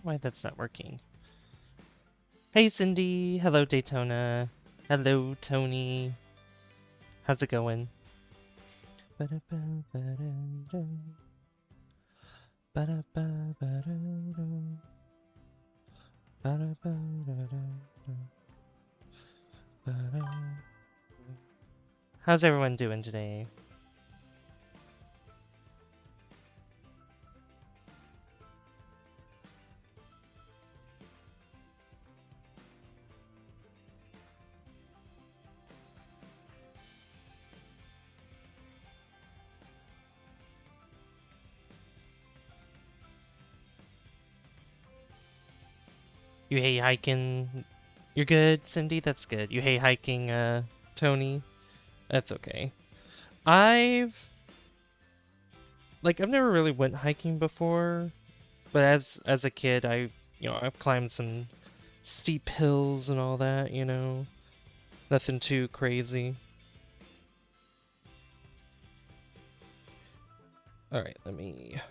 why that's not working. Hey, Cindy. Hello, Daytona. Hello, Tony. How's it going? How's everyone doing today? You hate hiking? You're good, Cindy? That's good. You hate hiking, Tony? That's okay. I've never really went hiking before, but as a kid, I've climbed some steep hills and all that, you know. Nothing too crazy. All right, let me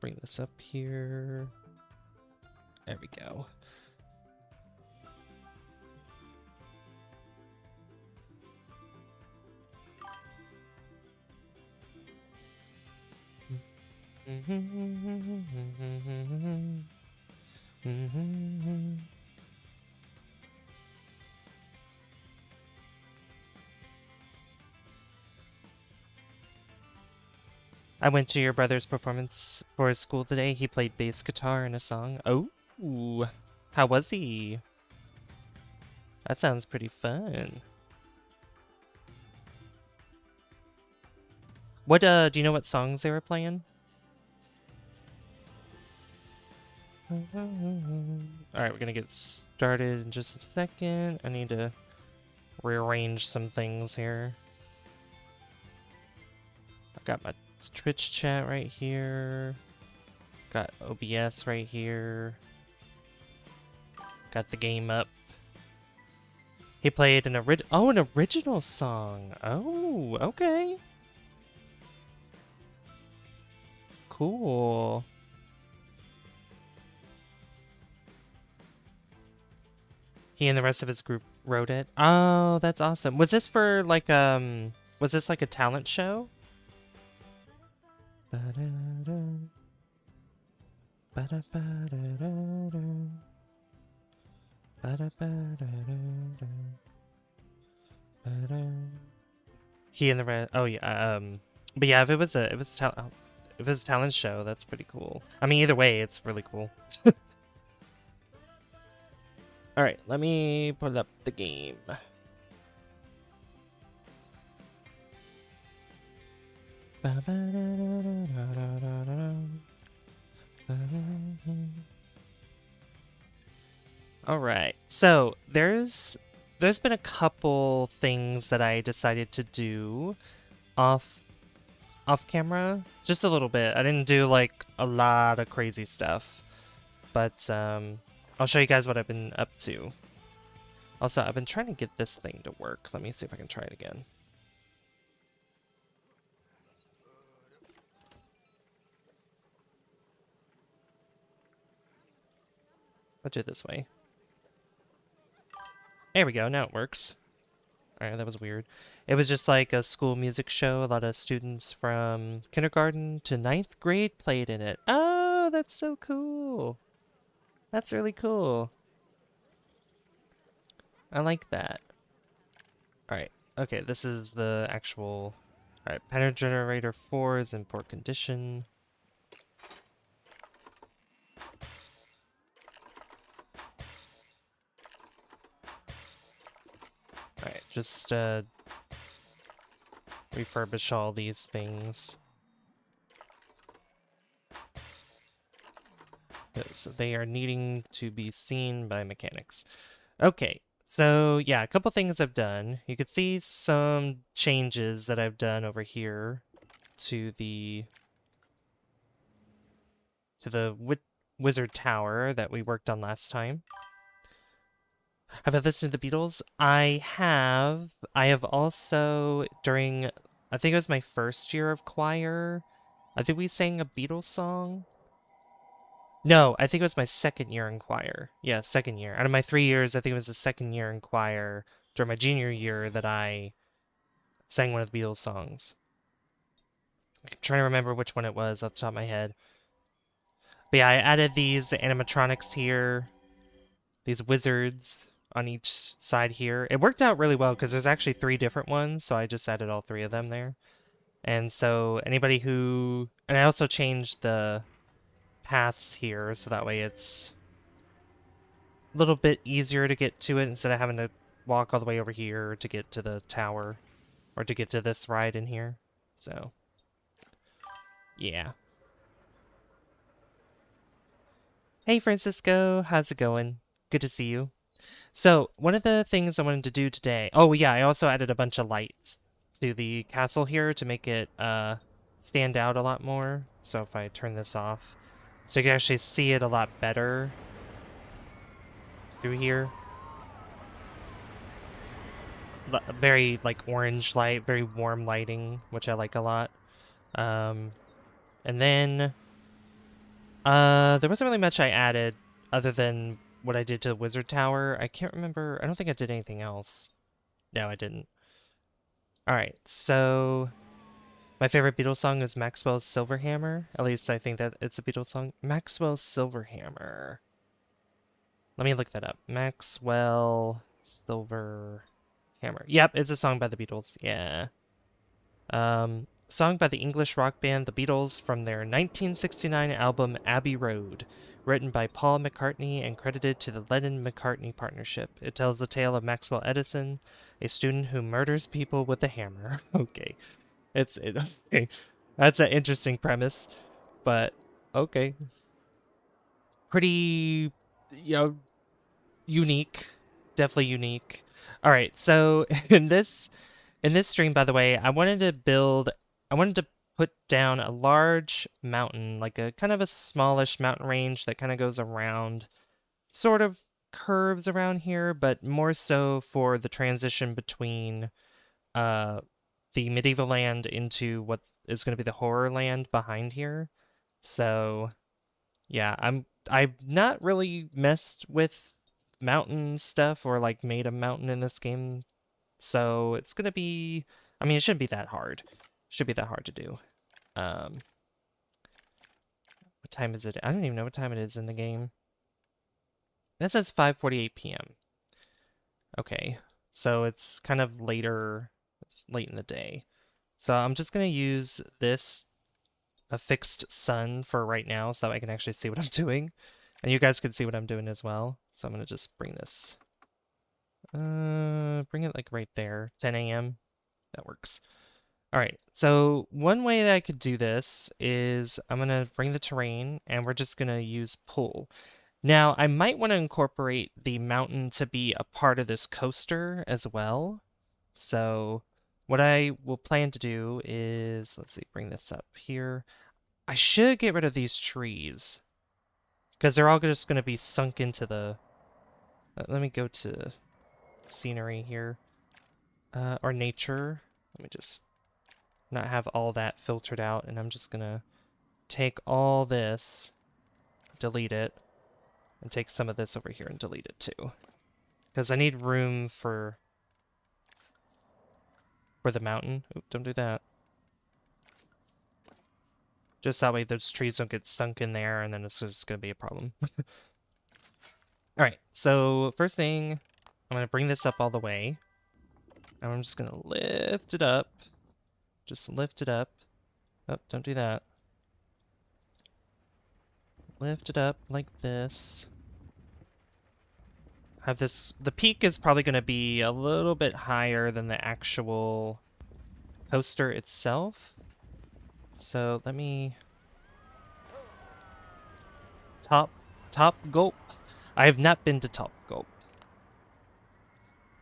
bring this up here. There we go. I went to your brother's performance for his school today. He played bass guitar in a song. Oh, how was he? That sounds pretty fun. What, do you know what songs they were playing? Alright, we're gonna get started in just a second. I need to rearrange some things here. I've got my Twitch chat right here. Got OBS right here. Got the game up. He played an original song. Oh, okay. Cool. He and the rest of his group wrote it. Oh, that's awesome. Was this for like was this like a talent show? He and the rest. Oh yeah. But yeah, if it was a talent show, that's pretty cool. I mean, either way, it's really cool. All right, let me pull up the game. All right, so there's been a couple things that I decided to do off camera, just a little bit. I didn't do like a lot of crazy stuff, but I'll show you guys what I've been up to. Also, I've been trying to get this thing to work. Let me see if I can try it again. Let's do it this way. There we go, now it works. Alright, that was weird. It was just like a school music show. A lot of students from kindergarten to 9th grade played in it. Oh, that's so cool. That's really cool. I like that. Alright, okay, this is the actual... Alright, pattern generator 4 is in poor condition. Alright, just refurbish all these things. So they are needing to be seen by mechanics. Okay, so yeah, a couple things I've done. You could see some changes that I've done over here to the wizard tower that we worked on last time. Have I listened to the Beatles? I have. I have also, during, I think it was my first year of choir, I think we sang a Beatles song. No, I think it was my second year in choir. Yeah, second year. Out of my 3 years, I think it was the second year in choir during my junior year that I sang one of the Beatles songs. I'm trying to remember which one it was off the top of my head. But yeah, I added these animatronics here, these wizards on each side here. It worked out really well because there's actually 3 different ones, so I just added all 3 of them there. And so anybody who... And I also changed the paths here, so that way it's a little bit easier to get to it instead of having to walk all the way over here to get to the tower, or to get to this ride in here. So, yeah. Hey, Francisco, how's it going? Good to see you. So, one of the things I wanted to do today... Oh, yeah, I also added a bunch of lights to the castle here to make it stand out a lot more. So if I turn this off, so you can actually see it a lot better through here. Very, like, orange light, very warm lighting, which I like a lot. And then... there wasn't really much I added other than what I did to the Wizard Tower. I can't remember. I don't think I did anything else. No, I didn't. Alright, so my favorite Beatles song is Maxwell's Silver Hammer. At least I think that it's a Beatles song. Maxwell's Silver Hammer. Let me look that up. Maxwell Silver Hammer. Yep, it's a song by the Beatles. Yeah. Song by the English rock band The Beatles from their 1969 album Abbey Road, written by Paul McCartney and credited to the Lennon-McCartney partnership. It tells the tale of Maxwell Edison, a student who murders people with a hammer. Okay. Okay. That's an interesting premise, but okay. Pretty, unique. Definitely unique. All right, so in this stream, by the way, I wanted to put down a large mountain, like a kind of a smallish mountain range that kind of goes around, sort of curves around here, but more so for the transition between uh, the medieval land into what is going to be the horror land behind here. So, yeah, I've not really messed with mountain stuff or like made a mountain in this game, so it's gonna be, I mean, it shouldn't be that hard. Should be that hard to do. Um, what time is it? I don't even know what time it is in the game. That says 5:48 p.m. Okay, so it's kind of later. It's late in the day. So I'm just gonna use this a fixed sun for right now, so that I can actually see what I'm doing, and you guys can see what I'm doing as well. So I'm gonna just bring this. Bring it like right there, 10 a.m. That works. All right, so one way that I could do this is I'm going to bring the terrain and we're just going to use pull. Now, I might want to incorporate the mountain to be a part of this coaster as well. So what I will plan to do is, let's see, bring this up here. I should get rid of these trees because they're all just going to be sunk into the... Let me go to scenery here, or nature. Let me just not have all that filtered out, and I'm just gonna take all this, delete it, and take some of this over here and delete it too. Because I need room for the mountain. Oop, don't do that. Just that way those trees don't get sunk in there, and then it's just gonna be a problem. Alright, so first thing, I'm gonna bring this up all the way. And I'm just gonna lift it up. Just lift it up. Oh, don't do that. Lift it up like this. Have this, the peak is probably going to be a little bit higher than the actual coaster itself. So let me... Top Gulp. I have not been to Top Gulp.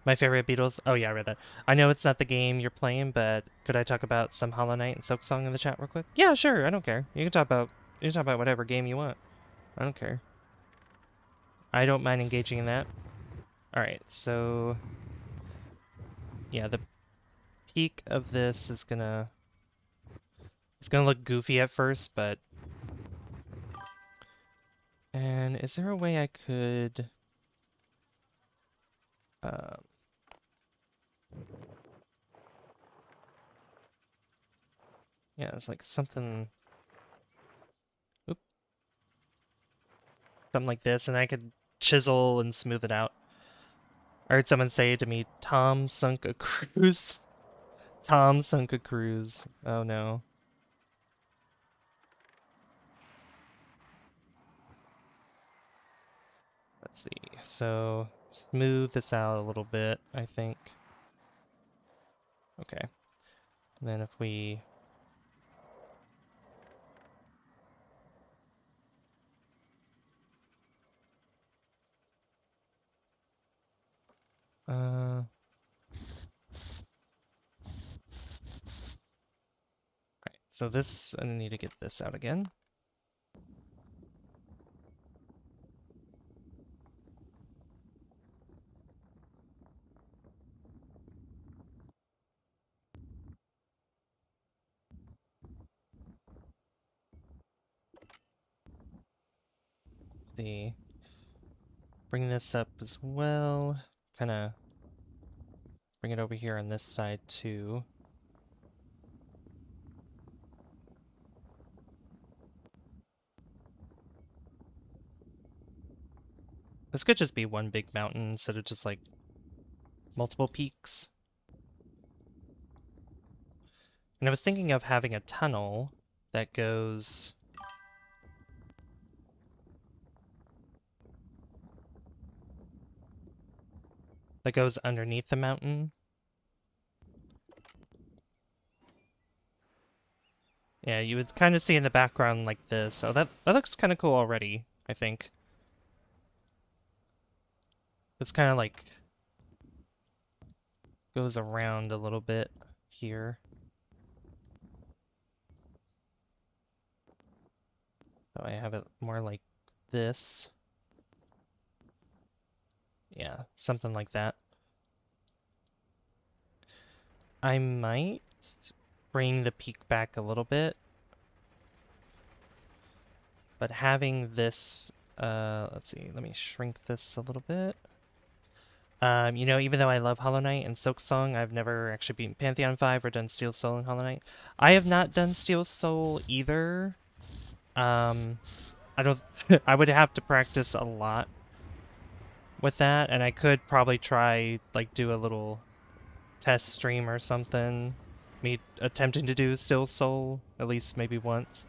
My favorite Beatles. Oh yeah, I read that. I know it's not the game you're playing, but could I talk about some Hollow Knight and Silksong in the chat real quick? Yeah, sure. I don't care. You can talk about whatever game you want. I don't care. I don't mind engaging in that. All right, so yeah, the peak of this is gonna... It's gonna look goofy at first, but And is there a way I could... Um, yeah, it's like something... Oop, something like this, and I could chisel and smooth it out. I heard someone say to me, Tom sunk a cruise. Tom sunk a cruise. Oh no. Let's see. So, smooth this out a little bit, I think. Okay. And then if we... Right, so this, I need to get this out again. Let's see. Bring this up as well. Kind of bring it over here on this side too. This could just be one big mountain instead of just like multiple peaks. And I was thinking of having a tunnel that goes underneath the mountain. Yeah, you would kind of see in the background like this. So that looks kind of cool already, I think. It's kind of like goes around a little bit here. So I have it more like this. Yeah, something like that. I might bring the peak back a little bit. But having this, let's see, let me shrink this a little bit. You know, even though I love Hollow Knight and Silk Song, I've never actually beaten Pantheon 5 or done Steel Soul and Hollow Knight. I have not done Steel Soul either. I don't, I would have to practice a lot with that, and I could probably try, like, do a little test stream or something. Me attempting to do Steel Soul, at least maybe once.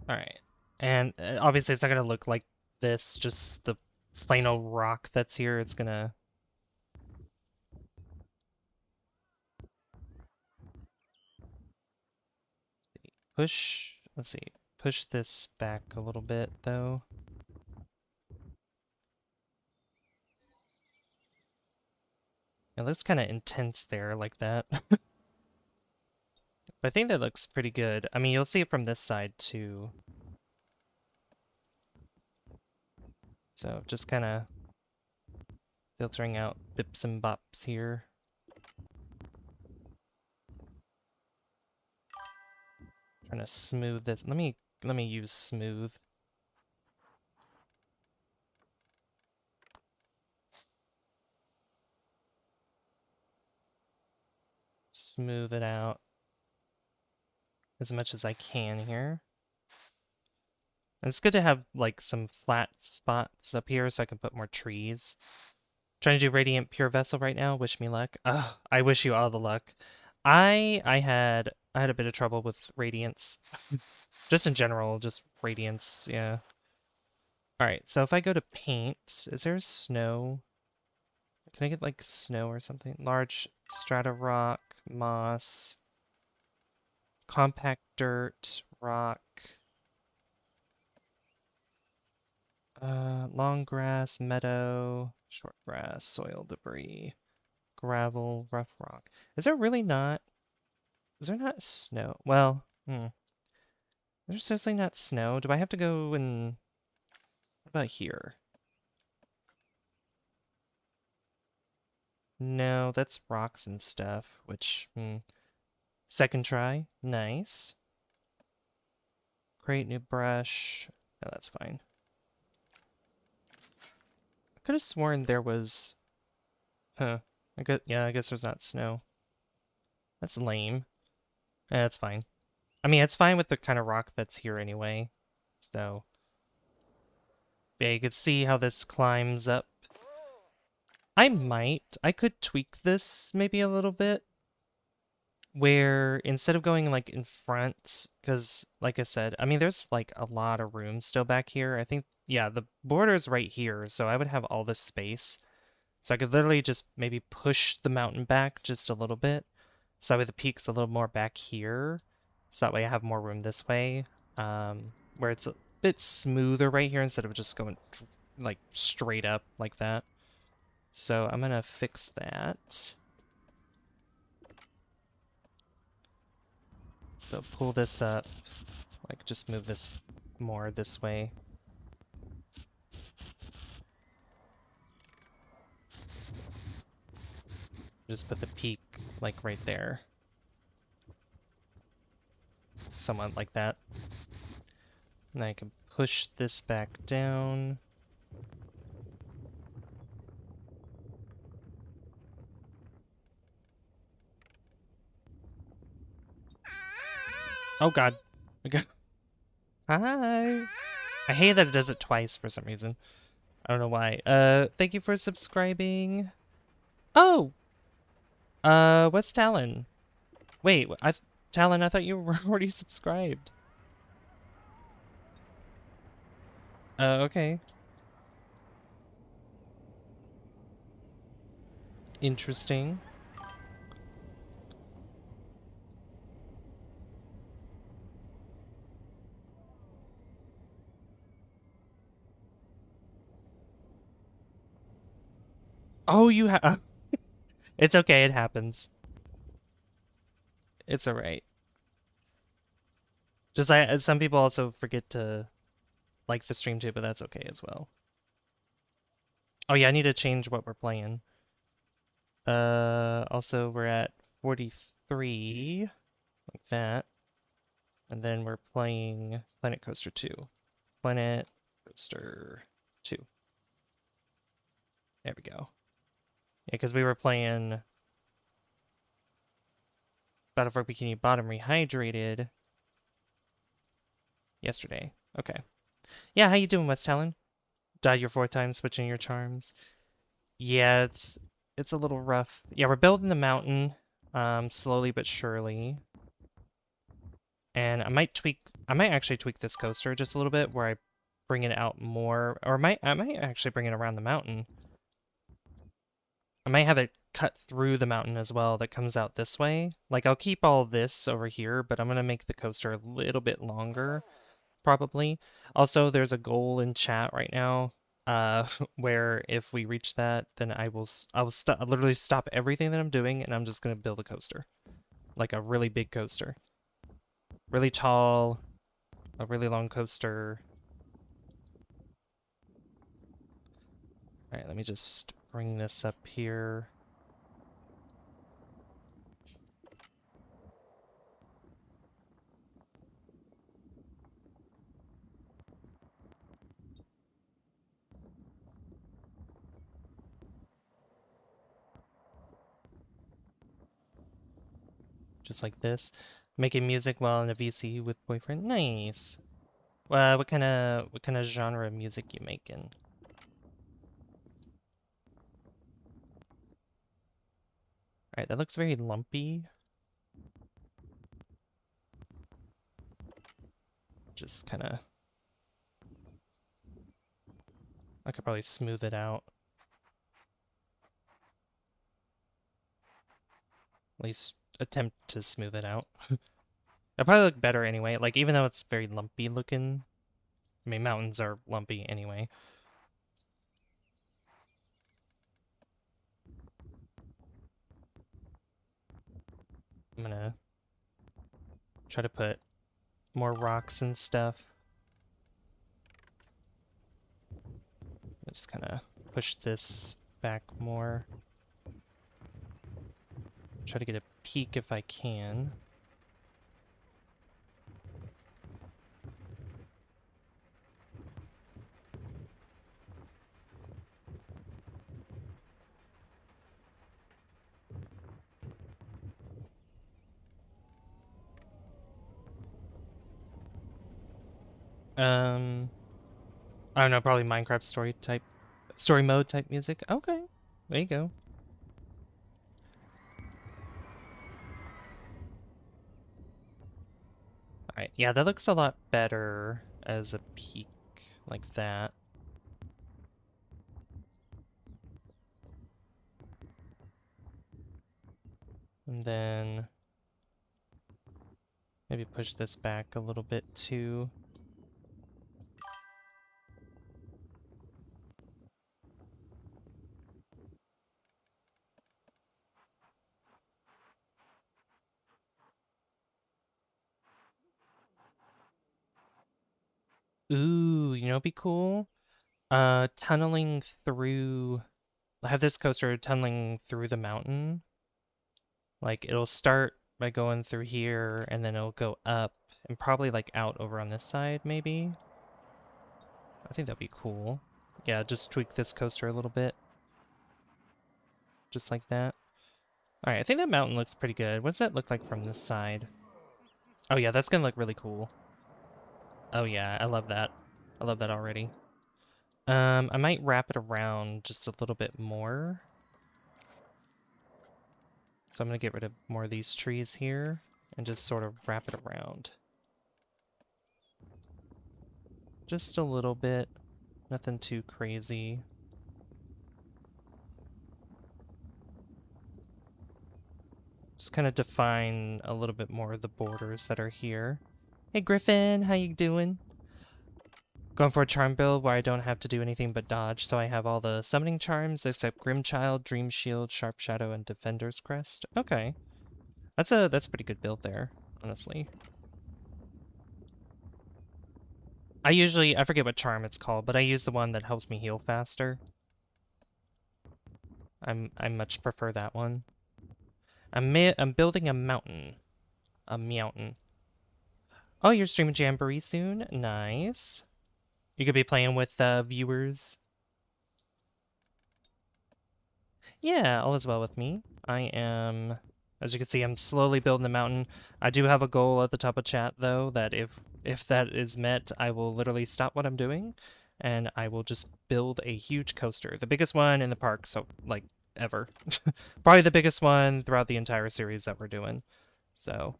Alright. And obviously it's not going to look like this, just the plain old rock that's here. It's going to... push... let's see. Push this back a little bit, though. It looks kind of intense there, like that. But I think that looks pretty good. I mean, you'll see it from this side, too. So, just kind of filtering out bips and bops here. Trying to smooth this. Let me use smooth. Smooth it out as much as I can here. And it's good to have like some flat spots up here so I can put more trees. Trying to do Radiant Pure Vessel right now. Wish me luck. Oh, I wish you all the luck. I had a bit of trouble with Radiance. Just in general, just Radiance, yeah. Alright, so if I go to paint, is there snow? Can I get like snow or something? Large strata rock, moss, compact dirt, rock, long grass, meadow, short grass, soil debris, gravel, rough rock. Is there really not? Is there not snow? Well, there's seriously not snow. Do I have to go and... what about here? No, that's rocks and stuff, which, second try. Nice. Create new brush. No, that's fine. I could have sworn there was... Huh. I guess there's not snow. That's lame. That's fine. I mean, it's fine with the kind of rock that's here anyway. So, yeah, you could see how this climbs up. I could tweak this maybe a little bit, where instead of going like in front, because like I said, I mean, there's like a lot of room still back here. I think, yeah, the border's right here, so I would have all this space. So I could literally just maybe push the mountain back just a little bit. So that way the peak's a little more back here. So that way I have more room this way. Where it's a bit smoother right here instead of just going like straight up like that. So I'm gonna fix that. So pull this up, like just move this more this way. Just put the peak like right there. Somewhat like that. And I can push this back down. Oh god. Okay. Hi. I hate that it does it twice for some reason. I don't know why. Thank you for subscribing. Oh! What's Talon? Wait, Talon, I thought you were already subscribed. Okay. Interesting. Oh, you have... It's okay, it happens. It's alright. Just some people also forget to like the stream too, but that's okay as well. Oh yeah, I need to change what we're playing. Also we're at 43, like that. And then we're playing Planet Coaster 2. Planet Coaster 2. There we go. Yeah, because we were playing Battle for Bikini Bottom Rehydrated yesterday. Okay. Yeah, how you doing, West Talon? Died your fourth time switching your charms. Yeah, it's a little rough. Yeah, we're building the mountain, slowly but surely. And I might actually tweak this coaster just a little bit where I bring it out more, or I might actually bring it around the mountain. I might have it cut through the mountain as well that comes out this way. Like, I'll keep all this over here, but I'm gonna make the coaster a little bit longer, probably. Also, there's a goal in chat right now, where if we reach that, then I will literally stop everything that I'm doing, and I'm just gonna build a coaster. Like a really big coaster. Really tall, a really long coaster. Alright, let me just bring this up here. Just like this. Making music while in a VC with boyfriend. Nice. What kind of genre of music you making? Alright, that looks very lumpy. Just kind of... I could probably smooth it out. At least attempt to smooth it out. It'll probably look better anyway. Like, even though it's very lumpy looking. I mean, mountains are lumpy anyway. I'm gonna try to put more rocks and stuff. Just kind of push this back more. Try to get a peek if I can. I don't know, probably Minecraft story mode type music. Okay, there you go. Alright, yeah, that looks a lot better as a peak like that. And then maybe push this back a little bit too. Ooh, you know what'd be cool? Tunneling through... I have this coaster tunneling through the mountain. Like, it'll start by going through here, and then it'll go up, and probably, like, out over on this side, maybe? I think that'd be cool. Yeah, just tweak this coaster a little bit. Just like that. Alright, I think that mountain looks pretty good. What does that look like from this side? Oh yeah, that's gonna look really cool. Oh yeah, I love that. I love that already. I might wrap it around just a little bit more. So I'm gonna get rid of more of these trees here and just sort of wrap it around. Just a little bit. Nothing too crazy. Just kind of define a little bit more of the borders that are here. Hey Griffin, how you doing? Going for a charm build where I don't have to do anything but dodge, so I have all the summoning charms except Grimchild, Dream Shield, Sharp Shadow, and Defender's Crest. Okay. That's a pretty good build there, honestly. I forget what charm it's called, but I use the one that helps me heal faster. I much prefer that one. I'm building a mountain. A mountain. Oh, you're streaming Jamboree soon? Nice. You could be playing with viewers. Yeah, all is well with me. I am, as you can see, I'm slowly building the mountain. I do have a goal at the top of chat, though, that if that is met, I will literally stop what I'm doing, and I will just build a huge coaster. The biggest one in the park, so, like, ever. Probably the biggest one throughout the entire series that we're doing. So,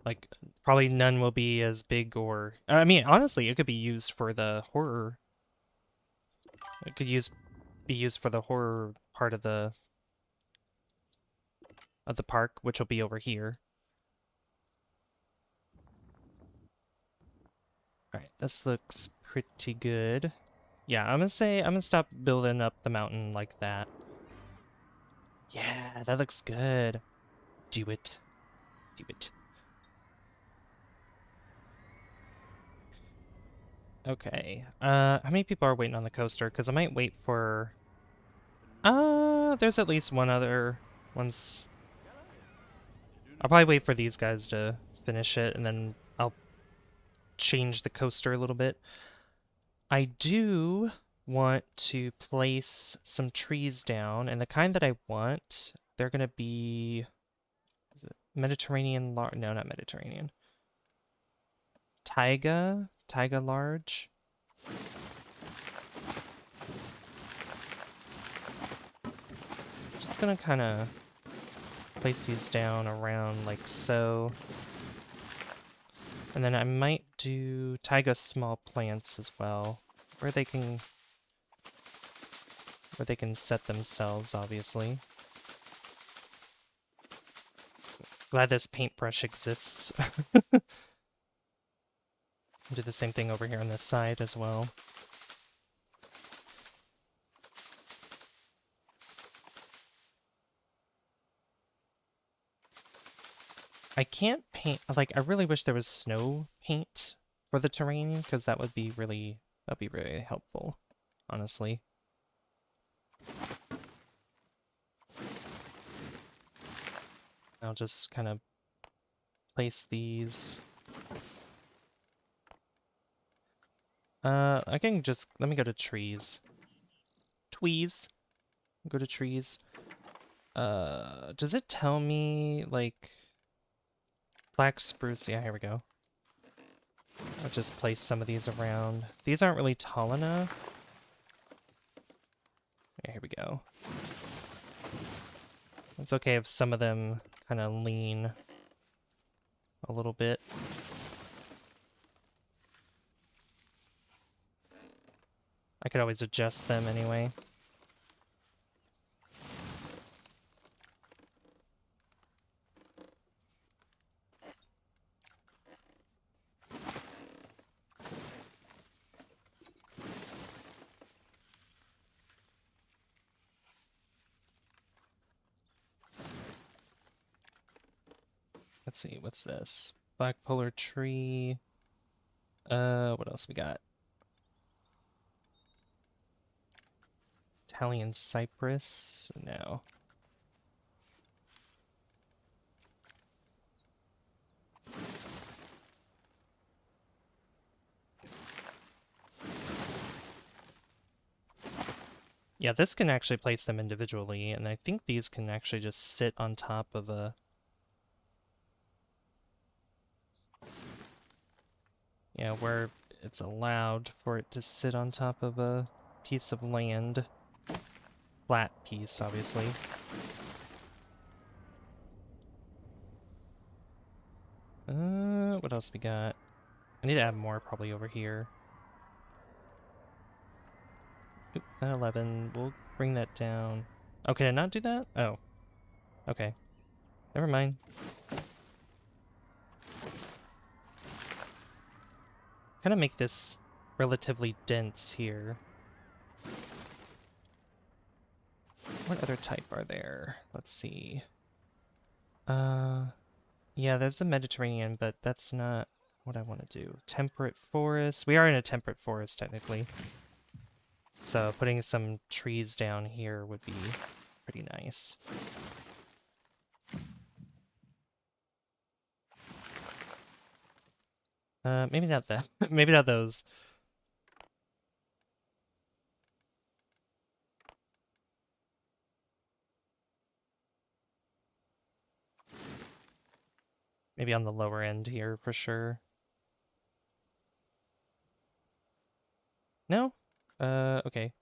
like, probably none will be as big or... I mean, honestly, it could be used for the horror. It could be used for the horror part of the park, which will be over here. Alright, this looks pretty good. Yeah, I'm gonna stop building up the mountain like that. Yeah, that looks good. Do it. Do it. Okay. How many people are waiting on the coaster? Because I might wait for... there's at least one other... Once... I'll probably wait for these guys to finish it, and then I'll change the coaster a little bit. I do want to place some trees down, and the kind that I want, they're gonna be... Is it Mediterranean large? No, not Mediterranean. Taiga? Taiga large? Just gonna kind of place these down around like so. And then I might do Taiga small plants as well, where they can set themselves, obviously. Glad this paintbrush exists. Do the same thing over here on this side as well. I can't paint, like, I really wish there was snow paint for the terrain, because that'd be really helpful, honestly. I'll just kind of place these. I can just, let me go to trees. Tweez. Go to trees. Does it tell me, like, black spruce? Yeah, here we go. I'll just place some of these around. These aren't really tall enough. Yeah, here we go. It's okay if some of them kind of lean a little bit. I could always adjust them anyway. Let's see, what's this? Black polar tree. What else we got? Italian cypress? No. Yeah, this can actually place them individually, and I think these can actually just sit on top of a... Yeah, where it's allowed for it to sit on top of a piece of land. Flat piece, obviously. What else we got? I need to add more probably over here. Oop, not 11. We'll bring that down. Oh, can I not do that? Oh. Okay. Never mind. Kind of make this relatively dense here. What other type are there? Let's see. Yeah, there's the Mediterranean, but that's not what I want to do. Temperate forest. We are in a temperate forest, technically. So putting some trees down here would be pretty nice. Maybe not that. Maybe not those. Maybe on the lower end here for sure. No? Okay.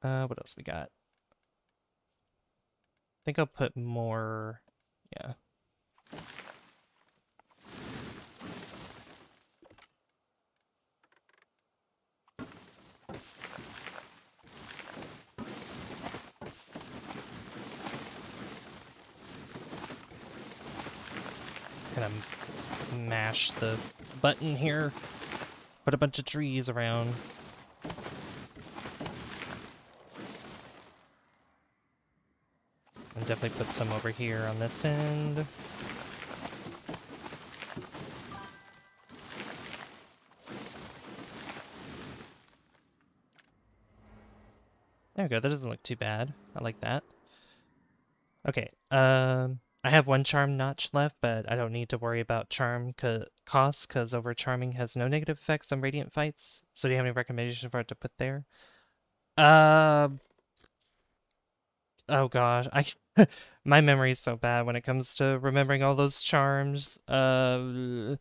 What else we got? I think I'll put more... Yeah. Kind of mash the button here. Put a bunch of trees around. And definitely put some over here on this end. There we go, that doesn't look too bad. I like that. Okay, I have one charm notch left, but I don't need to worry about charm costs, because over charming has no negative effects on radiant fights. So do you have any recommendation for it to put there? Uh, oh gosh, my memory is so bad when it comes to remembering all those charms. I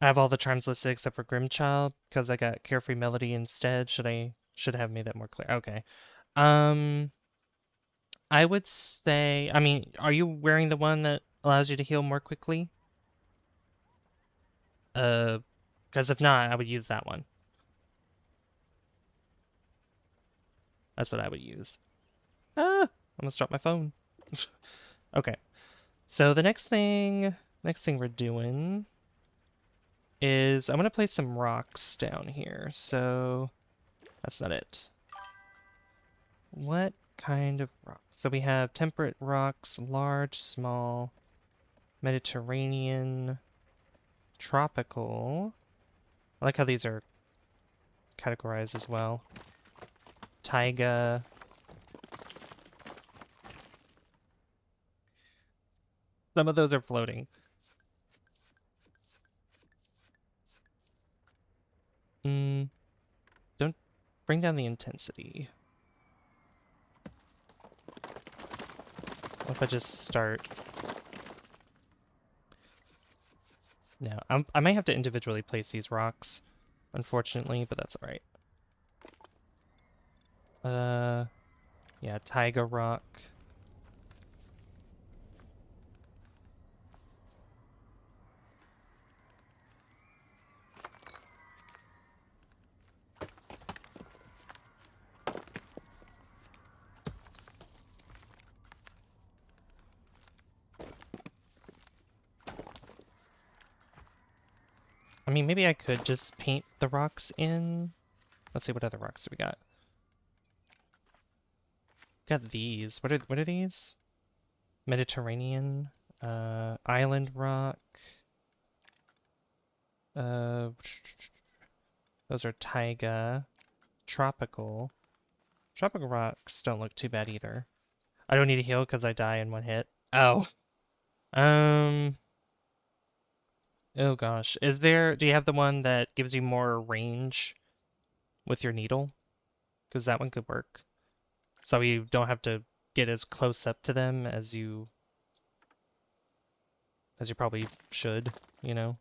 have all the charms listed except for Grimchild, because I got Carefree Melody instead. Should have made that more clear. Okay. Um, I would say, I mean, are you wearing the one that allows you to heal more quickly? Because if not, I would use that one. That's what I would use. Ah, I almost dropped my phone. Okay. So the next thing we're doing is I'm gonna place some rocks down here. So that's not it. What kind of rocks? So we have temperate rocks, large, small, Mediterranean, tropical. I like how these are categorized as well. taiga. Some of those are floating. Don't bring down the intensity. What if I just start? No, I might have to individually place these rocks, unfortunately, but that's alright. Yeah, taiga rock. I mean, maybe I could just paint the rocks in. Let's see, what other rocks do we got? Got these. What are these? Mediterranean, island rock. Uh, those are taiga. Tropical. Tropical rocks don't look too bad either. I don't need to heal because I die in one hit. Oh. Um. Oh gosh. Do you have the one that gives you more range with your needle? Because that one could work. So you don't have to get as close up to them as you probably should, you know?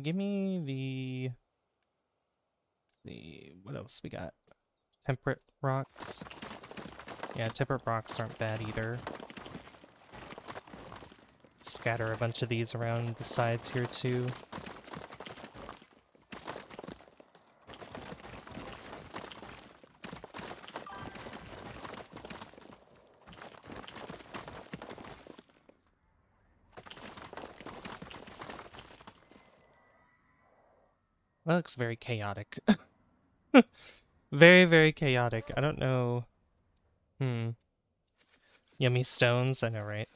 Give me what else we got? Temperate rocks. Yeah, temperate rocks aren't bad either. Scatter a bunch of these around the sides here too. That looks very chaotic. Very, very chaotic. I don't know. Yummy stones, I know, right?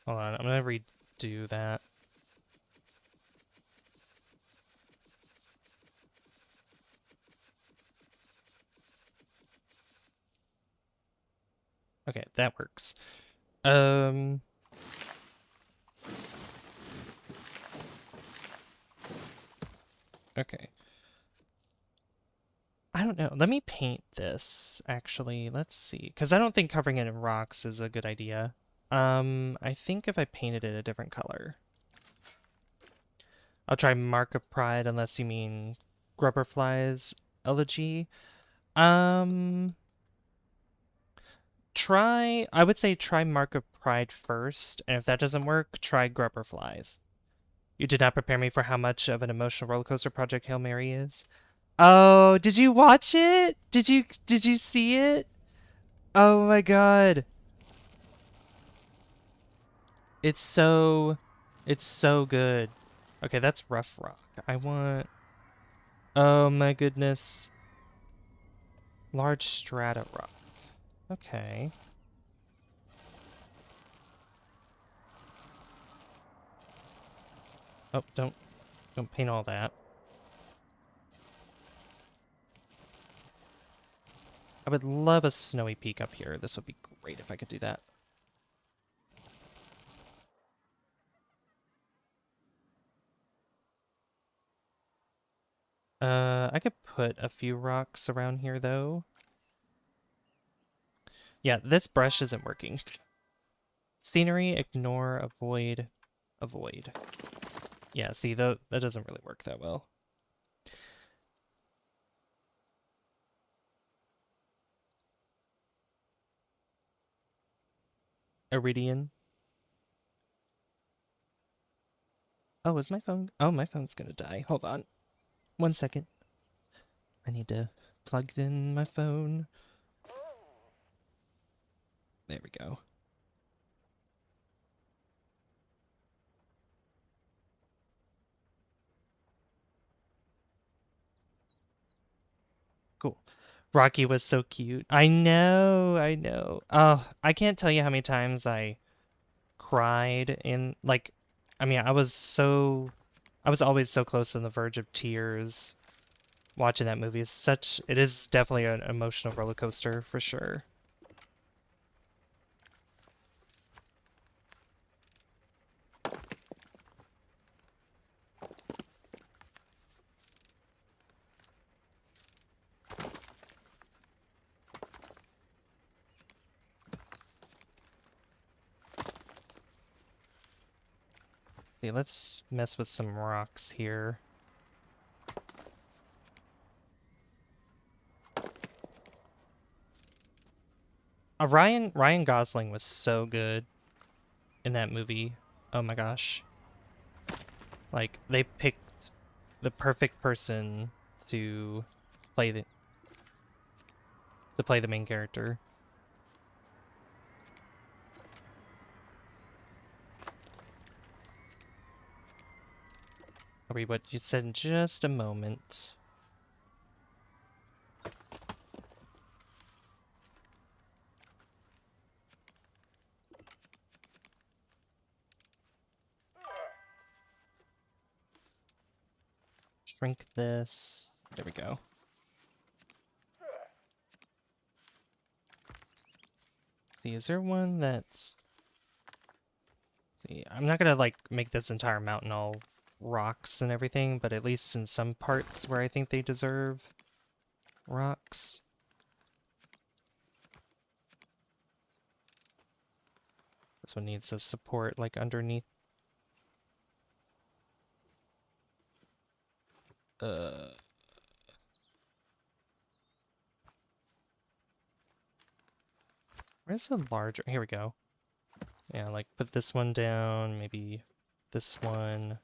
Hold on, I'm gonna redo that. Okay, that works. Okay. I don't know. Let me paint this, actually. Let's see. Because I don't think covering it in rocks is a good idea. I think if I painted it a different color. I'll try Mark of Pride, unless you mean Grubberfly's Elegy. I would say try Mark of Pride first, and if that doesn't work, try Grubberflies. You did not prepare me for how much of an emotional roller coaster Project Hail Mary is. Oh, did you watch it? Did you see it? Oh my god. It's so it's so good. Okay, that's rough rock. I want Oh my goodness. Large strata rock. Okay. Oh, don't paint all that. I would love a snowy peak up here. This would be great if I could do that. I could put a few rocks around here though. Yeah, this brush isn't working. Scenery, ignore, avoid, avoid. Yeah, see, that doesn't really work that well. Iridian. Oh, is my phone? Oh, my phone's gonna die. Hold on. 1 second. I need to plug in my phone. There we go. Cool. Rocky was so cute. I know, I know. Oh, I can't tell you how many times I cried in like I mean, I was always so close on the verge of tears watching that movie. It is definitely an emotional roller coaster for sure. Okay, let's mess with some rocks here. Ryan Gosling was so good in that movie. Oh my gosh. Like they picked the perfect person to play the main character. I'll read what you said in just a moment. Shrink this. There we go. See, is there one that's... See, I'm not gonna like make this entire mountain all rocks and everything, but at least in some parts where I think they deserve rocks. This one needs a support like underneath. Where's the larger? Here we go. Yeah, like put this one down, maybe this one.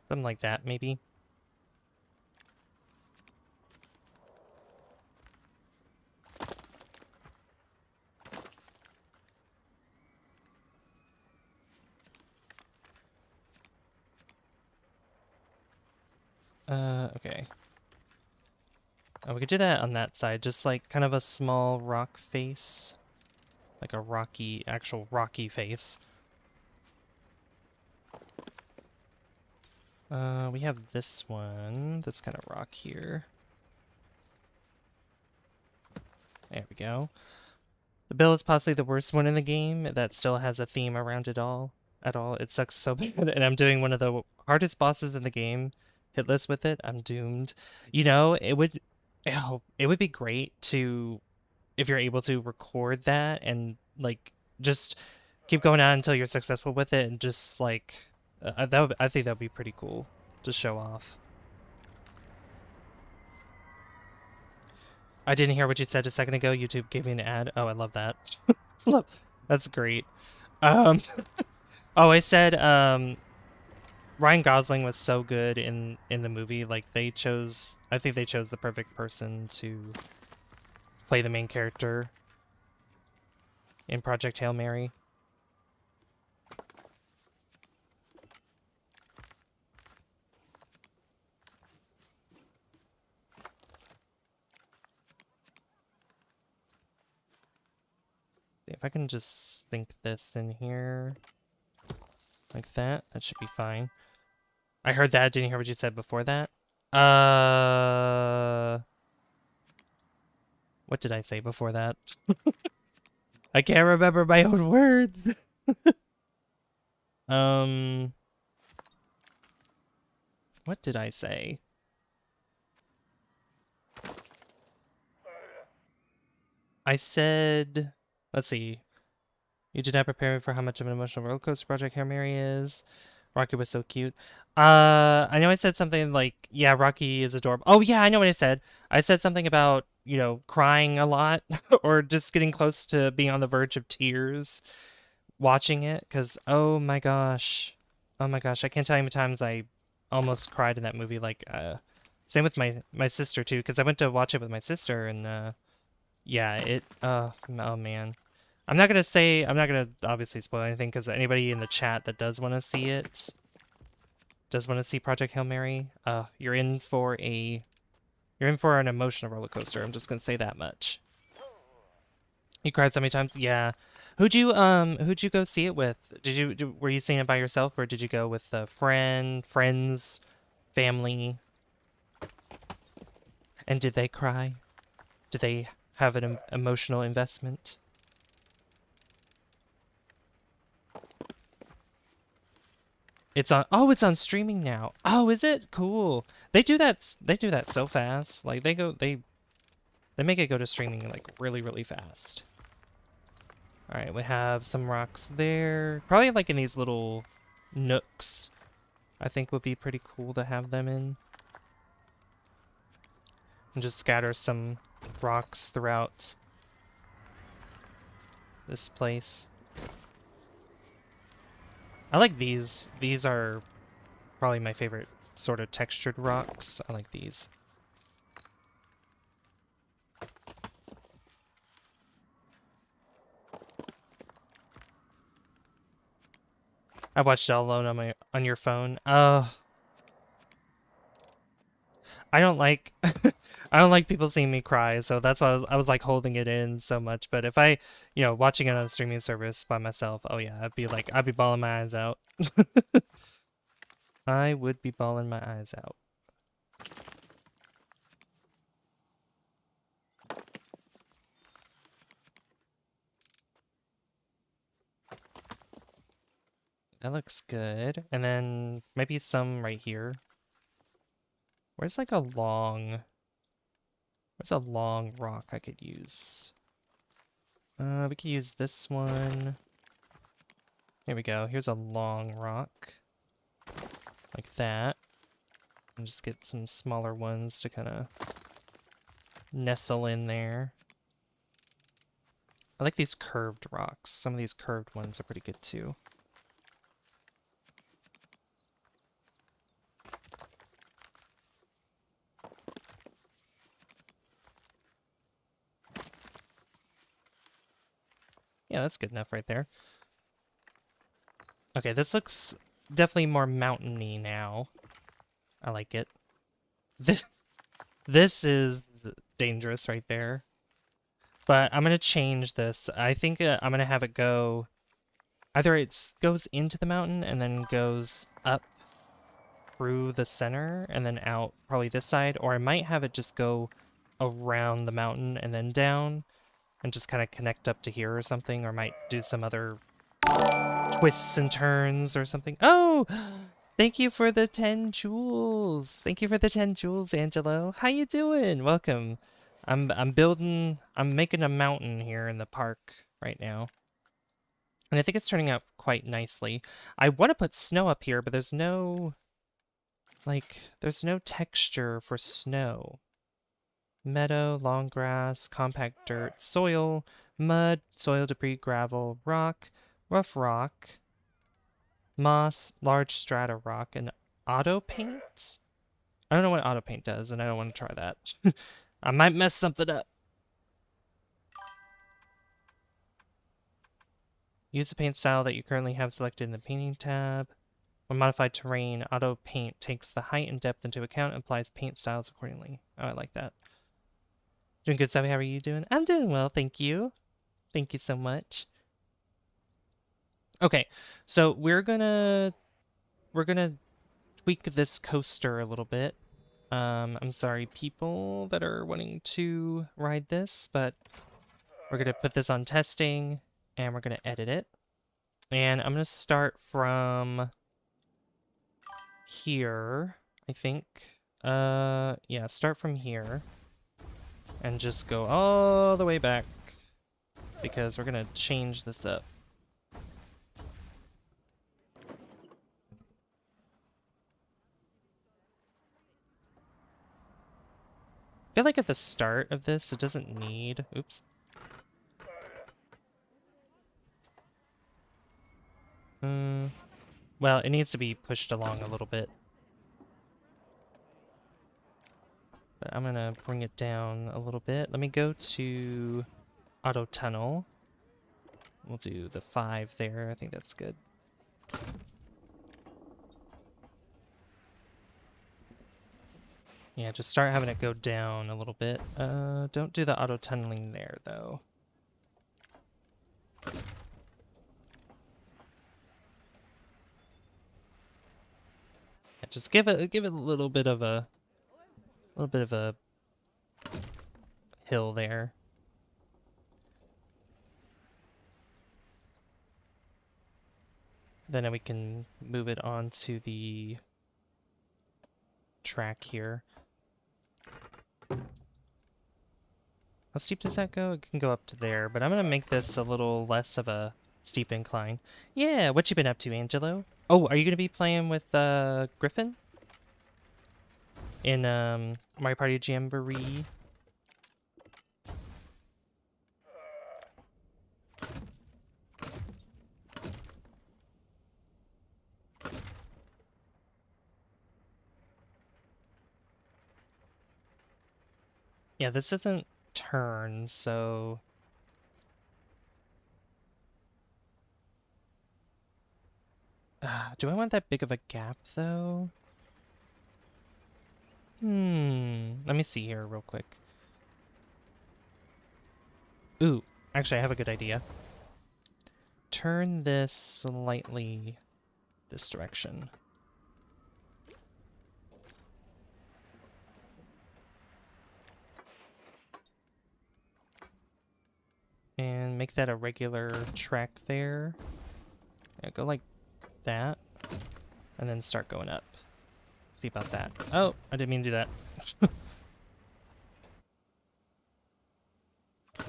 Something like that, maybe. Okay. Oh, we could do that on that side, just like kind of a small rock face. Like a rocky, actual rocky face. We have this one that's kind of rock here. There we go. The bill is possibly the worst one in the game that still has a theme around it all. At all. It sucks so bad, and I'm doing one of the hardest bosses in the game. Hitless with it, I'm doomed. You know, it would be great to, if you're able to record that and like just keep going on until you're successful with it, and just like I think that would be pretty cool to show off. I didn't hear what you said a second ago. YouTube gave me an ad. Oh, I love that. Love, that's great. Um, oh, I said Ryan Gosling was so good in the movie. Like I think they chose the perfect person to play the main character in Project Hail Mary. If I can just sink this in here like that, that should be fine. I heard that. Didn't hear what you said before that. What did I say before that? I can't remember my own words. Um, what did I say? I said, let's see. You did not prepare me for how much of an emotional roller coaster Project Hail Mary is. Rocky was so cute. I know I said something like, yeah, Rocky is adorable. Oh, yeah, I know what I said. I said something about, you know, crying a lot or just getting close to being on the verge of tears watching it because, oh my gosh. Oh my gosh, I can't tell you how many times I almost cried in that movie. Like, same with my sister too, because I went to watch it with my sister, and yeah, oh man. I'm not gonna obviously spoil anything, because anybody in the chat that does want to see it, does want to see Project Hail Mary, you're in for an emotional roller coaster. I'm just gonna say that much. You cried so many times? Yeah. Who'd you go see it with? Were you seeing it by yourself, or did you go with a friend, friends, family? And did they cry? Did they have an emotional investment? It's on streaming now. Oh, is it? Cool. They do that so fast. Like they make it go to streaming like really, really fast. All right, we have some rocks there. Probably like in these little nooks. I think would be pretty cool to have them in. And just scatter some rocks throughout this place. I like these. These are probably my favorite sort of textured rocks. I like these. I watched it all alone on your phone. I don't like I don't like people seeing me cry, so that's why I was like holding it in so much. But if I, watching it on a streaming service by myself, oh yeah, I'd be bawling my eyes out. I would be bawling my eyes out. That looks good. And then maybe some right here. Where's like where's a long rock I could use? We could use this one. Here we go. Here's a long rock. Like that. And just get some smaller ones to kind of nestle in there. I like these curved rocks. Some of these curved ones are pretty good too. Yeah, that's good enough right there. Okay, this looks definitely more mountainy now. I like it. This is dangerous right there. But I'm going to change this. I think I'm going to have it go... Either it goes into the mountain and then goes up through the center and then out probably this side, or I might have it just go around the mountain and then down and just kind of connect up to here or something, or might do some other twists and turns or something. Oh! Thank you for the 10 jewels. Thank you for the 10 jewels, Angelo. How you doing? Welcome. I'm making a mountain here in the park right now. And I think it's turning out quite nicely. I want to put snow up here, but there's no texture for snow. Meadow, long grass, compact dirt, soil, mud, soil debris, gravel, rock, rough rock, moss, large strata rock, and auto paint? I don't know what auto paint does, and I don't want to try that. I might mess something up. Use the paint style that you currently have selected in the painting tab. When modified terrain, auto paint takes the height and depth into account and applies paint styles accordingly. Oh, I like that. Doing good, Savvy. How are you doing? I'm doing well, thank you. Thank you so much. Okay, so we're gonna tweak this coaster a little bit. I'm sorry, people that are wanting to ride this, but we're gonna put this on testing and we're gonna edit it. And I'm gonna start from here, I think. Yeah, start from here and just go all the way back because we're gonna change this up. I feel like at the start of this, it doesn't need... Oops. Well, it needs to be pushed along a little bit. But I'm gonna bring it down a little bit. Let me go to auto tunnel. We'll do the 5 there. I think that's good. Yeah, just start having it go down a little bit. Don't do the auto tunneling there though. Yeah, just give it a little bit of a hill there. Then we can move it onto the track here. How steep does that go? It can go up to there, but I'm gonna make this a little less of a steep incline. Yeah, what you been up to, Angelo? Oh, are you gonna be playing with Griffin? In Mario Party Jamboree? Yeah, this doesn't turn, so... do I want that big of a gap, though? Let me see here real quick. Ooh, actually, I have a good idea. Turn this slightly this direction. And make that a regular track there. Yeah, go like that. And then start going up. See about that. Oh, I didn't mean to do that.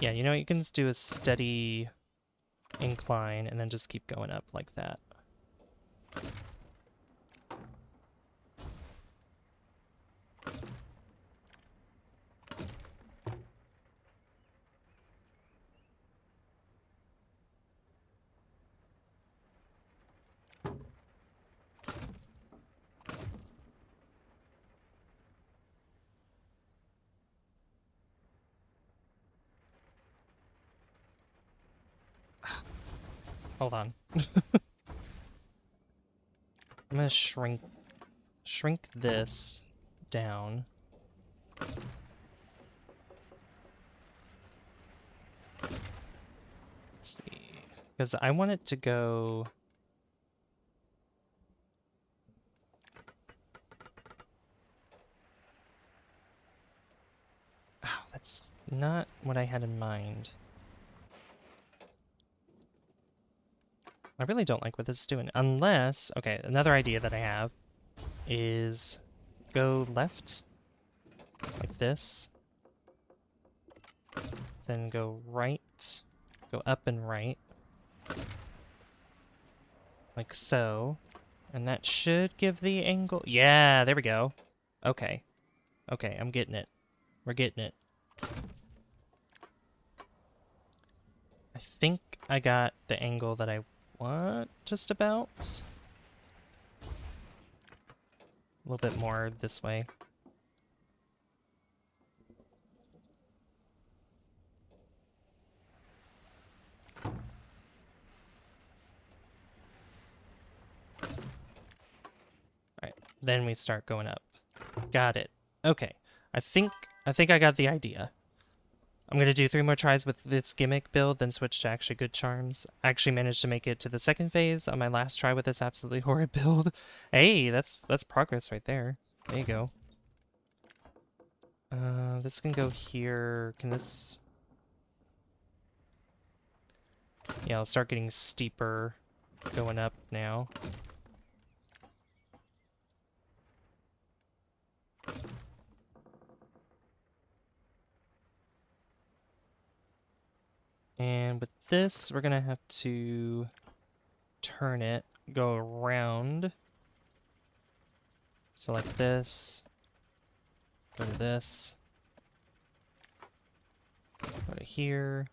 Yeah, you know what? You can just do a steady incline and then just keep going up like that. Hold on. I'm gonna shrink this down. Let's see. Because I want it to go... Oh, that's not what I had in mind. I really don't like what this is doing. Unless... Okay, another idea that I have is go left, like this. Then go right, go up and right. Like so. And that should give the angle... Yeah, there we go. Okay. Okay, I'm getting it. We're getting it. I think I got the angle that I want, just about. A little bit more this way. Alright, then we start going up. Got it. Okay. I think I got the idea. I'm gonna do 3 more tries with this gimmick build, then switch to actually good charms. I actually managed to make it to the second phase on my last try with this absolutely horrid build. Hey, that's progress right there. There you go. This can go here. Can this... Yeah, I'll start getting steeper going up now. And with this, we're gonna have to turn it, go around. So like this, go to this, go to here.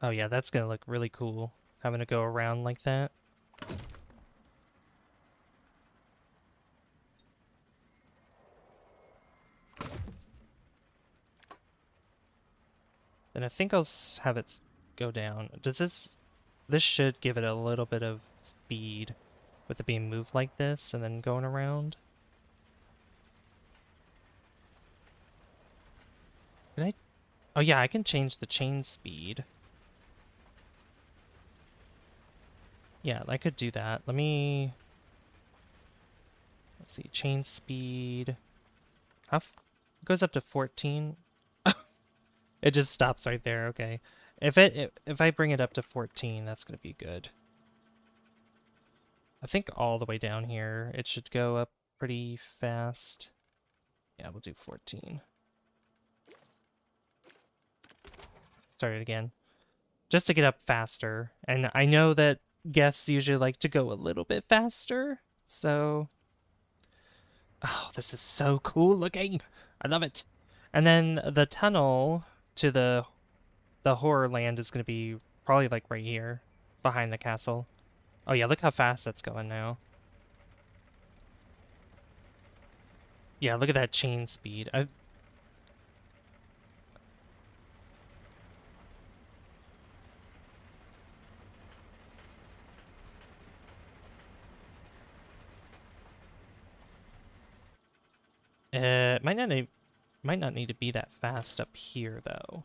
Oh yeah, that's gonna look really cool, having to go around like that. And I think I'll have it go down. Does this... This should give it a little bit of speed with it being moved like this and then going around. Can I... Oh yeah, I can change the chain speed. Yeah, I could do that. Let me... Let's see, chain speed... It goes up to 14. It just stops right there, okay. If I bring it up to 14, that's gonna be good. I think all the way down here, it should go up pretty fast. Yeah, we'll do 14. Start it again. Just to get up faster. And I know that guests usually like to go a little bit faster, so... Oh, this is so cool looking! I love it! And then the tunnel to the horror land is going to be probably like right here, behind the castle. Oh yeah, look how fast that's going now. Yeah, look at that chain speed. Might not need to be that fast up here though.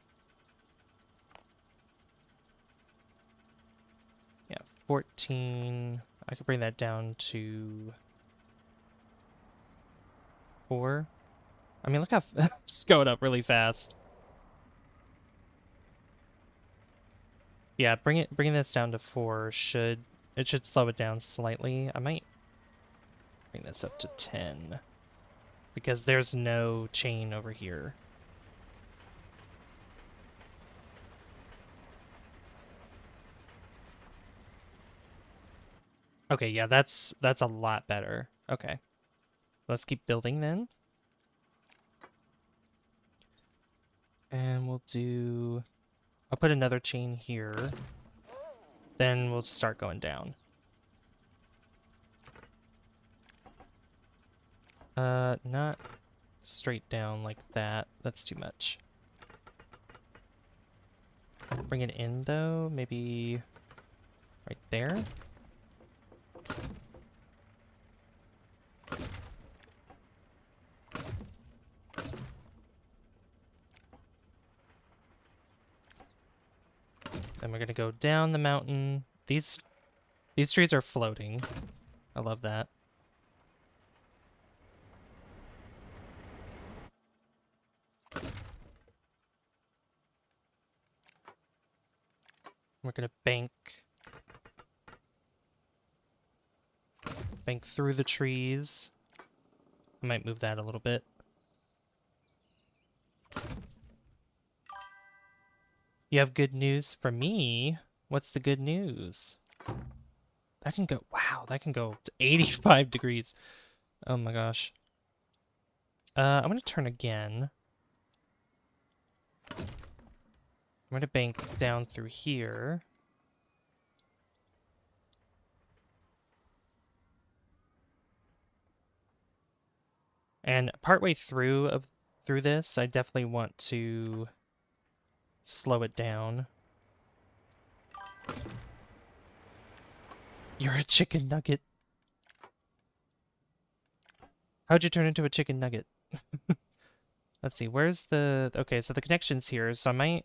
Yeah, 14. I could bring that down to 4. I mean, look how it's going up really fast. Yeah, bringing this down to 4 should slow it down slightly. I might bring this up to 10 because there's no chain over here. Okay, yeah, that's a lot better. Okay. Let's keep building then. And I'll put another chain here. Then we'll start going down. Not straight down like that. That's too much. Bring it in though, maybe right there. Then we're gonna go down the mountain. These trees are floating. I love that. We're gonna bank through the trees. I might move that a little bit. You have good news for me? What's the good news? That can go, wow, that can go to 85 degrees. Oh my gosh. I'm gonna turn again. I'm gonna bank down through here. And partway through this, I definitely want to slow it down. You're a chicken nugget. How'd you turn into a chicken nugget? Let's see, where's the... Okay, so the connection's here, so I might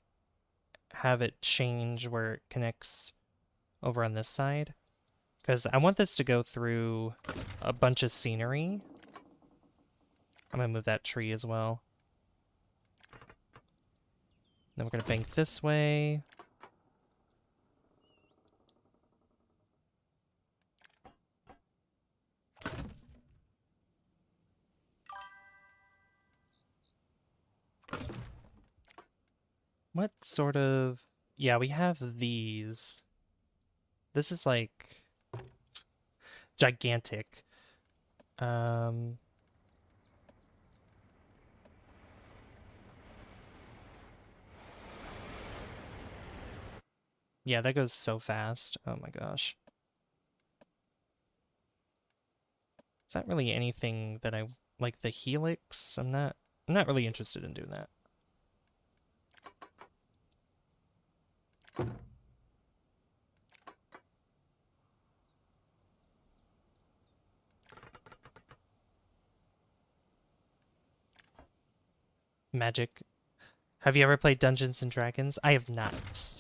have it change where it connects over on this side. Because I want this to go through a bunch of scenery. I'm gonna move that tree as well. Then we're gonna bank this way. What sort of... Yeah, we have these. This is like gigantic. Yeah, that goes so fast. Oh my gosh. Is that really anything that I like? The helix? I'm not really interested in doing that. Magic. Have you ever played Dungeons and Dragons? I have not.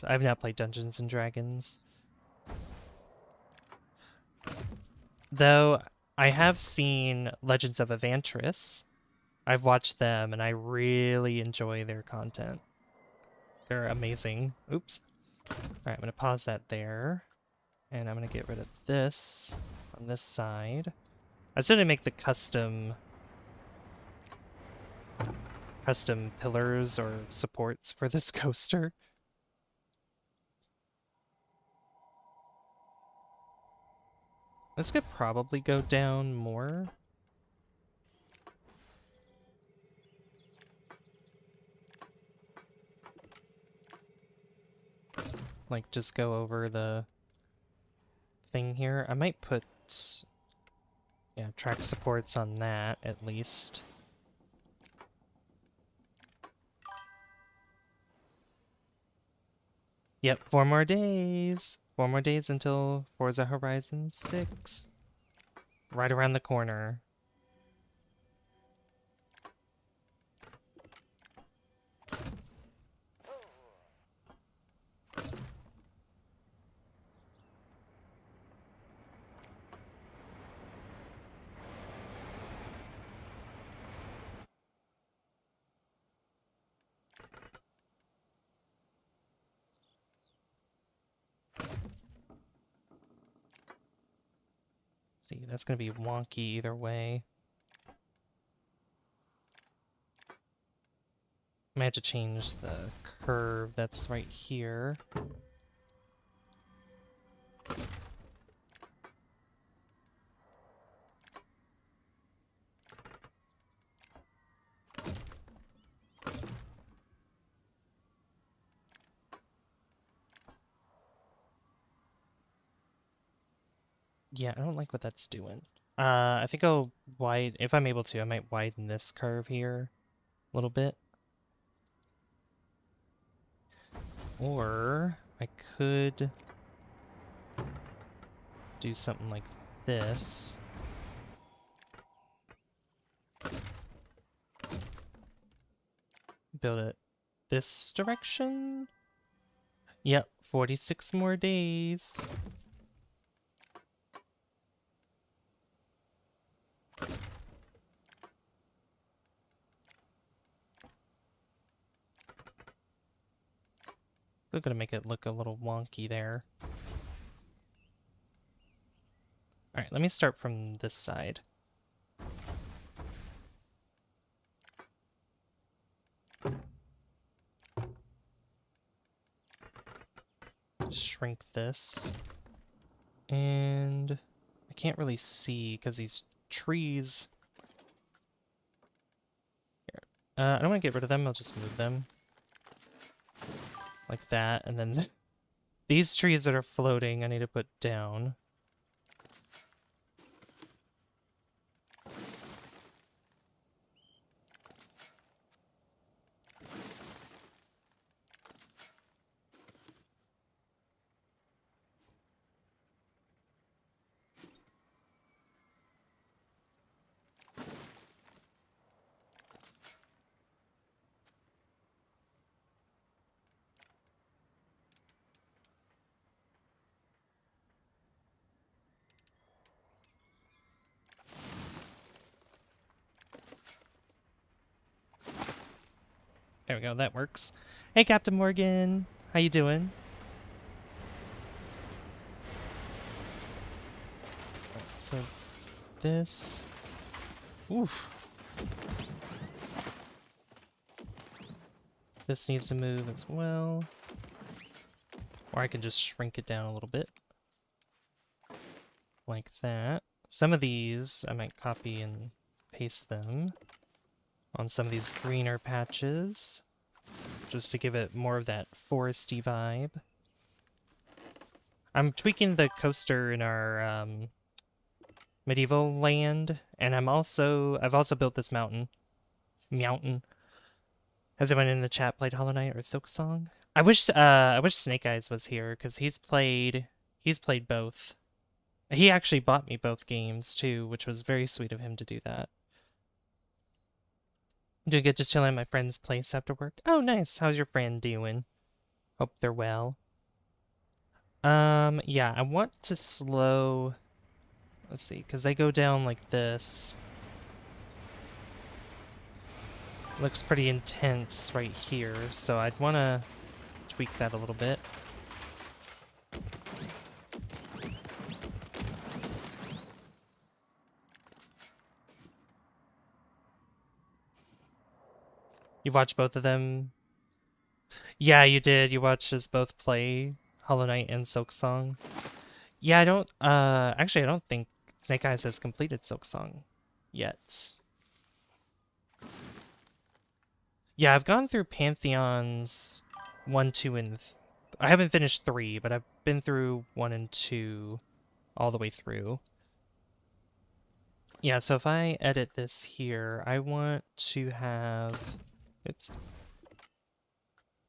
I have not played Dungeons and Dragons. Though I have seen Legends of Evantris. I've watched them and I really enjoy their content. They're amazing. Oops. Alright, I'm gonna pause that there. And I'm gonna get rid of this on this side. I still didn't make the custom pillars or supports for this coaster. This could probably go down more. Like, just go over the thing here. I might put, yeah, track supports on that, at least. Yep, 4 more days! 4 more days until Forza Horizon 6. Right around the corner. See, that's gonna be wonky either way. I might have to change the curve that's right here. Yeah, I don't like what that's doing. I think I'll if I'm able to, I might widen this curve here a little bit. Or I could do something like this. Build it this direction. Yep, 46 more days. Still gonna make it look a little wonky there. Alright, let me start from this side. Shrink this. And I can't really see because these trees... Here. I don't want to get rid of them, I'll just move them. Like that, and then these trees that are floating I need to put down. There we go, that works. Hey, Captain Morgan! How you doing? Right, so this... Oof. This needs to move as well. Or I can just shrink it down a little bit. Like that. Some of these, I might copy and paste them on some of these greener patches, just to give it more of that foresty vibe. I'm tweaking the coaster in our medieval land, and I've also built this mountain. Has anyone in the chat played Hollow Knight or Silk Song? I wish Snake Eyes was here because he's played both. He actually bought me both games too, which was very sweet of him to do that. I'm doing good, just chilling at my friend's place after work. Oh, nice. How's your friend doing? Hope they're well. Yeah, I want to slow. Let's see, because they go down like this. Looks pretty intense right here, so I'd want to tweak that a little bit. You watched both of them? Yeah, you did. You watched us both play Hollow Knight and Silk Song. Yeah, actually, I don't think Snake Eyes has completed Silk Song yet. Yeah, I've gone through Pantheons 1, 2, and... I haven't finished 3, but I've been through 1 and 2 all the way through. Yeah, so if I edit this here, I want to have... Oops.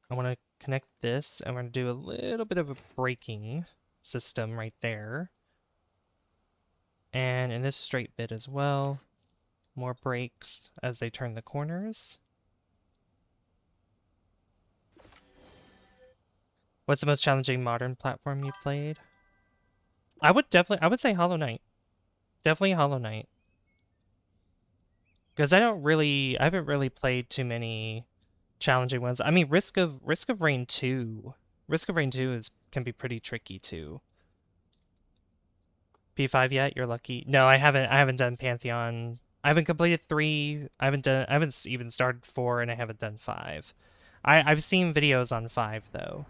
I want to connect this, and we're going to do a little bit of a braking system right there. And in this straight bit as well, more brakes as they turn the corners. What's the most challenging modern platform you played? I would say Hollow Knight. Definitely Hollow Knight. Because I haven't really played too many challenging ones. I mean, Risk of Rain 2. Risk of Rain 2 can be pretty tricky too. P5 yet? You're lucky. No, I haven't done Pantheon. I haven't completed 3. I haven't even started 4, and I haven't done 5. I've seen videos on 5 though.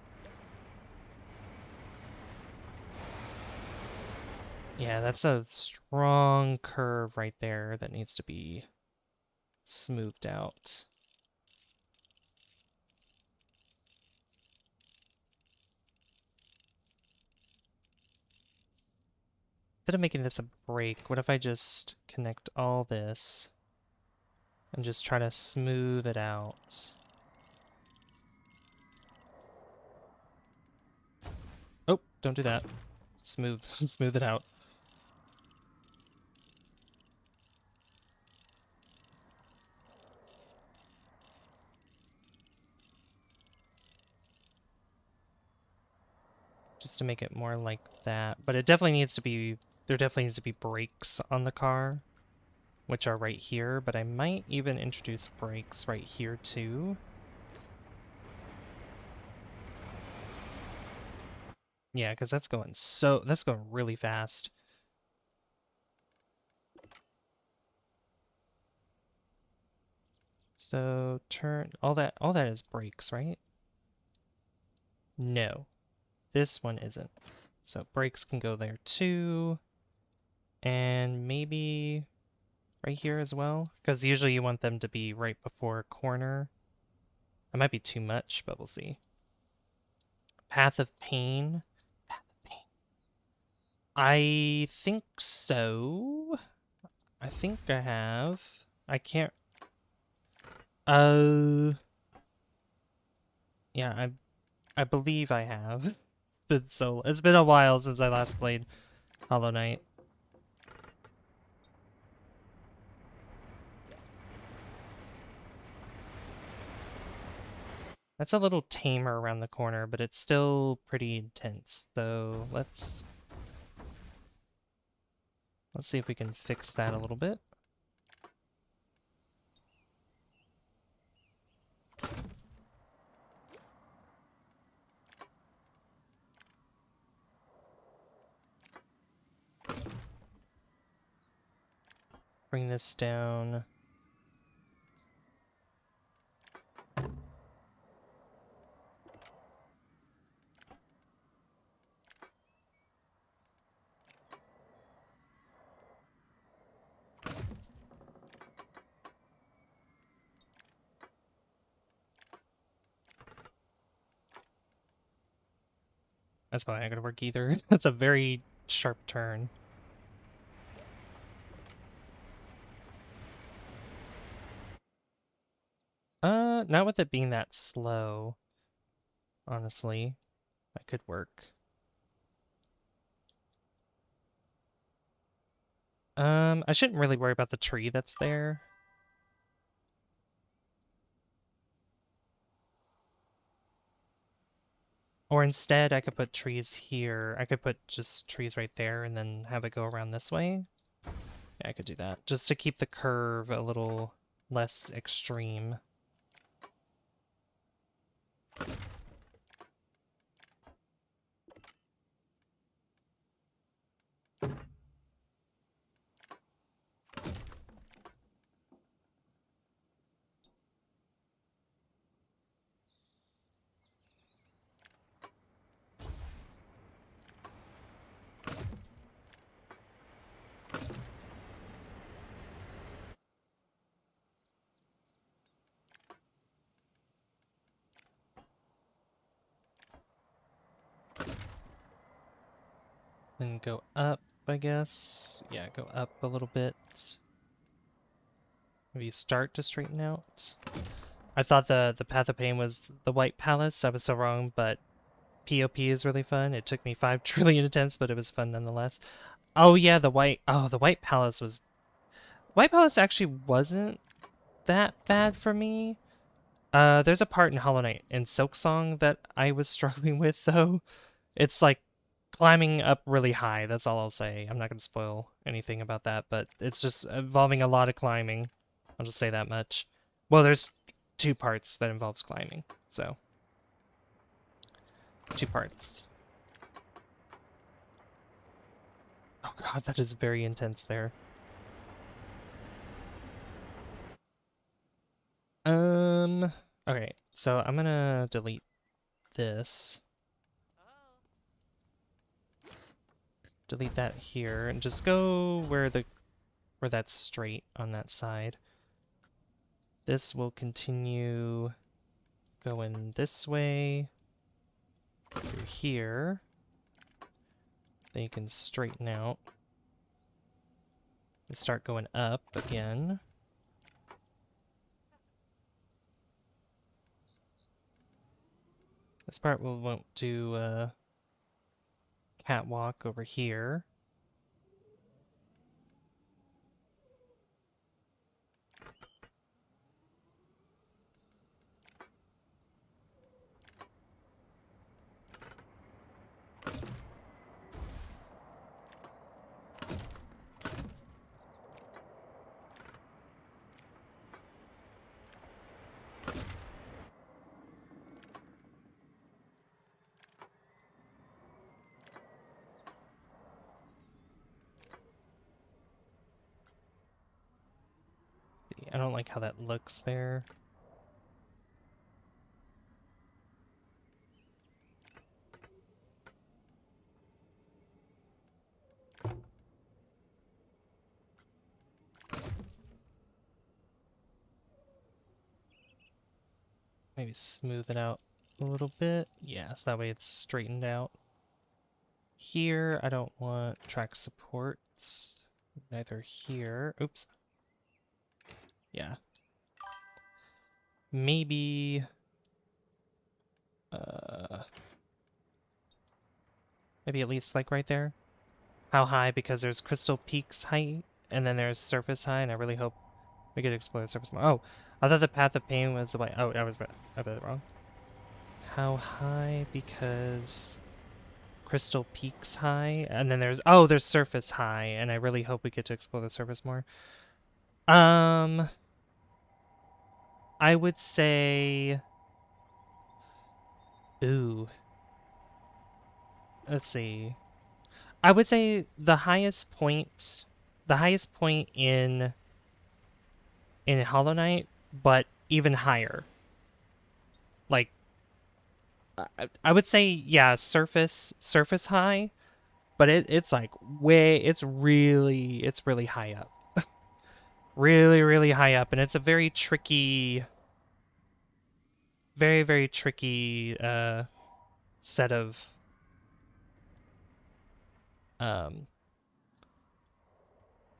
Yeah, that's a strong curve right there that needs to be smoothed out. Instead of making this a break, what if I just connect all this and just try to smooth it out? Oh, don't do that. Smooth it out. Just to make it more like that. But it definitely needs to be, there definitely needs to be brakes on the car, which are right here, but I might even introduce brakes right here too. Yeah, because that's going really fast. So turn, all that is brakes, right? No, this one isn't. So brakes can go there too. And maybe right here as well, because usually you want them to be right before a corner. That might be too much, but we'll see. Path of Pain. Path of Pain. I think so. I think I have. I can't... Yeah, I believe I have. It's been a while since I last played Hollow Knight. That's a little tamer around the corner, but it's still pretty intense. So let's see if we can fix that a little bit. Bring this down. That's probably not gonna work either. That's a very sharp turn. Not with it being that slow, honestly. That could work. I shouldn't really worry about the tree that's there. Or instead, I could put trees here. I could put just trees right there and then have it go around this way. Yeah, I could do that. Just to keep the curve a little less extreme. Then go up, I guess. Yeah, go up a little bit. Maybe start to straighten out. I thought the Path of Pain was the White Palace. I was so wrong, but POP is really fun. It took me 5 trillion attempts, but it was fun nonetheless. Oh yeah, the White Palace was... White Palace actually wasn't that bad for me. There's a part in Hollow Knight and Silksong that I was struggling with, though. It's like climbing up really high, that's all I'll say. I'm not going to spoil anything about that, but it's just involving a lot of climbing. I'll just say that much. Well, there's 2 parts that involves climbing, so... 2 parts. Oh god, that is very intense there. Okay, so I'm gonna delete this. Delete that here, and just go where that's straight on that side. This will continue going this way through here. Then you can straighten out and start going up again. This part we won't do catwalk over here. I don't like how that looks there. Maybe smooth it out a little bit. Yeah, so that way it's straightened out. Here, I don't want track supports. Neither here. Oops. Yeah. Maybe... maybe at least like right there. How high? Because there's Crystal Peaks height, and then there's surface high, and I really hope we could explore the surface more. Oh, I thought the Path of Pain was the way. Oh, I read it wrong. How high? Because Crystal Peaks high, and then there's surface high, and I really hope we get to explore the surface more. I would say, ooh, let's see. I would say the highest point in Hollow Knight, but even higher. Like, I would say, yeah, surface high, but it's like it's really high up. Really, really high up, and it's a very tricky, very, very tricky set of instead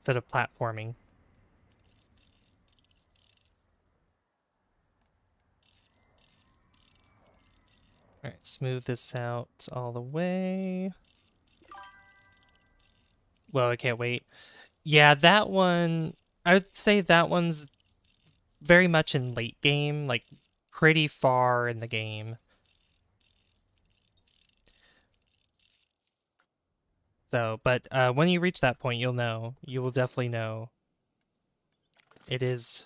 of platforming. All right, smooth this out all the way. Well, I can't wait. Yeah, that one, I would say that one's very much in late game, like pretty far in the game. So, but when you reach that point, you'll know. You will definitely know. It is.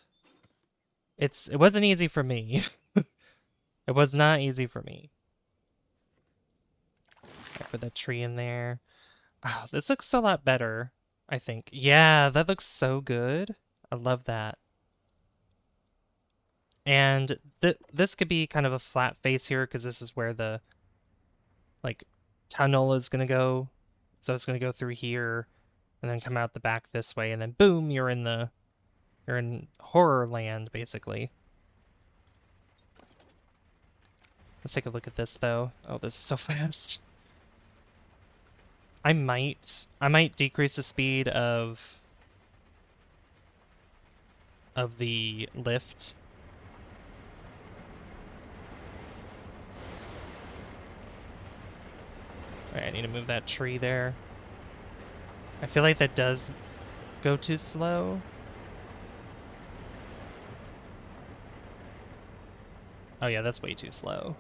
It wasn't easy for me. It was not easy for me. I put that tree in there. Oh, this looks a lot better, I think. Yeah, that looks so good. I love that. And this could be kind of a flat face here because this is where the like tunnel is gonna go. So it's gonna go through here and then come out the back this way, and then boom, you're in horror land basically. Let's take a look at this though. Oh, this is so fast. I might decrease the speed of the lift. Alright, I need to move that tree there. I feel like that does go too slow. Oh yeah, that's way too slow.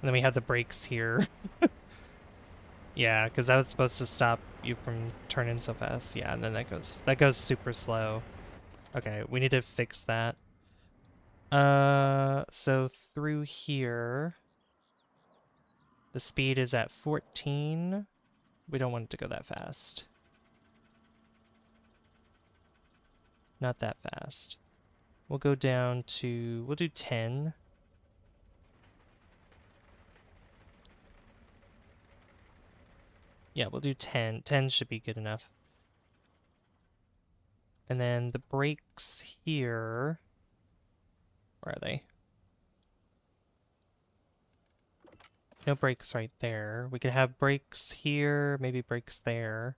And then we have the brakes here. Yeah, because that was supposed to stop you from turning so fast. Yeah, and then that goes super slow. Okay, we need to fix that. So through here, the speed is at 14. We don't want it to go that fast. Not that fast. We'll go down to, we'll do 10. Yeah, we'll do 10. 10 should be good enough. And then the brakes here, where are they? No brakes right there. We could have brakes here, maybe brakes there.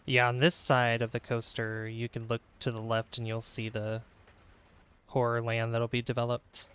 Yeah, on this side of the coaster, you can look to the left and you'll see the horror land that'll be developed.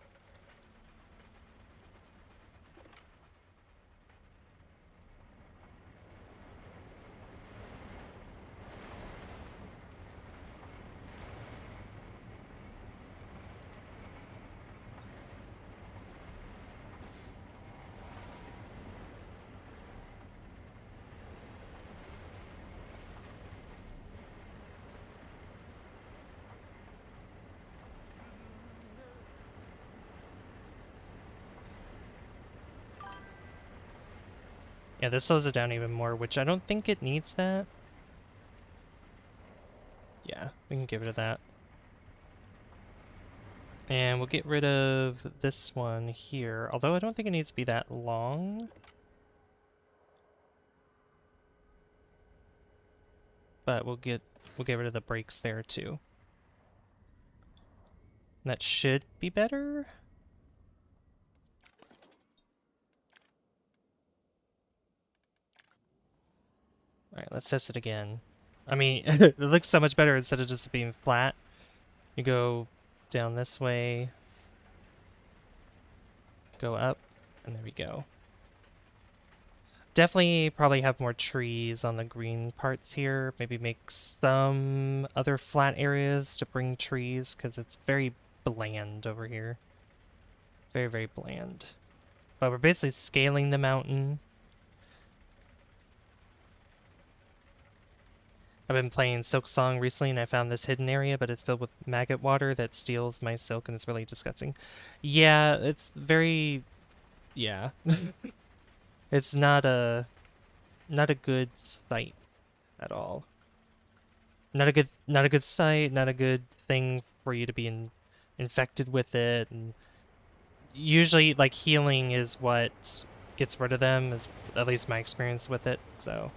Yeah, this slows it down even more, which I don't think it needs that. Yeah, we can get rid of that. And we'll get rid of this one here, although I don't think it needs to be that long. But we'll get rid of the brakes there too. And that should be better. Alright, let's test it again. I mean, it looks so much better instead of just being flat. You go down this way, go up, and there we go. Definitely probably have more trees on the green parts here. Maybe make some other flat areas to bring trees, because it's very bland over here. Very, very bland. But we're basically scaling the mountain. I've been playing Silk Song recently, and I found this hidden area, but it's filled with maggot water that steals my silk, and it's really disgusting. Yeah, it's very... yeah. It's not a good site at all. Not a good site, not a good thing for you to be infected with it, and usually like healing is what gets rid of them, is at least my experience with it, so...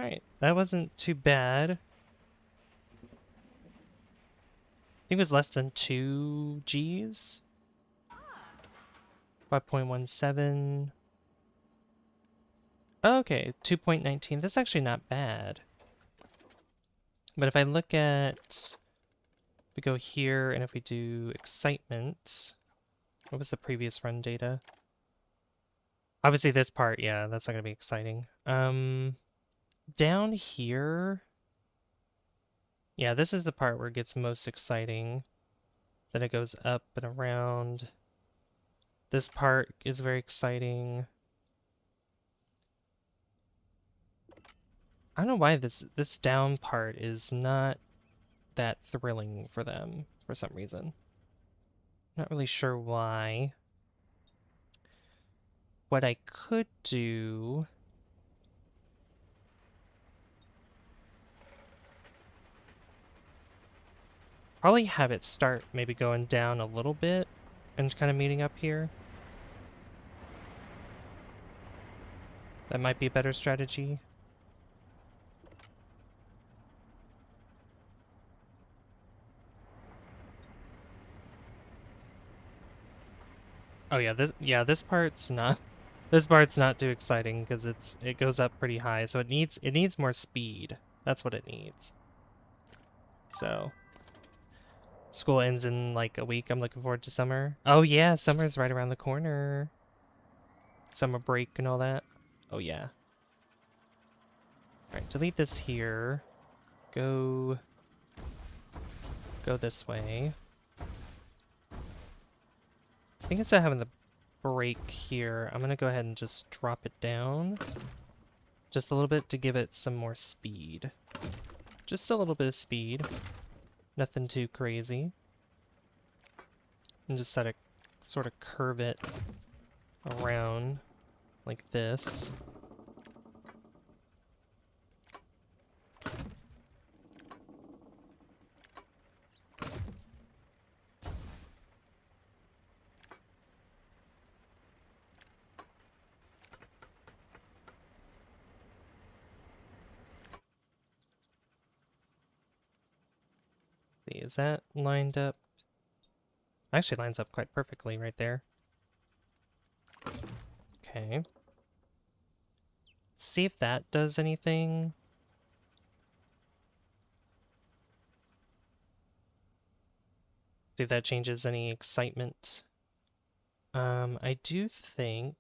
Alright, that wasn't too bad. I think it was less than 2 Gs. 5.17. Okay, 2.19. That's actually not bad. But if I look at, we go here, and if we do excitement, what was the previous run data? Obviously this part, yeah, that's not gonna be exciting. Down here, yeah, this is the part where it gets most exciting. Then it goes up and around. This part is very exciting. I don't know why this down part is not that thrilling for them for some reason. Not really sure why. What I could do, probably have it start maybe going down a little bit and kind of meeting up here. That might be a better strategy. Oh yeah, this part's not this part's not too exciting because it goes up pretty high, so it needs more speed. That's what it needs. So school ends in like a week. I'm looking forward to summer. Oh yeah, summer's right around the corner. Summer break and all that. Oh yeah. Alright, delete this here. Go this way. I think instead of having the break here, I'm gonna go ahead and just drop it down. Just a little bit to give it some more speed. Just a little bit of speed. Nothing too crazy. And just sort of curve it around like this. See, is that lined up? Actually lines up quite perfectly right there. Okay. See if that does anything. See if that changes any excitement. I do think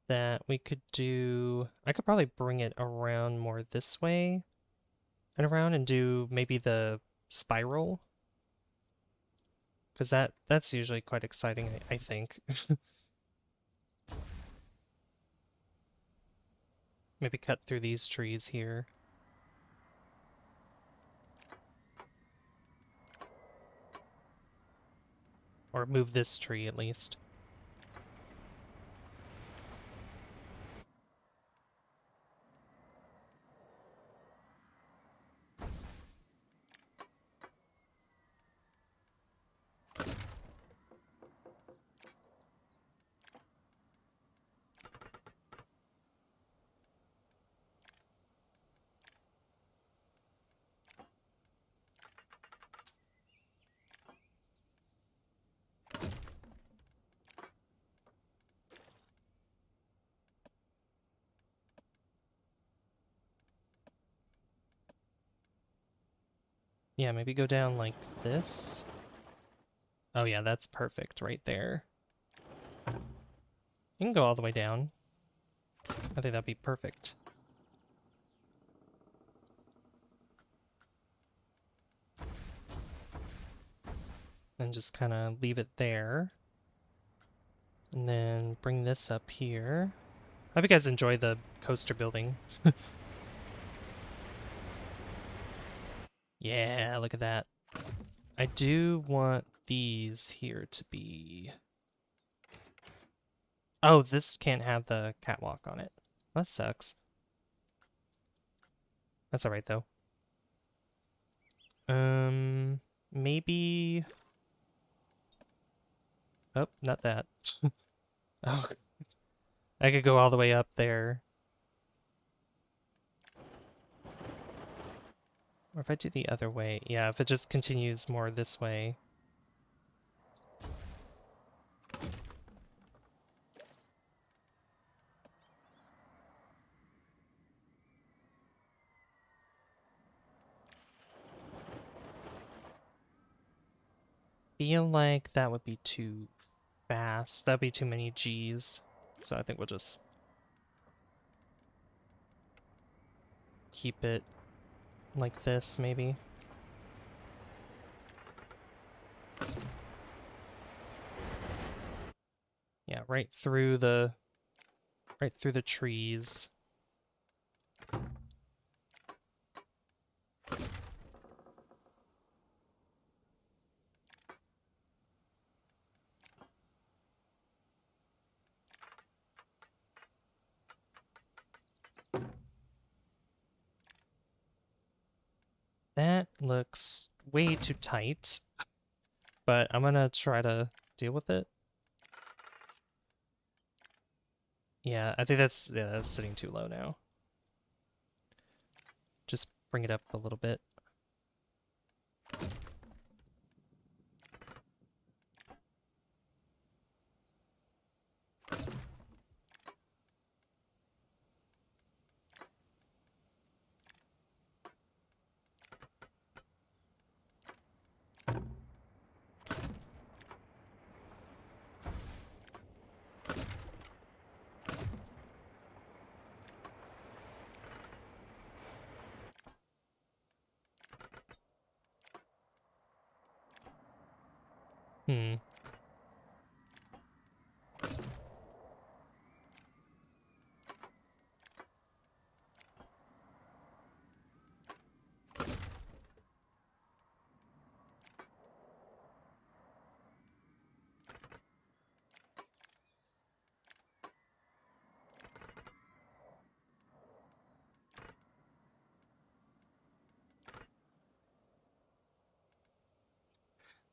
that we could do... I could probably bring it around more this way and around and do maybe the spiral. Because that's usually quite exciting, I think. Maybe cut through these trees here. Or move this tree at least. Yeah, maybe go down like this. Oh yeah, that's perfect right there. You can go all the way down. I think that'd be perfect. And just kind of leave it there. And then bring this up here. I hope you guys enjoy the coaster building. Yeah, look at that. I do want these here to be... Oh, this can't have the catwalk on it. That sucks. That's alright, though. Maybe... Oh, not that. Oh, I could go all the way up there. Or if I do the other way, yeah, if it just continues more this way. Feel like that would be too fast. That'd be too many G's. So I think we'll just keep it like this, maybe. Yeah, right through the trees. That looks way too tight, but I'm gonna try to deal with it. Yeah, I think that's sitting too low now. Just bring it up a little bit. Hmm.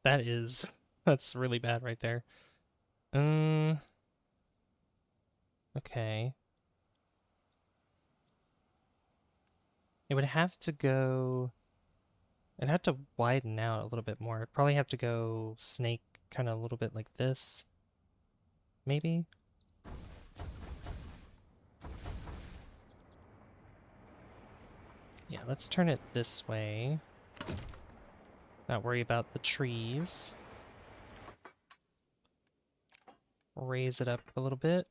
That is that's really bad right there. Um, okay. It would have to go it'd have to widen out a little bit more. It'd probably have to go snake kind of a little bit like this. Maybe? Yeah, let's turn it this way. Not worry about the trees. Raise it up a little bit.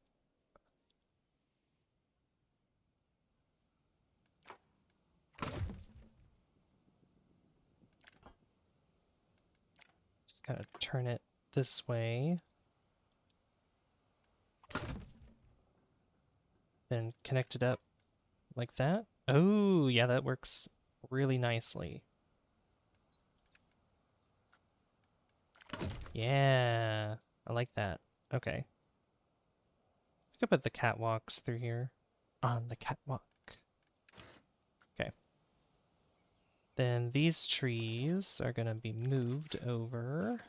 Just kind of turn it this way. Then connect it up like that. Oh, yeah, that works really nicely. Yeah, I like that. Okay. I could put the catwalks through here. On the catwalk. Okay. Then these trees are gonna be moved over.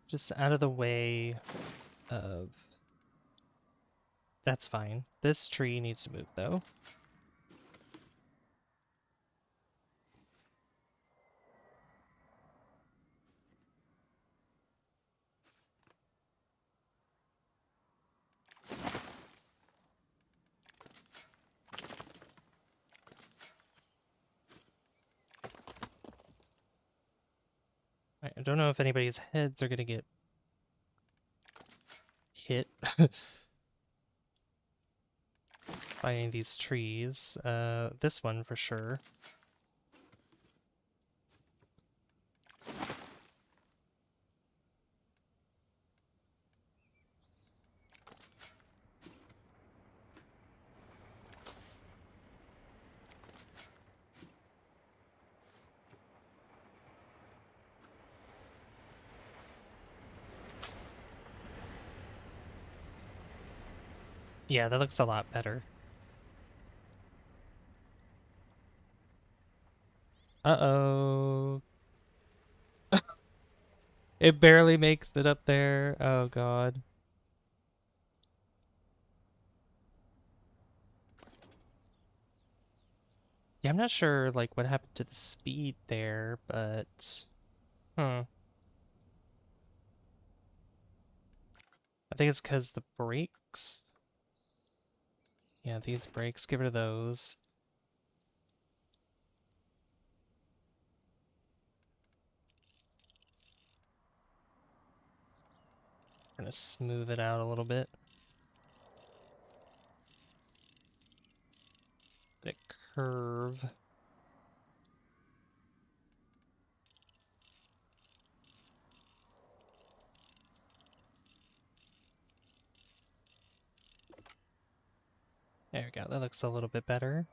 Just out of the way of... That's fine. This tree needs to move, though. I don't know if anybody's heads are gonna get hit by any of these trees. This one for sure. Yeah, that looks a lot better. Uh-oh. It barely makes it up there. Oh god. Yeah, I'm not sure like what happened to the speed there, but huh. I think it's because the brakes. Yeah, these brakes, get rid of those. Gonna smooth it out a little bit. Bit curve. There we go, that looks a little bit better.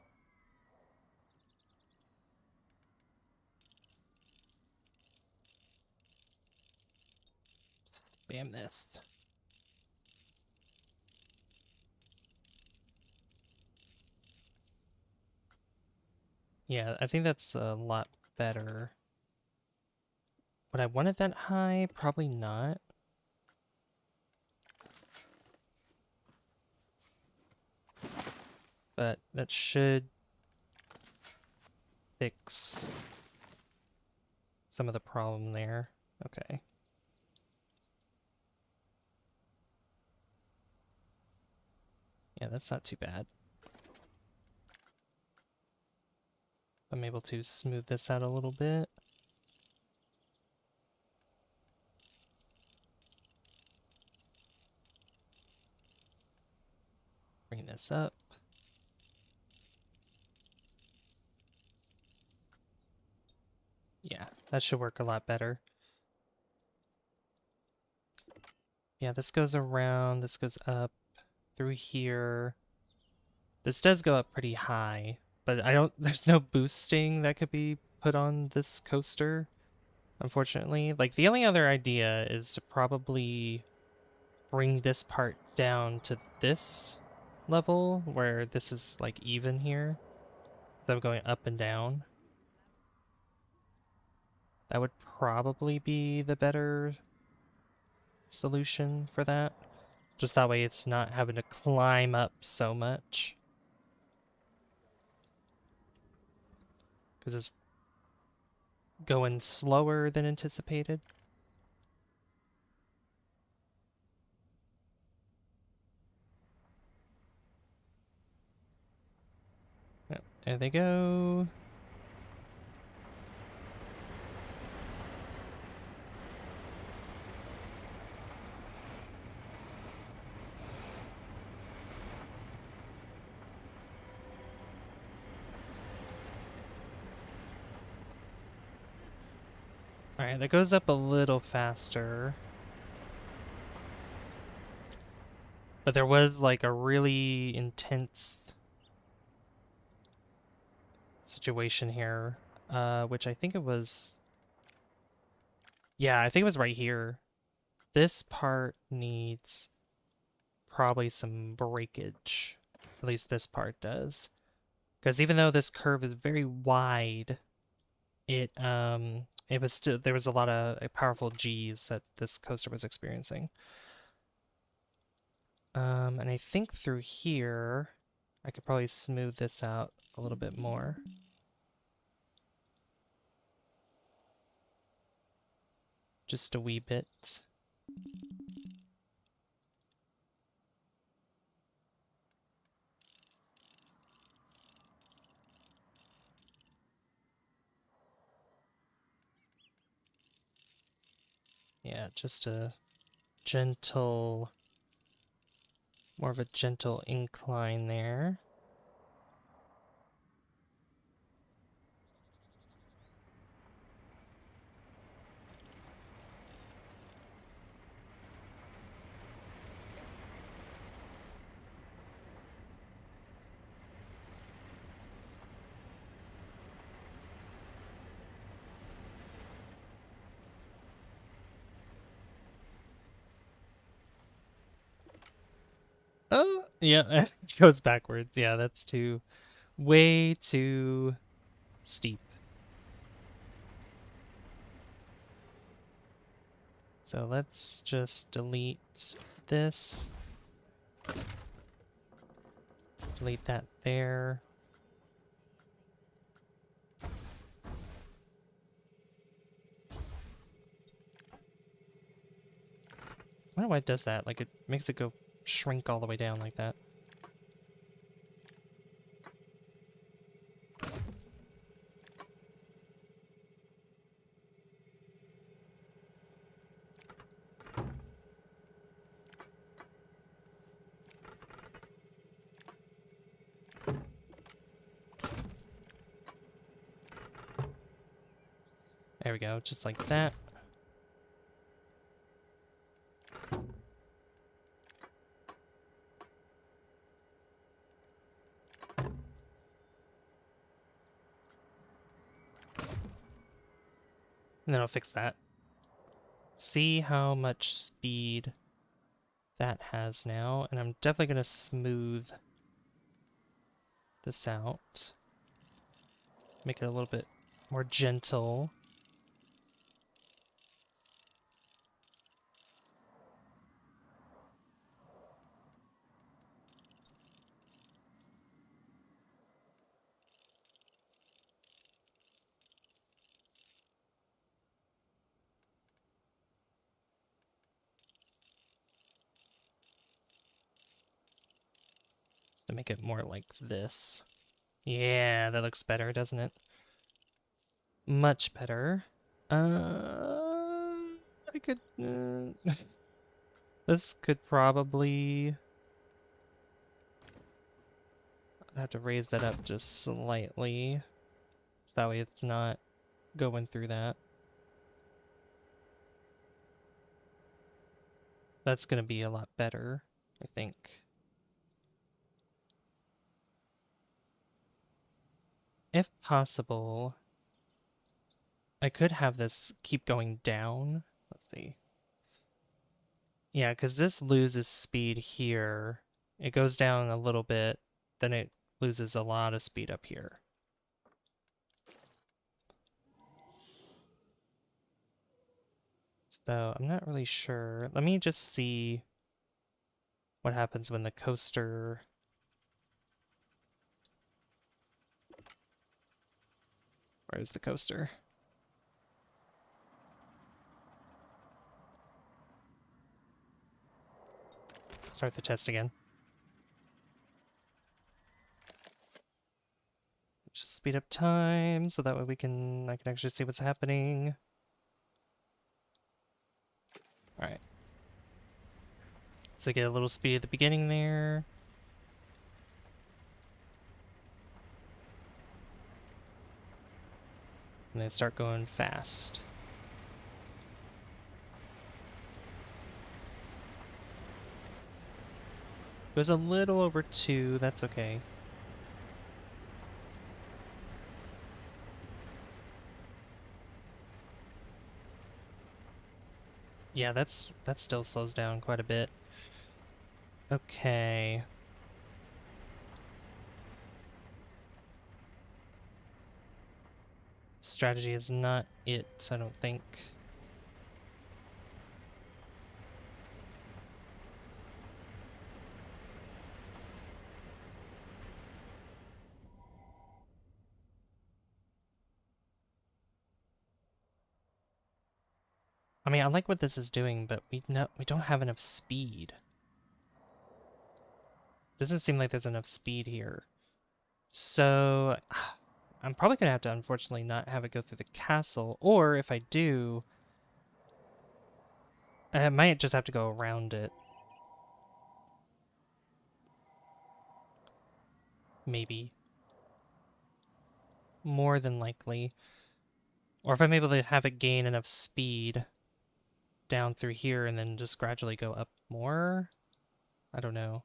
Spam this. Yeah, I think that's a lot better. Would I want it that high? Probably not. But that should fix some of the problem there. Okay. Yeah, that's not too bad. I'm able to smooth this out a little bit. Bring this up. Yeah, that should work a lot better. Yeah, this goes around, this goes up through here. This does go up pretty high, but there's no boosting that could be put on this coaster, unfortunately. Like, the only other idea is to probably bring this part down to this level, where this is, like, even here. So I'm going up and down. That would probably be the better solution for that. Just that way it's not having to climb up so much. Because it's going slower than anticipated. Yep, there they go. Alright, that goes up a little faster. But there was like a really intense situation here, which I think it was... Yeah, I think it was right here. This part needs probably some breakage. At least this part does. Because even though this curve is very wide, it was still, there was a lot of powerful G's that this coaster was experiencing. And I think through here, I could probably smooth this out a little bit more. Just a wee bit. Yeah, just a gentle, more of a gentle incline there. Oh, yeah, it goes backwards. Yeah, that's way too steep. So let's just delete this. Delete that there. I don't know why it does that. Like, it makes it go shrink all the way down like that. There we go, just like that. And then I'll fix that. See how much speed that has now, and I'm definitely going to smooth this out. Make it a little bit more gentle. Just to make it more like this. Yeah, that looks better, doesn't it? Much better. I could... this could probably... I have to raise that up just slightly. So that way it's not going through that. That's going to be a lot better, I think. If possible, I could have this keep going down. Let's see. Yeah, because this loses speed here. It goes down a little bit, then it loses a lot of speed up here. So I'm not really sure. Let me just see what happens when the coaster... Where's the coaster? Start the test again. Just speed up time so that way I can actually see what's happening. Alright. So I get a little speed at the beginning there. And they start going fast. Goes a little over 2, that's okay. Yeah, that still slows down quite a bit. Okay. Strategy is not it, I don't think. I mean, I like what this is doing, but we don't have enough speed. Doesn't seem like there's enough speed here. So, I'm probably gonna have to unfortunately not have it go through the castle, or if I do, I might just have to go around it. Maybe. More than likely. Or if I'm able to have it gain enough speed down through here and then just gradually go up more? I don't know.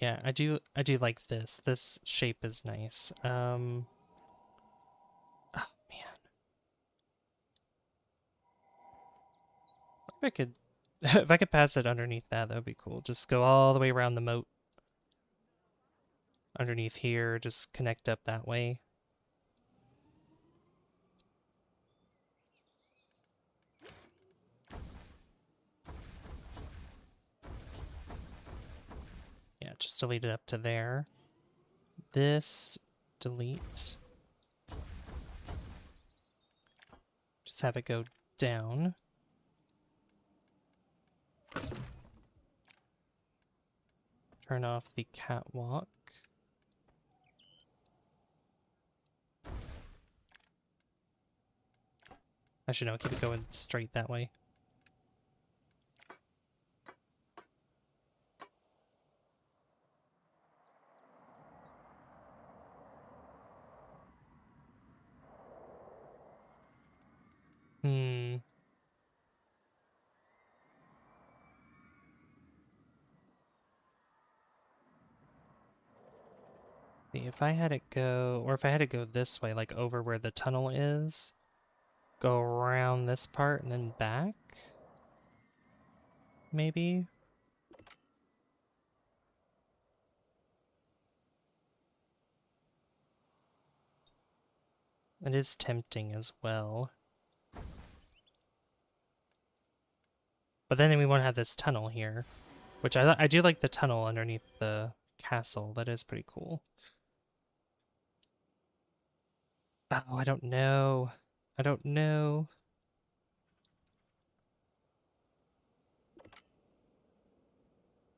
Yeah, I do like this. This shape is nice. Oh man. If I could If I could pass it underneath that, that would be cool. Just go all the way around the moat. Underneath here, just connect up that way. Yeah, just delete it up to there. This, delete. Just have it go down. Turn off the catwalk. Actually, no, keep it going straight that way. Hmm. See, if I had it go, or if I had to go this way, like over where the tunnel is, go around this part and then back, maybe? It is tempting as well. But then we won't have this tunnel here, which I do like the tunnel underneath the castle. That is pretty cool. Oh, I don't know. I don't know.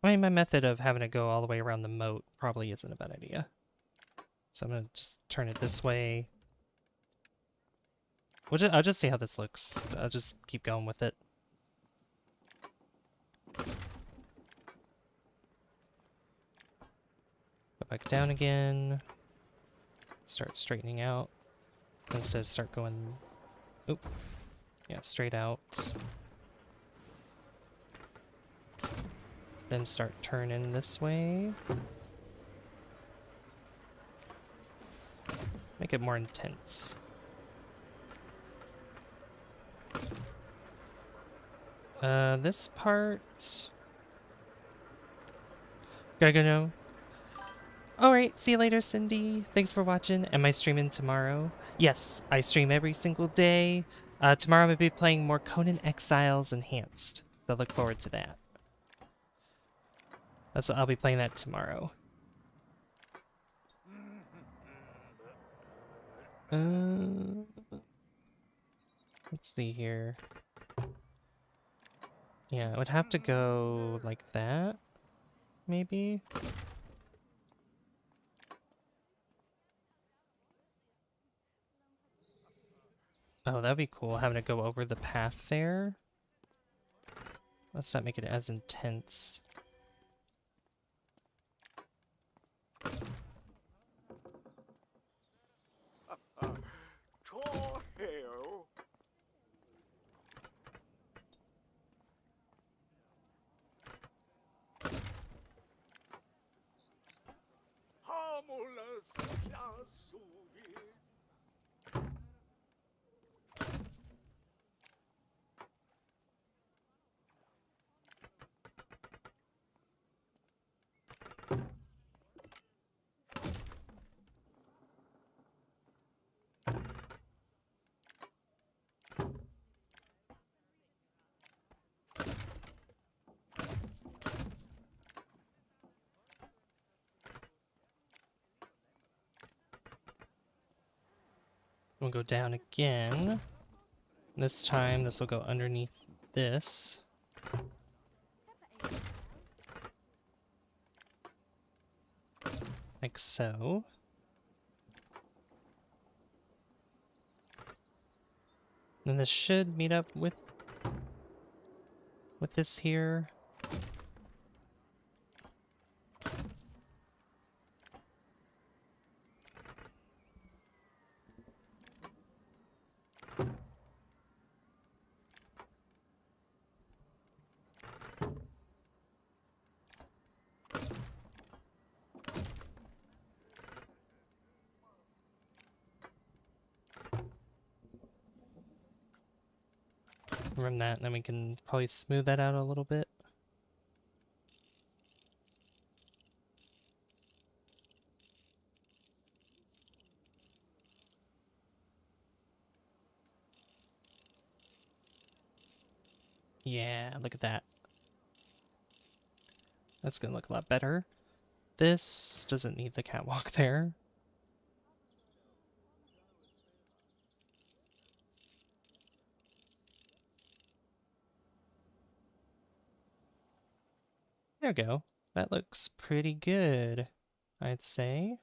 I mean, my method of having to go all the way around the moat probably isn't a bad idea. So I'm gonna just turn it this way. I'll just see how this looks. I'll just keep going with it. Go back down again. Start straightening out. Instead, start going... Oop. Yeah, straight out. Then start turning this way. Make it more intense. This part... Gotta go now. Alright, see you later, Cindy. Thanks for watching. Am I streaming tomorrow? Yes, I stream every single day. Tomorrow I'm going to be playing more Conan Exiles Enhanced. So look forward to that. I'll be playing that tomorrow. Let's see here. Yeah, it would have to go like that, maybe? Oh, that'd be cool, having to go over the path there. Let's not make it as intense. We'll go down again. This time, this will go underneath this. Like so. Then this should meet up with this here. From that, and then we can probably smooth that out a little bit. Yeah, look at that. That's gonna look a lot better. This doesn't need the catwalk there. There we go. That looks pretty good, I'd say.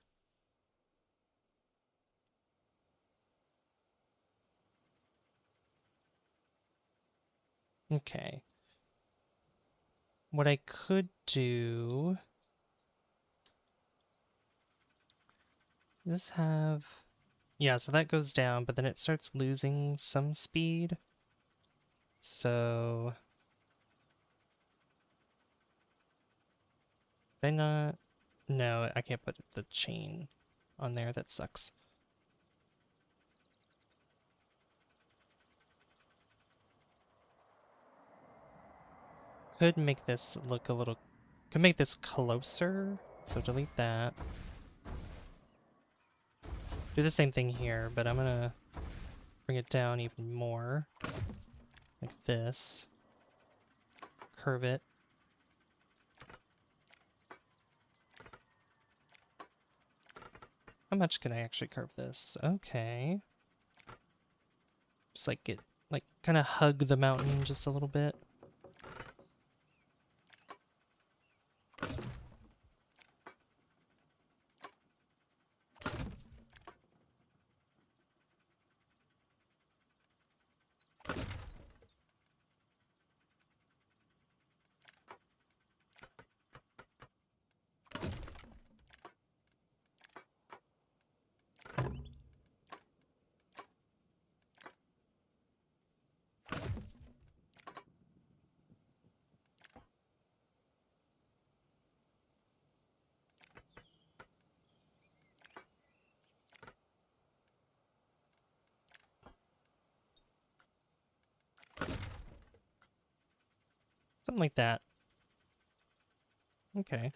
Okay. What I could do is have... Yeah, so that goes down, but then it starts losing some speed. So... Did I not... No, I can't put the chain on there. That sucks. Could make this look a little... Could make this closer. So delete that. Do the same thing here, but I'm gonna bring it down even more. Like this. Curve it. How much can I actually curve this? Okay. Just like get, like, kind of hug the mountain just a little bit. Something like that. Okay.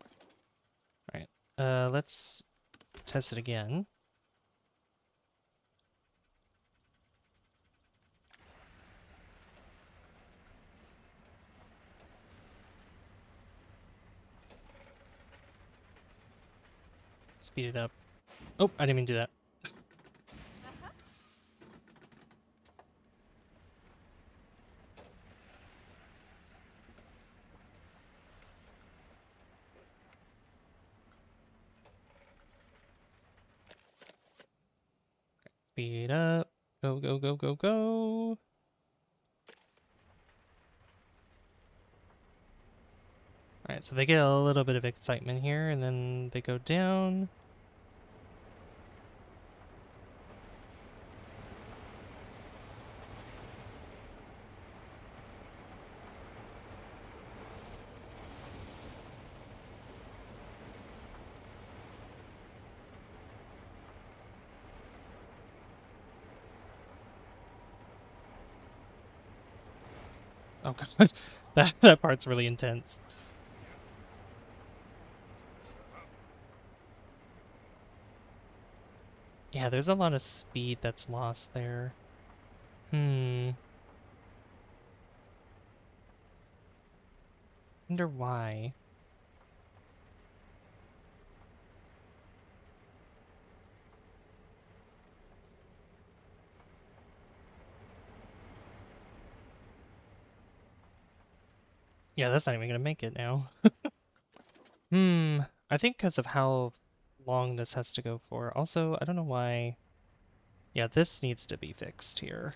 Alright. Let's test it again. Speed it up. Oh, I didn't mean to do that. Speed up. Go, go, go, go, go. Alright, so they get a little bit of excitement here, and then they go down. Oh god, that part's really intense. Yeah, there's a lot of speed that's lost there. Wonder why. Yeah, that's not even gonna make it now. I think because of how long this has to go for. Also, I don't know why... Yeah, this needs to be fixed here.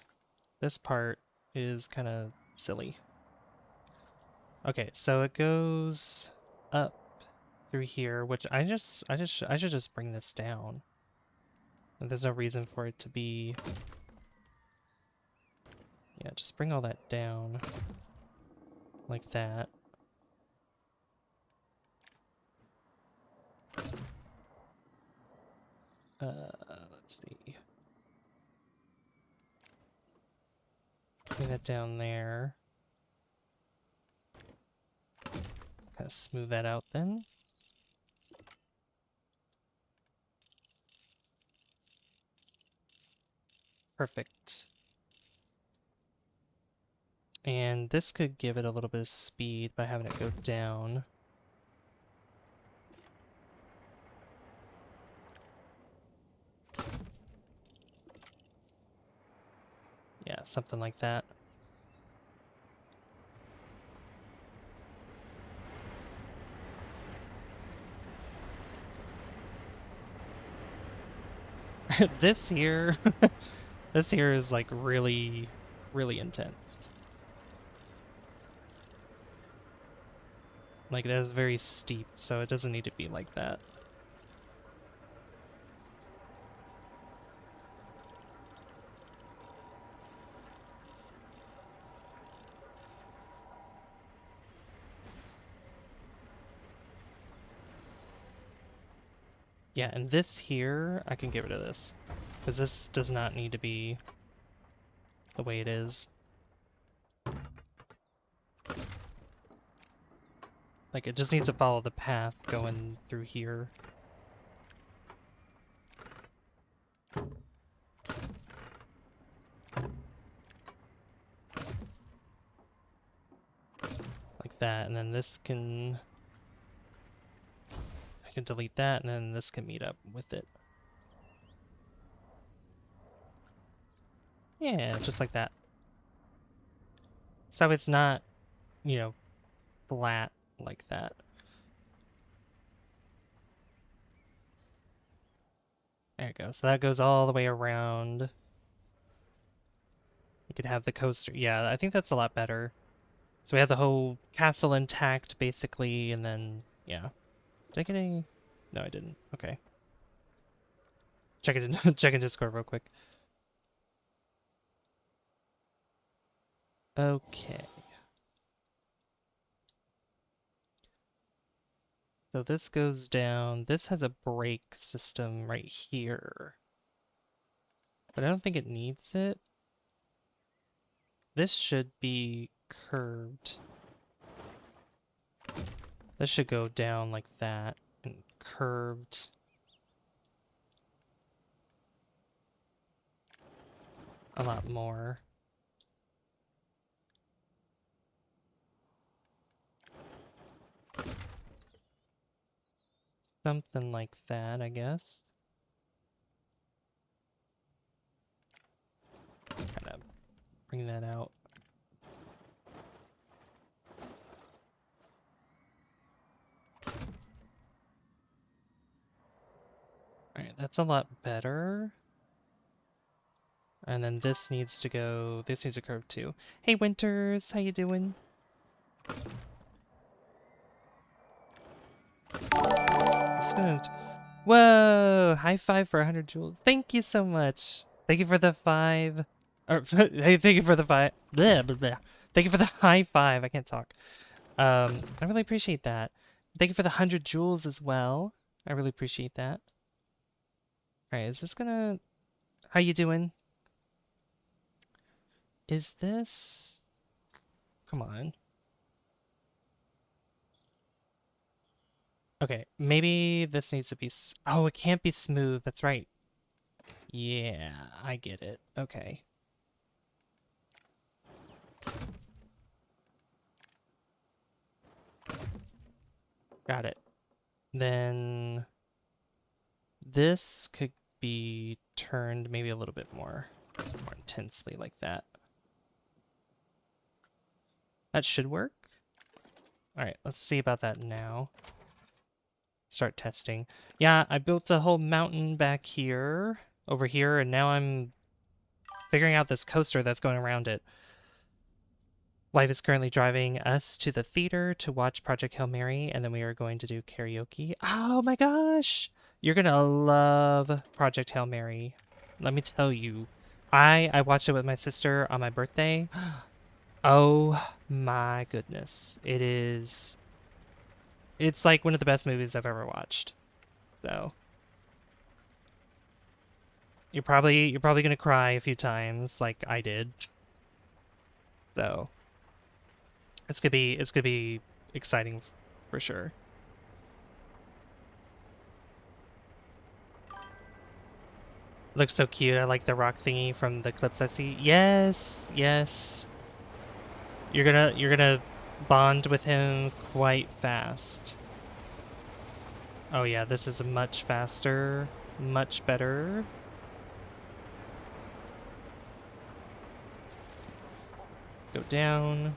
This part is kind of silly. Okay, so it goes up through here, which I should just bring this down. There's no reason for it to be... Yeah, just bring all that down. Like that. Let's see. Bring that down there. Kind of smooth that out then. Perfect. And this could give it a little bit of speed by having it go down. Yeah, something like that. This here, this here is like really, really intense. Like, it is very steep, so it doesn't need to be like that. Yeah, and this here, I can get rid of this. Because this does not need to be the way it is. Like, it just needs to follow the path going through here. Like that, and then this can... I can delete that, and then this can meet up with it. Yeah, just like that. So it's not, you know, flat like that. There you go. So that goes all the way around. You could have the coaster. Yeah, I think that's a lot better. So we have the whole castle intact, basically, and then, yeah. Did I get any? No, I didn't. Okay. Check it in, check in Discord real quick. Okay. So this goes down. This has a brake system right here. But I don't think it needs it. This should be curved. This should go down like that and curved. A lot more. Something like that, I guess. Kind of bring that out. Alright, that's a lot better. And then this needs to go, this needs a curve too. Hey Winters, how you doing? Whoa! High five for 100 jewels. Thank you so much. Thank you for the 5. Or, hey, thank you for the 5. Blah, blah, blah. Thank you for the high 5. I can't talk. I really appreciate that. Thank you for the 100 jewels as well. I really appreciate that. Alright, is this gonna... How you doing? Is this... Come on. Okay, maybe this needs to be... Oh, it can't be smooth. That's right. Yeah, I get it. Okay. Got it. Then... This could be turned maybe a little bit more intensely like that. That should work. Alright, let's see about that now. Start testing. Yeah, I built a whole mountain back here, over here, and now I'm figuring out this coaster that's going around it. Wife is currently driving us to the theater to watch Project Hail Mary, and then we are going to do karaoke. Oh my gosh! You're gonna love Project Hail Mary. Let me tell you. I watched it with my sister on my birthday. Oh my goodness. It's like one of the best movies I've ever watched. So you're probably gonna cry a few times like I did. So it's gonna be exciting for sure. Looks so cute. I like the rock thingy from the clips I see. Yes, yes. You're gonna bond with him quite fast. Oh yeah, this is much faster, much better. Go down.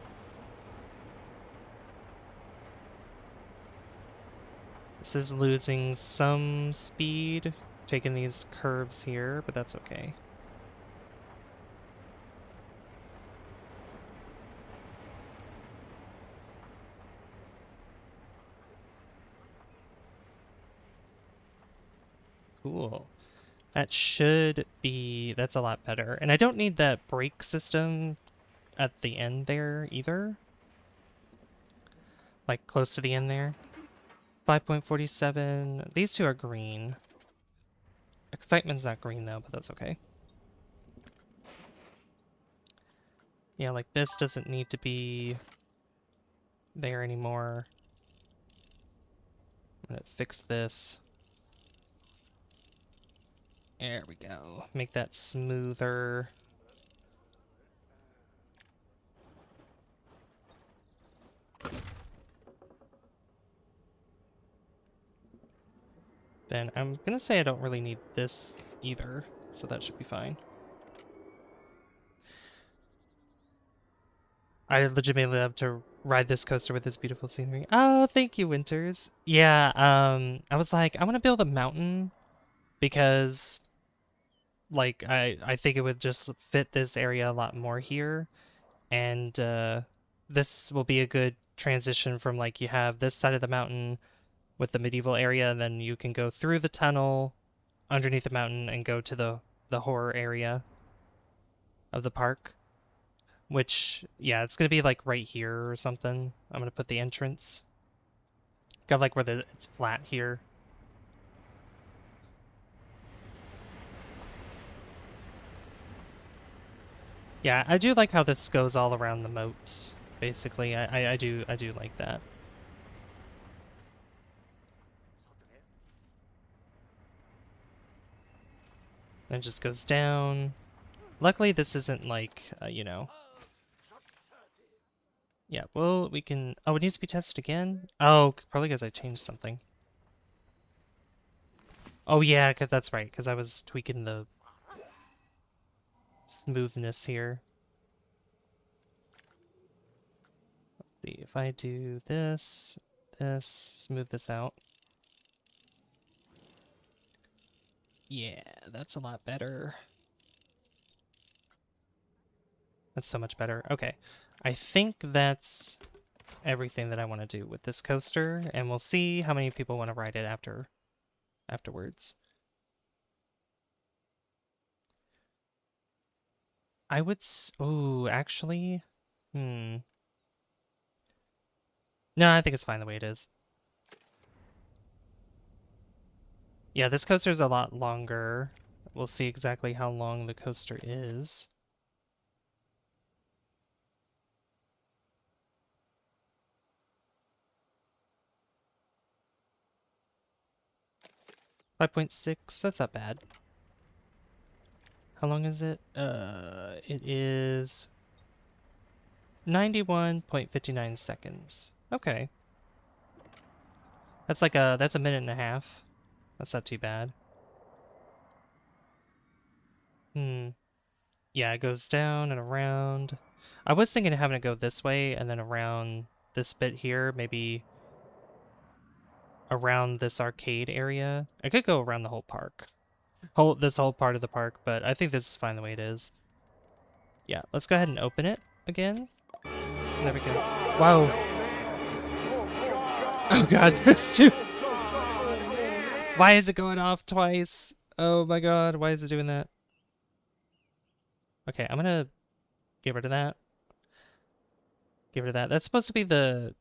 This is losing some speed, taking these curves here, but that's okay. Cool. That's a lot better. And I don't need that brake system at the end there either. Like close to the end there. 5.47. These two are green. Excitement's not green though, but that's okay. Yeah, like this doesn't need to be there anymore. I'm gonna fix this. There we go. Make that smoother. Then I'm gonna say I don't really need this either, so that should be fine. I legitimately love to ride this coaster with this beautiful scenery. Oh, thank you, Winters. Yeah, I was like, I want to build a mountain because, like, I think it would just fit this area a lot more here, and this will be a good transition from like you have this side of the mountain with the medieval area, and then you can go through the tunnel underneath the mountain and go to the horror area of the park. Which, yeah, it's gonna be like right here or something. I'm gonna put the entrance. Got like where it's flat here. Yeah, I do like how this goes all around the moats. Basically, I do like that. And it just goes down. Luckily, this isn't like, you know. Yeah, well, we can... Oh, it needs to be tested again? Oh, probably because I changed something. Oh, yeah, that's right, because I was tweaking the smoothness here. Let's see, if I do this, smooth this out. Yeah, that's a lot better. That's so much better. Okay, I think that's everything that I want to do with this coaster, and we'll see how many people want to ride it afterwards. I would oh, actually, no, I think it's fine the way it is. Yeah, this coaster's a lot longer. We'll see exactly how long the coaster is. .6, that's not bad. How long is it? It is 91.59 seconds. Okay. That's a minute and a half. That's not too bad. Yeah, it goes down and around. I was thinking of having it go this way and then around this bit here, maybe around this arcade area. I could go around the whole park. This whole part of the park, but I think this is fine the way it is. Yeah, let's go ahead and open it again. There we go. Wow. Oh god, there's two. Why is it going off twice? Oh my god, why is it doing that? Okay, I'm gonna get rid of that. Get rid of that. That's supposed to be the...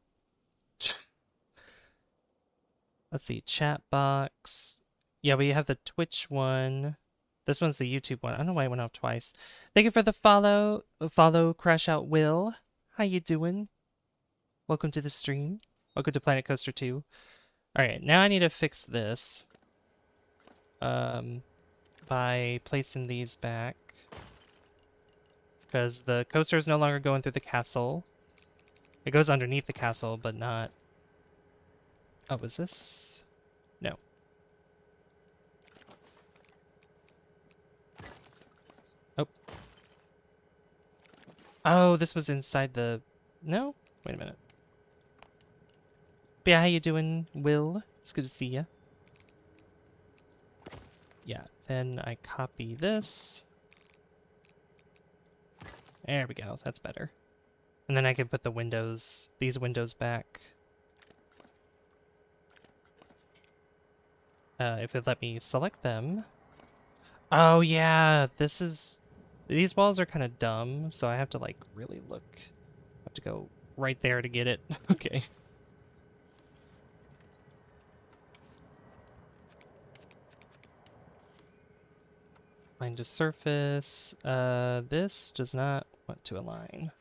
Let's see, chat box. Yeah, we have the Twitch one. This one's the YouTube one. I don't know why it went off twice. Thank you for the follow. Follow Crash Out Will. How you doing? Welcome to the stream. Welcome to Planet Coaster 2. Alright, now I need to fix this. By placing these back. Because the coaster is no longer going through the castle. It goes underneath the castle, but not... Oh, was this? No. Oh. Oh, this was inside the... No? Wait a minute. But yeah, how you doing, Will? It's good to see ya. Yeah, then I copy this. There we go, that's better. And then I can put the windows, these windows back. If it let me select them. Oh yeah, these walls are kind of dumb, so I have to like really look. I have to go right there to get it. Okay. Find a surface. This does not want to align.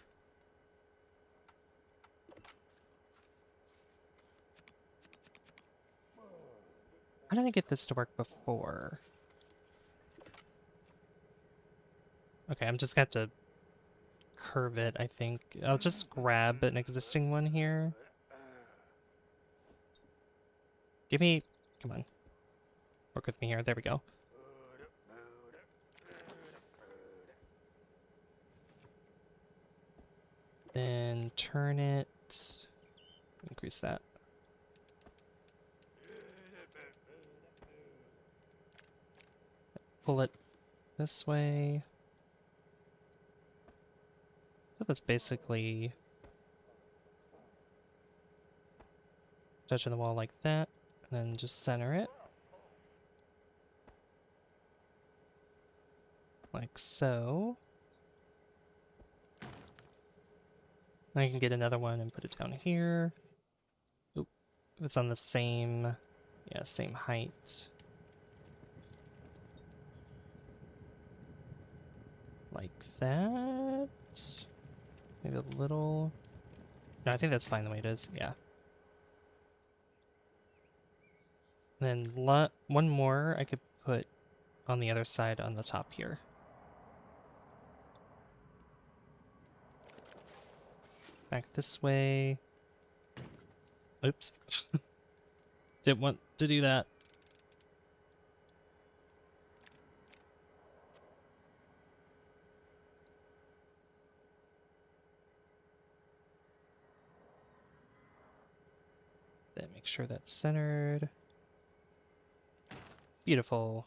How did I get this to work before? Okay, I'm just gonna have to curve it, I think. I'll just grab an existing one here. Give me... Come on. Work with me here. There we go. Then turn it... Increase that. Pull it this way. So that's basically touching the wall like that, and then just center it. Like so. I can get another one and put it down here. Oop. It's on the same, yeah, same height. Like that. Maybe a little... No, I think that's fine the way it is, yeah. And then one more I could put on the other side on the top here. Back this way. Oops. Didn't want to do that. Then make sure that's centered. Beautiful.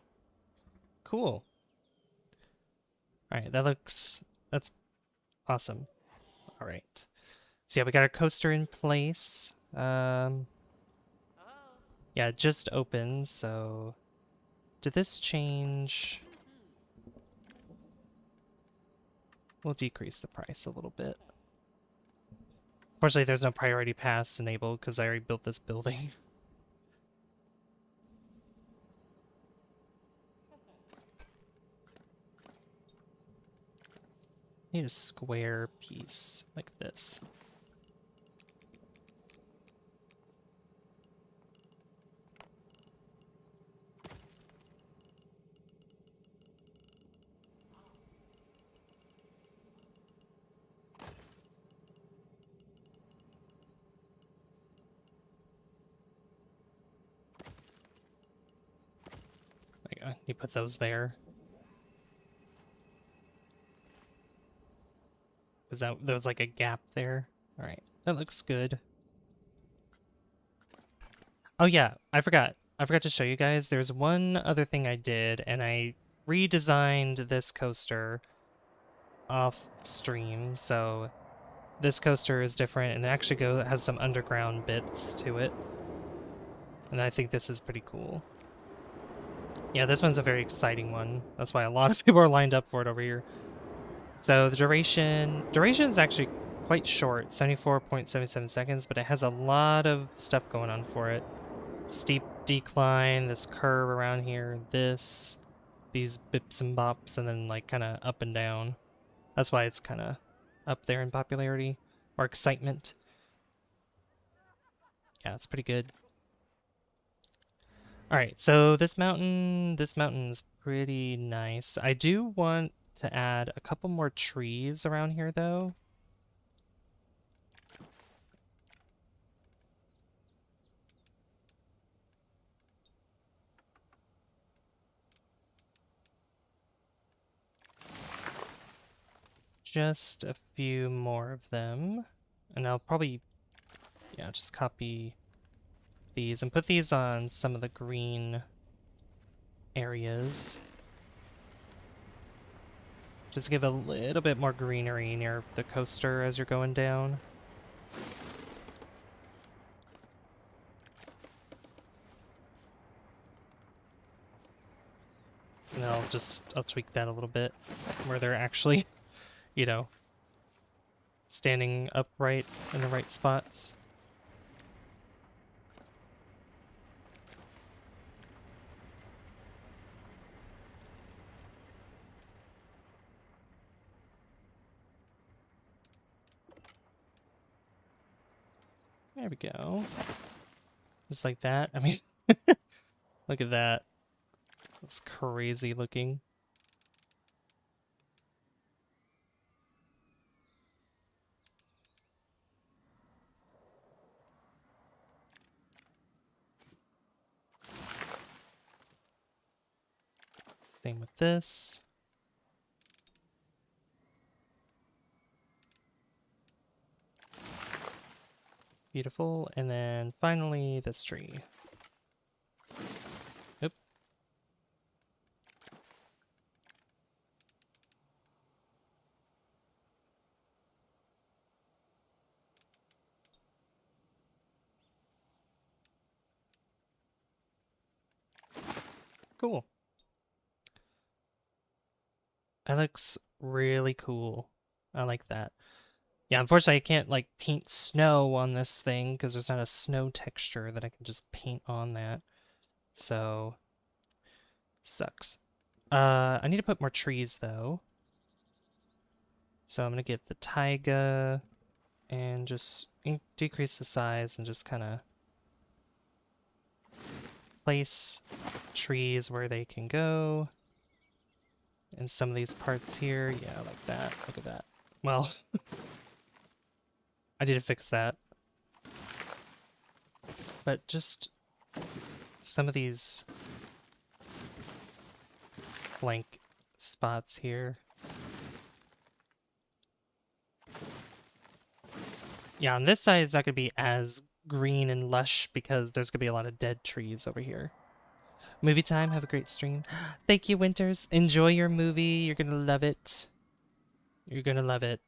Cool. Alright, that's awesome. Alright. So yeah, we got our coaster in place. Yeah, it just opened, so... Did this change? We'll decrease the price a little bit. Fortunately, there's no priority pass enabled because I already built this building. Need a square piece like this. You put those there. Because there was like a gap there. Alright, that looks good. Oh yeah, I forgot. I forgot to show you guys. There's one other thing I did, and I redesigned this coaster off stream, so this coaster is different, and it actually has some underground bits to it. And I think this is pretty cool. Yeah, this one's a very exciting one. That's why a lot of people are lined up for it over here. So the duration is actually quite short, 74.77 seconds, but it has a lot of stuff going on for it. Steep decline, this curve around here, this, these bips and bops and then like kind of up and down. That's why it's kind of up there in popularity or excitement. Yeah, it's pretty good. All right, so this mountain's pretty nice. I do want to add a couple more trees around here though. Just a few more of them. And I'll probably, yeah, just copy these and put these on some of the green areas. Just give a little bit more greenery near the coaster as you're going down. And then I'll tweak that a little bit where they're actually, you know, standing upright in the right spots. There we go. Just like that. I mean, look at that. That's crazy looking. Same with this. Beautiful. And then finally this tree. Oop. Cool. That looks really cool. I like that. Yeah, unfortunately I can't like paint snow on this thing because there's not a snow texture that I can just paint on that. So, sucks. I need to put more trees though. So I'm gonna get the taiga and just decrease the size and just kind of place trees where they can go. And some of these parts here, yeah, like that. Look at that. Well, I need to fix that. But just some of these blank spots here. Yeah, on this side it's not going to be as green and lush because there's going to be a lot of dead trees over here. Movie time, have a great stream. Thank you, Winters. Enjoy your movie. You're going to love it. You're going to love it.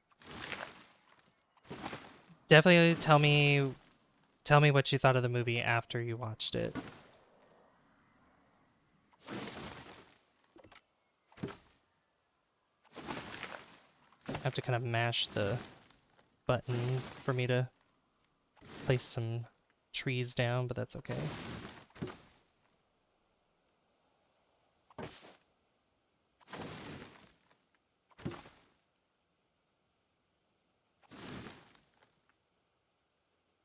Definitely tell me what you thought of the movie after you watched it. I have to kind of mash the button for me to place some trees down, but that's okay.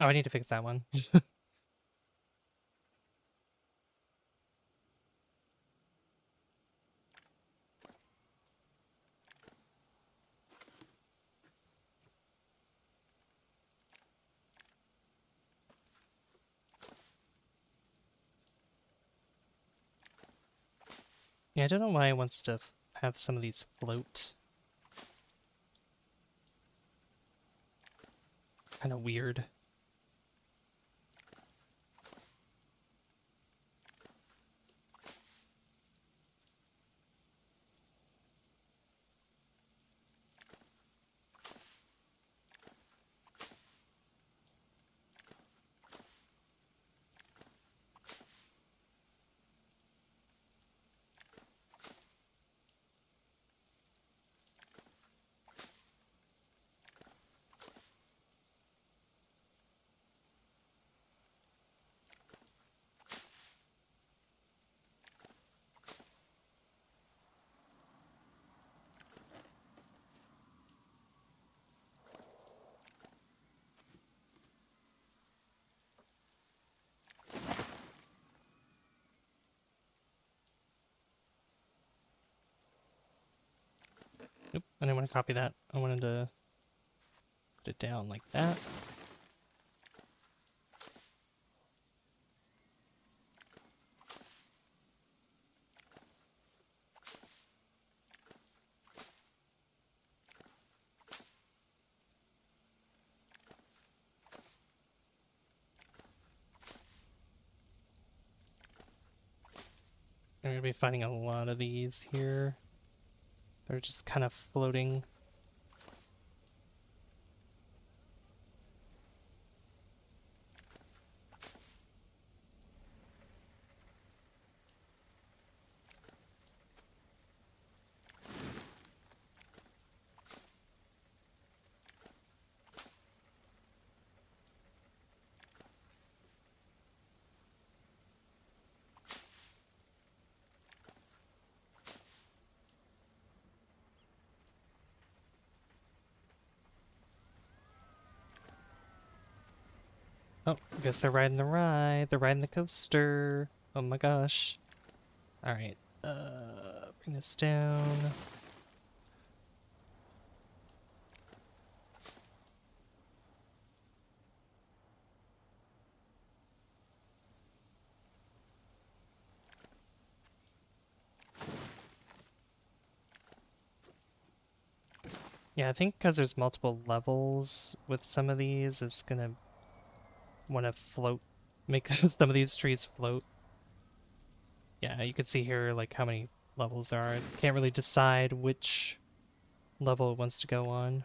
Oh, I need to fix that one. Yeah, I don't know why it wants to have some of these float. Kind of weird. I didn't want to copy that. I wanted to put it down like that. I'm going to be finding a lot of these here. They're just kind of floating. Oh, I guess they're riding the ride. They're riding the coaster. Oh my gosh. Alright. Bring this down. Yeah, I think because there's multiple levels with some of these, it's gonna want to float, make some of these trees float. Yeah, you can see here like how many levels there are. Can't really decide which level it wants to go on.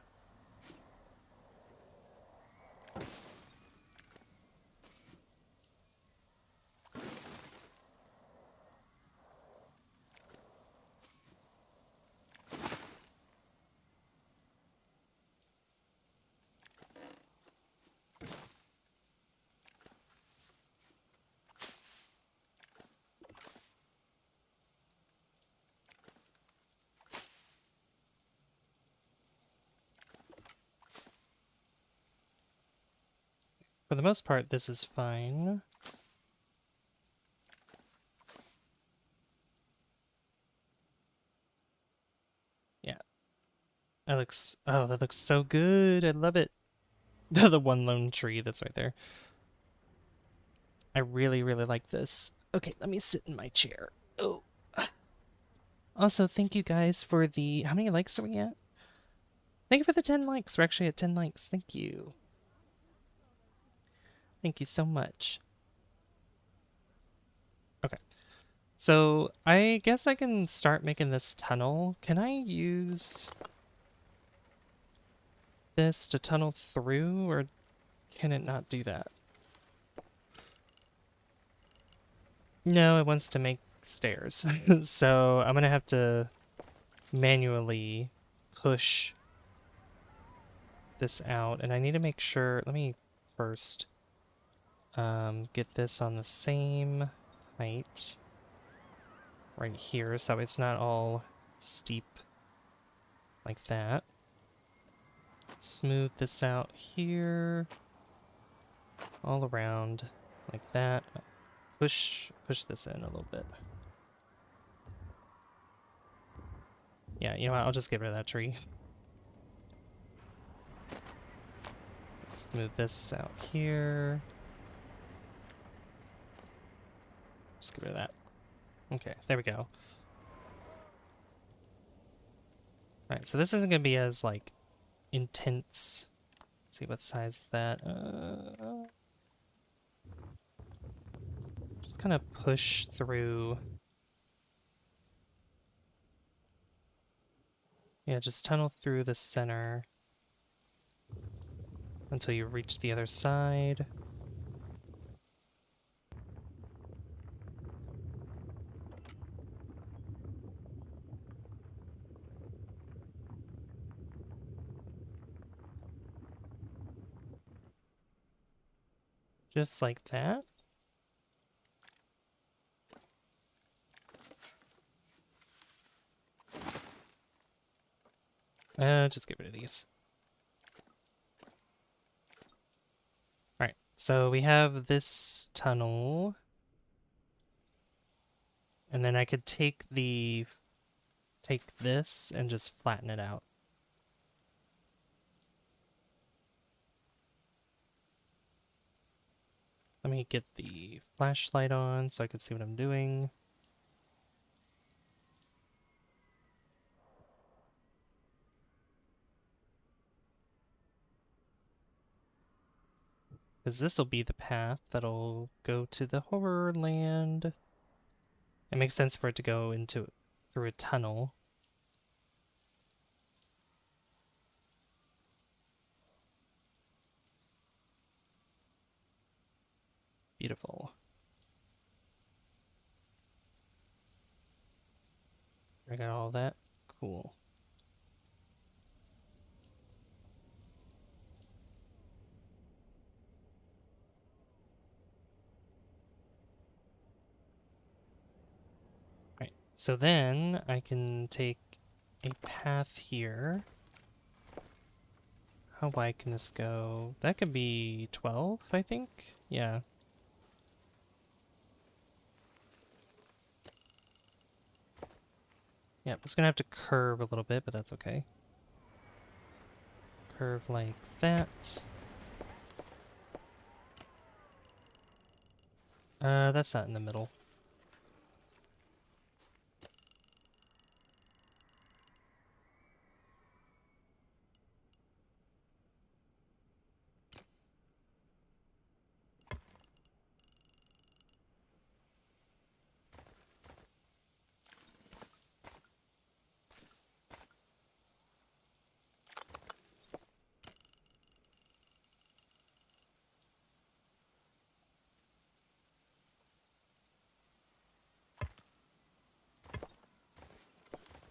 For the most part, this is fine. Yeah. That looks so good. I love it. The one lone tree that's right there. I really, really like this. Okay, let me sit in my chair. Oh. Also, thank you guys for the... How many likes are we at? Thank you for the 10 likes. We're actually at 10 likes. Thank you. Thank you so much. Okay. So, I guess I can start making this tunnel. Can I use this to tunnel through, or can it not do that? No, it wants to make stairs. So, I'm gonna have to manually push this out, and I need to make sure... Let me first get this on the same height right here, so it's not all steep like that. Smooth this out here, all around like that. Push this in a little bit. Yeah, you know what? I'll just get rid of that tree. Smooth this out here. Just get rid of that. Okay, there we go. Alright, so this isn't gonna be as, like, intense. Let's see what size is that. Just kind of push through. Yeah, just tunnel through the center until you reach the other side. Just like that. Just get rid of these. Alright, so we have this tunnel. And then I could take this and just flatten it out. Let me get the flashlight on so I can see what I'm doing. Because this will be the path that'll go to the horror land. It makes sense for it to go into through a tunnel. Beautiful. I got all that. Cool. Right. So then I can take a path here. How wide can this go? That could be 12, I think? Yeah. Yeah, it's gonna have to curve a little bit, but that's okay. Curve like that. That's not in the middle.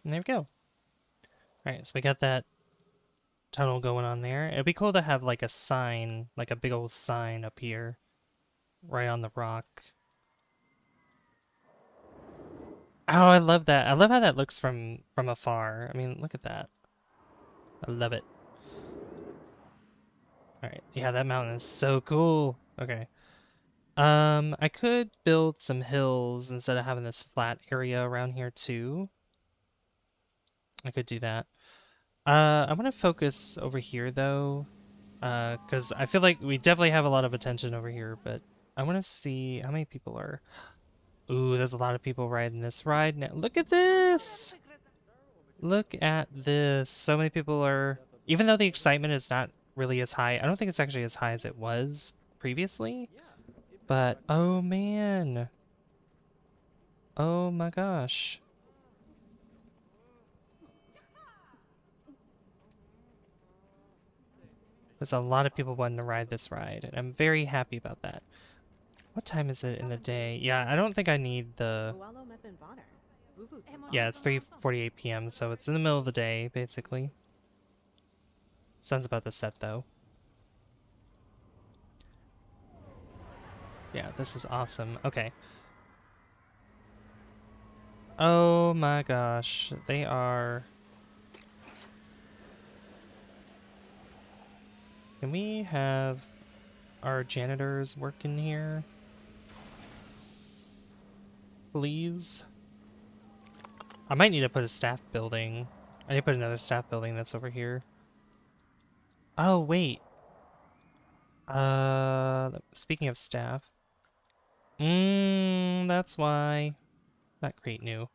And there we go. Alright, so we got that tunnel going on there. It'd be cool to have like a sign, like a big old sign up here, right on the rock. Oh, I love that. I love how that looks from afar. I mean, look at that. I love it. Alright, yeah, that mountain is so cool. Okay. I could build some hills instead of having this flat area around here too. I could do that. I want to focus over here though, because I feel like we definitely have a lot of attention over here, but I want to see how many people are... Ooh, there's a lot of people riding this ride now. Look at this! Look at this. So many people are... Even though the excitement is not really as high, I don't think it's actually as high as it was previously, but oh man. Oh my gosh. There's a lot of people wanting to ride this ride, and I'm very happy about that. What time is it in the day? Yeah, I don't think I need the... Yeah, it's 3:48 p.m., so it's in the middle of the day, basically. Sun's about to set, though. Yeah, this is awesome. Okay. Oh my gosh, they are... Can we have our janitors working here? Please? I might need to put a staff building. I need to put another staff building that's over here. Oh, wait. Speaking of staff. That's why. Not create new.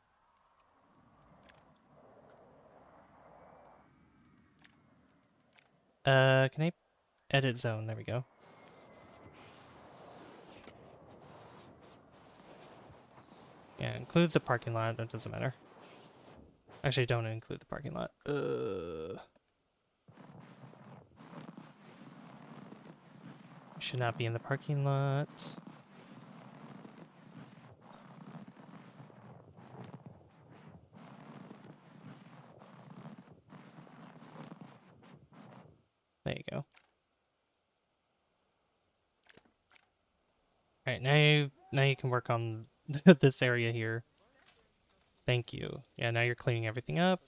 Can I edit zone? There we go. Yeah, include the parking lot. That doesn't matter. Actually, don't include the parking lot. Should not be in the parking lot. There you go. Alright, now you can work on this area here. Thank you. Yeah, now you're cleaning everything up.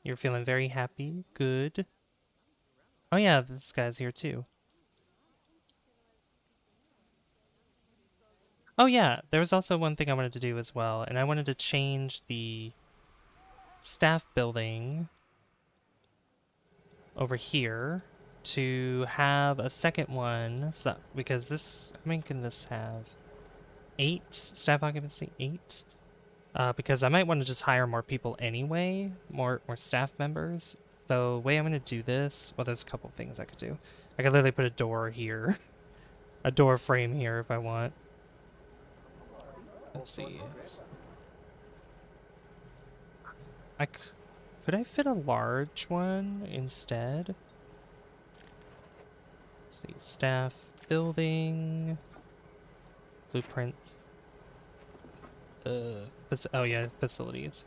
You're feeling very happy. Good. Oh yeah, this guy's here too. Oh yeah, there was also one thing I wanted to do as well, and I wanted to change the staff building over here to have a second one, so because this, how many can this have? 8 staff occupancy, 8. Because I might want to just hire more people anyway, more staff members. So the way I'm gonna do this, well, there's a couple things I could do. I could literally put a door here, a door frame here if I want. Let's see. Could I fit a large one instead? Let's see, staff, building, blueprints. Oh yeah, facilities.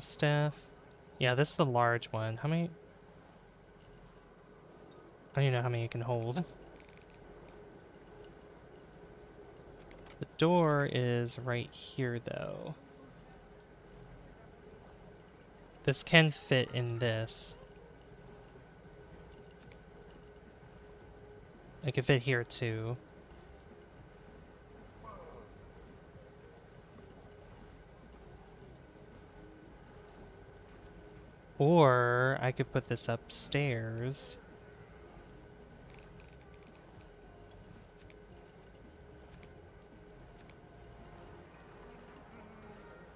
Staff. Yeah, this is the large one. How many? I don't even know how many it can hold. The door is right here, though. This can fit in this. It can fit here, too. Or I could put this upstairs.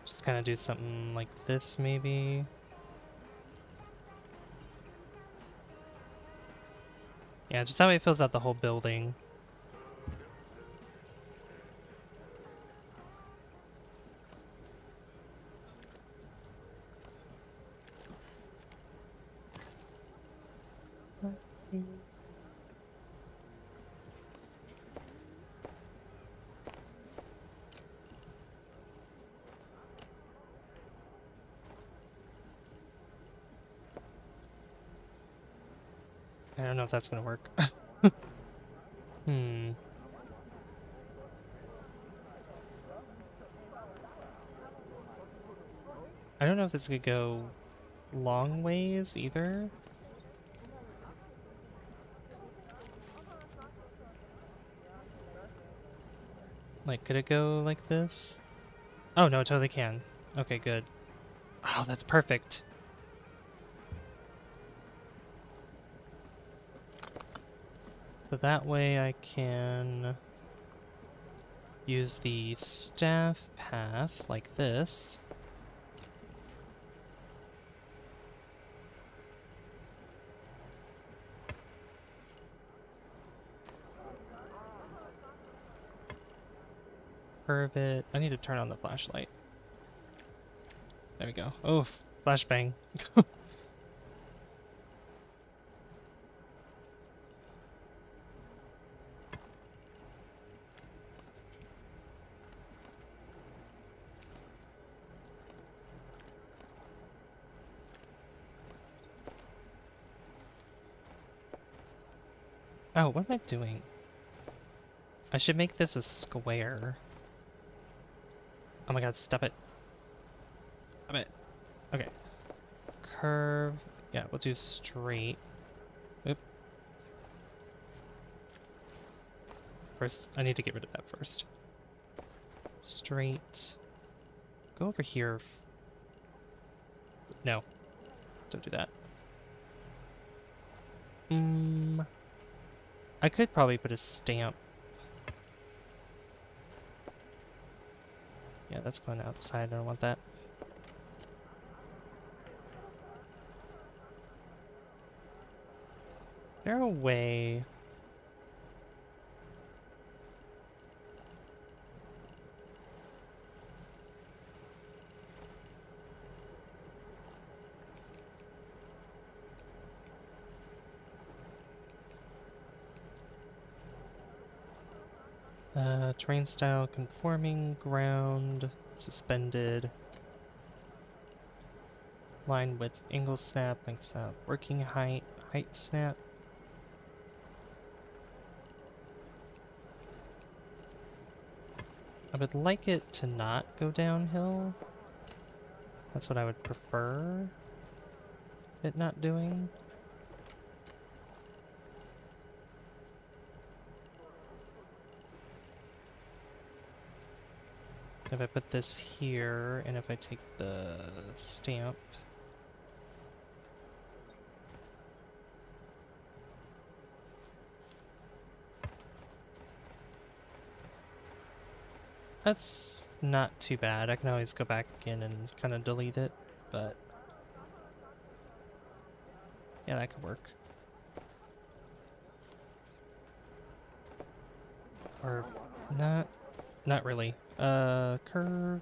Just kind of do something like this, maybe. Yeah, just that way it fills out the whole building. I don't know if that's gonna work. Hmm. I don't know if this could go long ways either. Like, could it go like this? Oh, no, it totally can. Okay, good. Oh, that's perfect. So that way I can use the staff path like this. Curve it. I need to turn on the flashlight. There we go. Oh, flashbang. Oh, what am I doing? I should make this a square. Oh my god, stop it. Stop it. Okay. Curve. Yeah, we'll do straight. Oop. First, I need to get rid of that first. Straight. Go over here. No. Don't do that. I could probably put a stamp. Yeah, that's going outside. I don't want that. Is there a way? Terrain style, conforming, ground, suspended. Line width, angle snap, length snap, working height, height snap. I would like it to not go downhill. That's what I would prefer it not doing. If I put this here, and if I take the stamp. That's not too bad. I can always go back in and kind of delete it, but yeah, that could work. Or not really. Curve.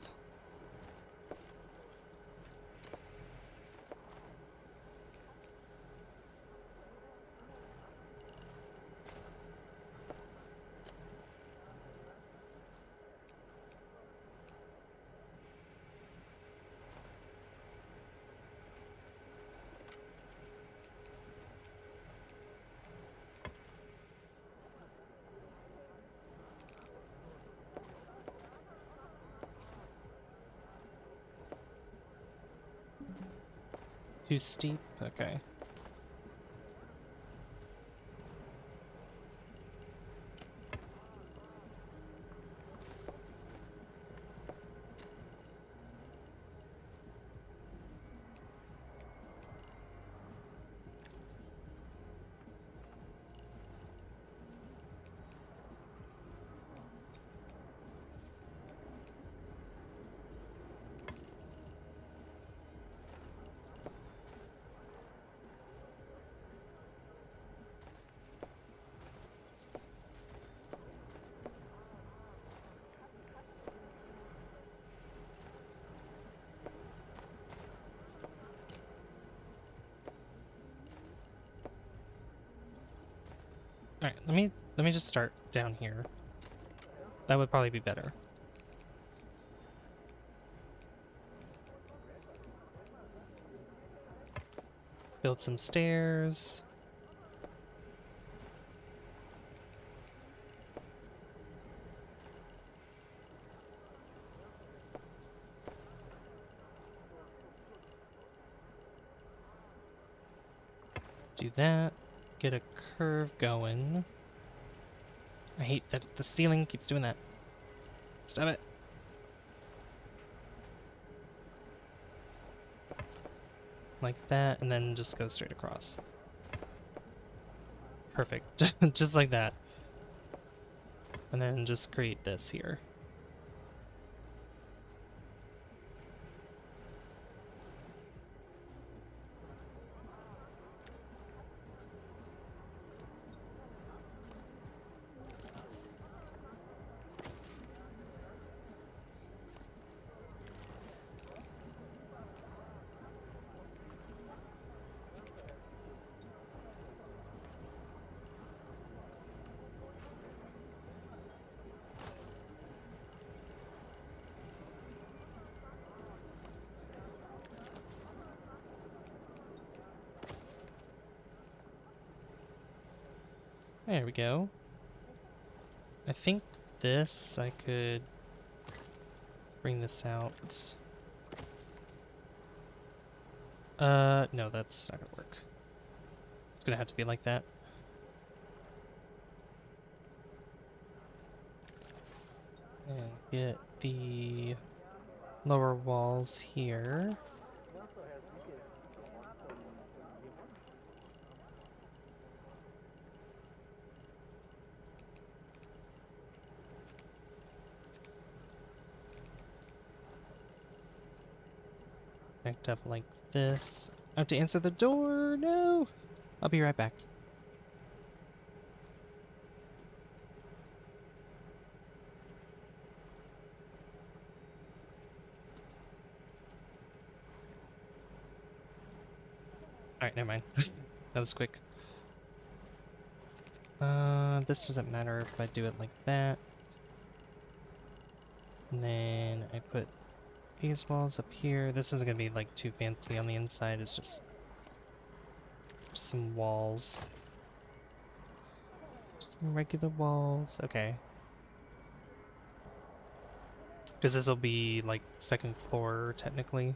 Too steep? Okay. Alright, let me just start down here. That would probably be better. Build some stairs. Do that. Get a curve going. I hate that the ceiling keeps doing that. Stop it. Like that, and then just go straight across. Perfect. Just like that. And then just create this here. There we go. I think this, I could bring this out. No, that's not gonna work. It's gonna have to be like that. And get the lower walls here. Connect up like this. I have to answer the door. No! I'll be right back. Alright, never mind. That was quick. This doesn't matter if I do it like that. And then I put these walls up here. This isn't gonna be like too fancy on the inside, it's just some walls. Just some regular walls. Okay. Because this will be like second floor technically.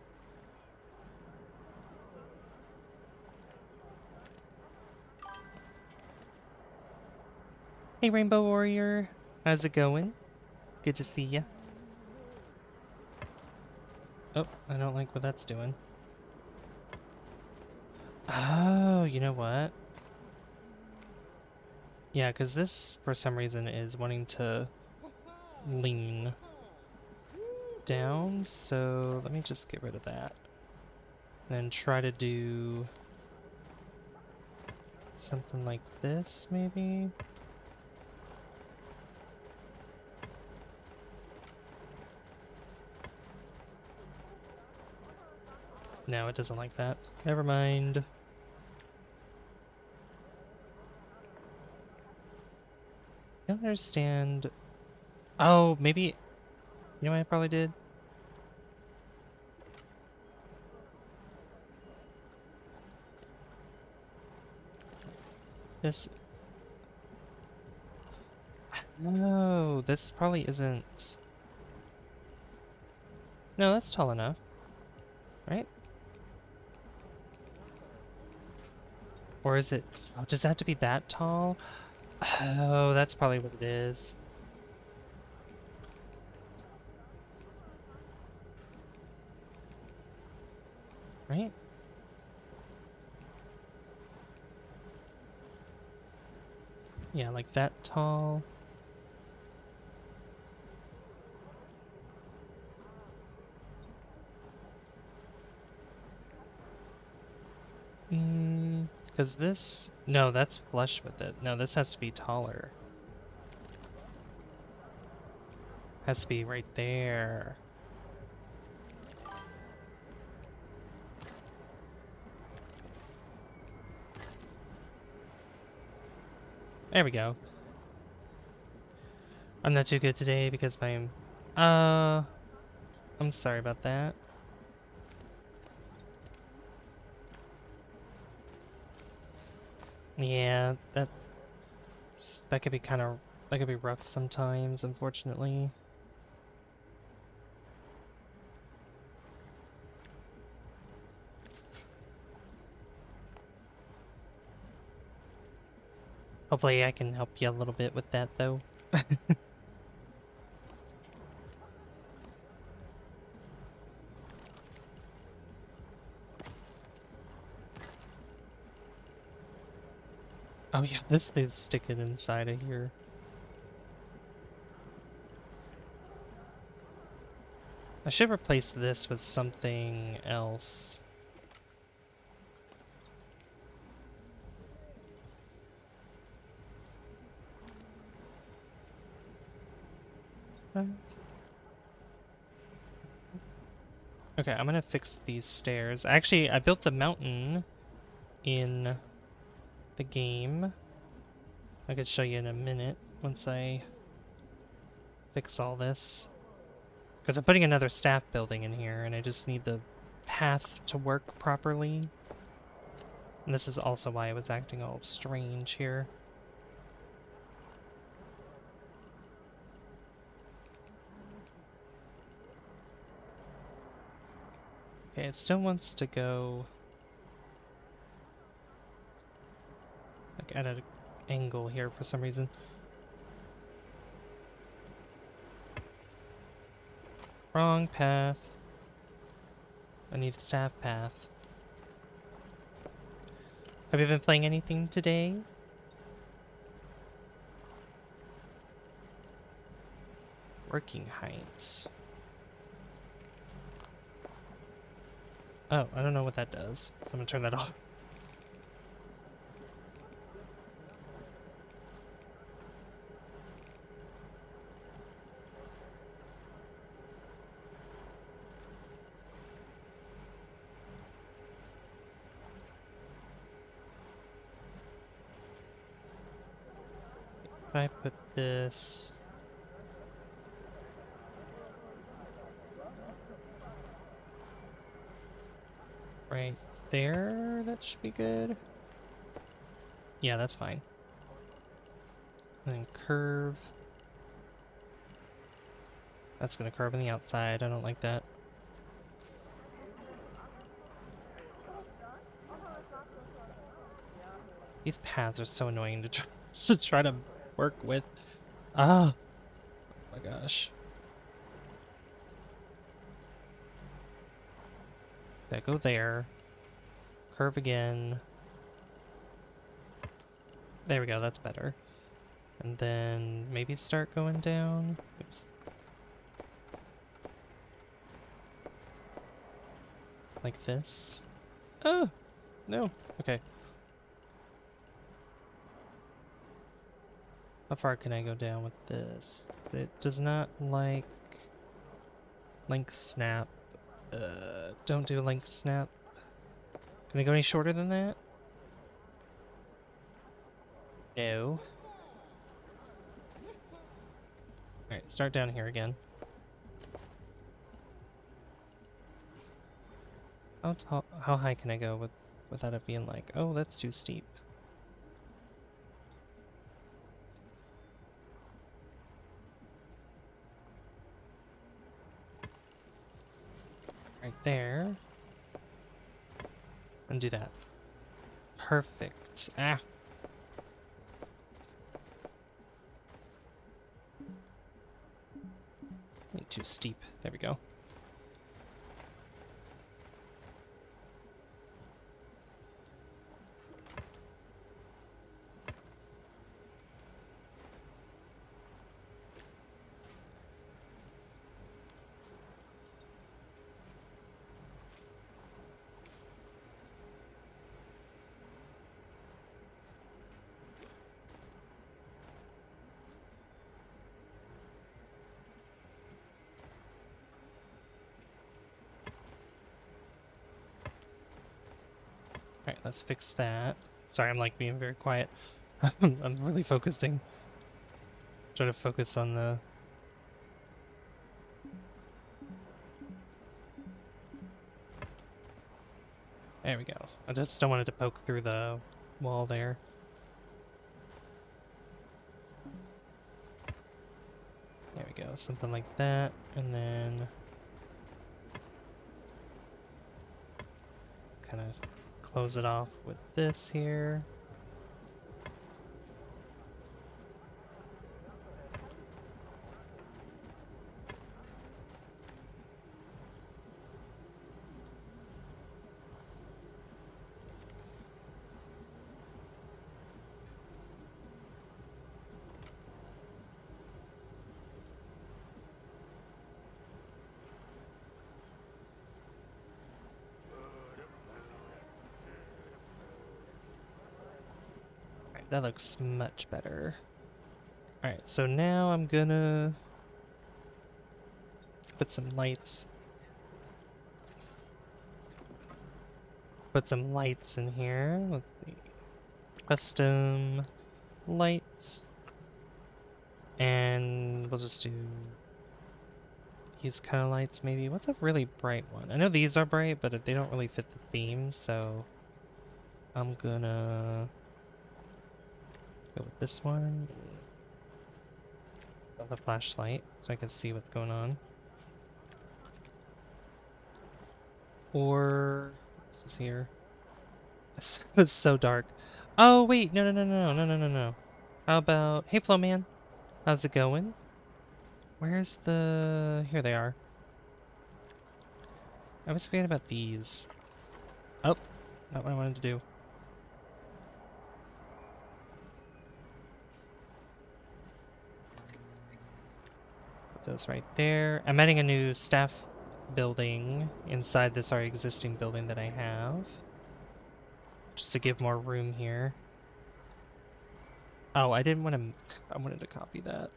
Hey Rainbow Warrior, how's it going? Good to see ya. Oh, I don't like what that's doing. Oh, you know what? Yeah, because this, for some reason, is wanting to lean down, so let me just get rid of that. Then try to do something like this, maybe? No, it doesn't like that. Never mind. I don't understand. Oh, maybe... You know what I probably did? This... No, this probably isn't... No, that's tall enough. Right? Or is it... Oh, does it have to be that tall? Oh, that's probably what it is. Right? Yeah, like that tall. Because this... No, that's flush with it. No, this has to be taller. Has to be right there. There we go. I'm not too good today because my... I'm sorry about that. Yeah, that could be kind of... That could be rough sometimes, unfortunately. Hopefully I can help you a little bit with that, though. Oh yeah, this thing's sticking inside of here. I should replace this with something else. Okay, I'm gonna fix these stairs. Actually, I built a mountain in the game. I could show you in a minute once I fix all this. Because I'm putting another staff building in here, and I just need the path to work properly. And this is also why I was acting all strange here. Okay, it still wants to go like at an angle here for some reason. Wrong path. I need the staff path. Have you been playing anything today? Working heights. Oh, I don't know what that does. So I'm gonna turn that off. If I put this... right there, that should be good. Yeah, that's fine. And then curve. That's gonna curve on the outside, I don't like that. These paths are so annoying to try to work with. Ah! Oh my gosh. Okay, go there. Curve again. There we go, that's better. And then maybe start going down. Oops. Like this. Oh! No. Okay. How far can I go down with this? It does not like link snap. Don't do link snap. Can I go any shorter than that? No. Alright, start down here again. How high can I go without it being like, oh, that's too steep? Right there. And do that. Perfect. Ah! Too steep. There we go. Alright, let's fix that. Sorry, I'm like being very quiet. I'm really focusing. Try to focus on the... There we go. I just don't want it to poke through the wall there. There we go, something like that, and then... kind of close it off with this here. That looks much better. Alright, so now I'm gonna put some lights. Put some lights in here. Let's see. Custom lights. And we'll just do these kind of lights maybe. What's a really bright one? I know these are bright, but they don't really fit the theme, so I'm gonna go with this one. The flashlight so I can see what's going on. Or this is here. It's so dark. Oh wait, no. How about, hey Flow Man, how's it going? Where's the, here they are. I was forgetting about these. Oh, not what I wanted to do. Those right there. I'm adding a new staff building inside this already existing building that I have. Just to give more room here. Oh, I didn't want to... I wanted to copy that.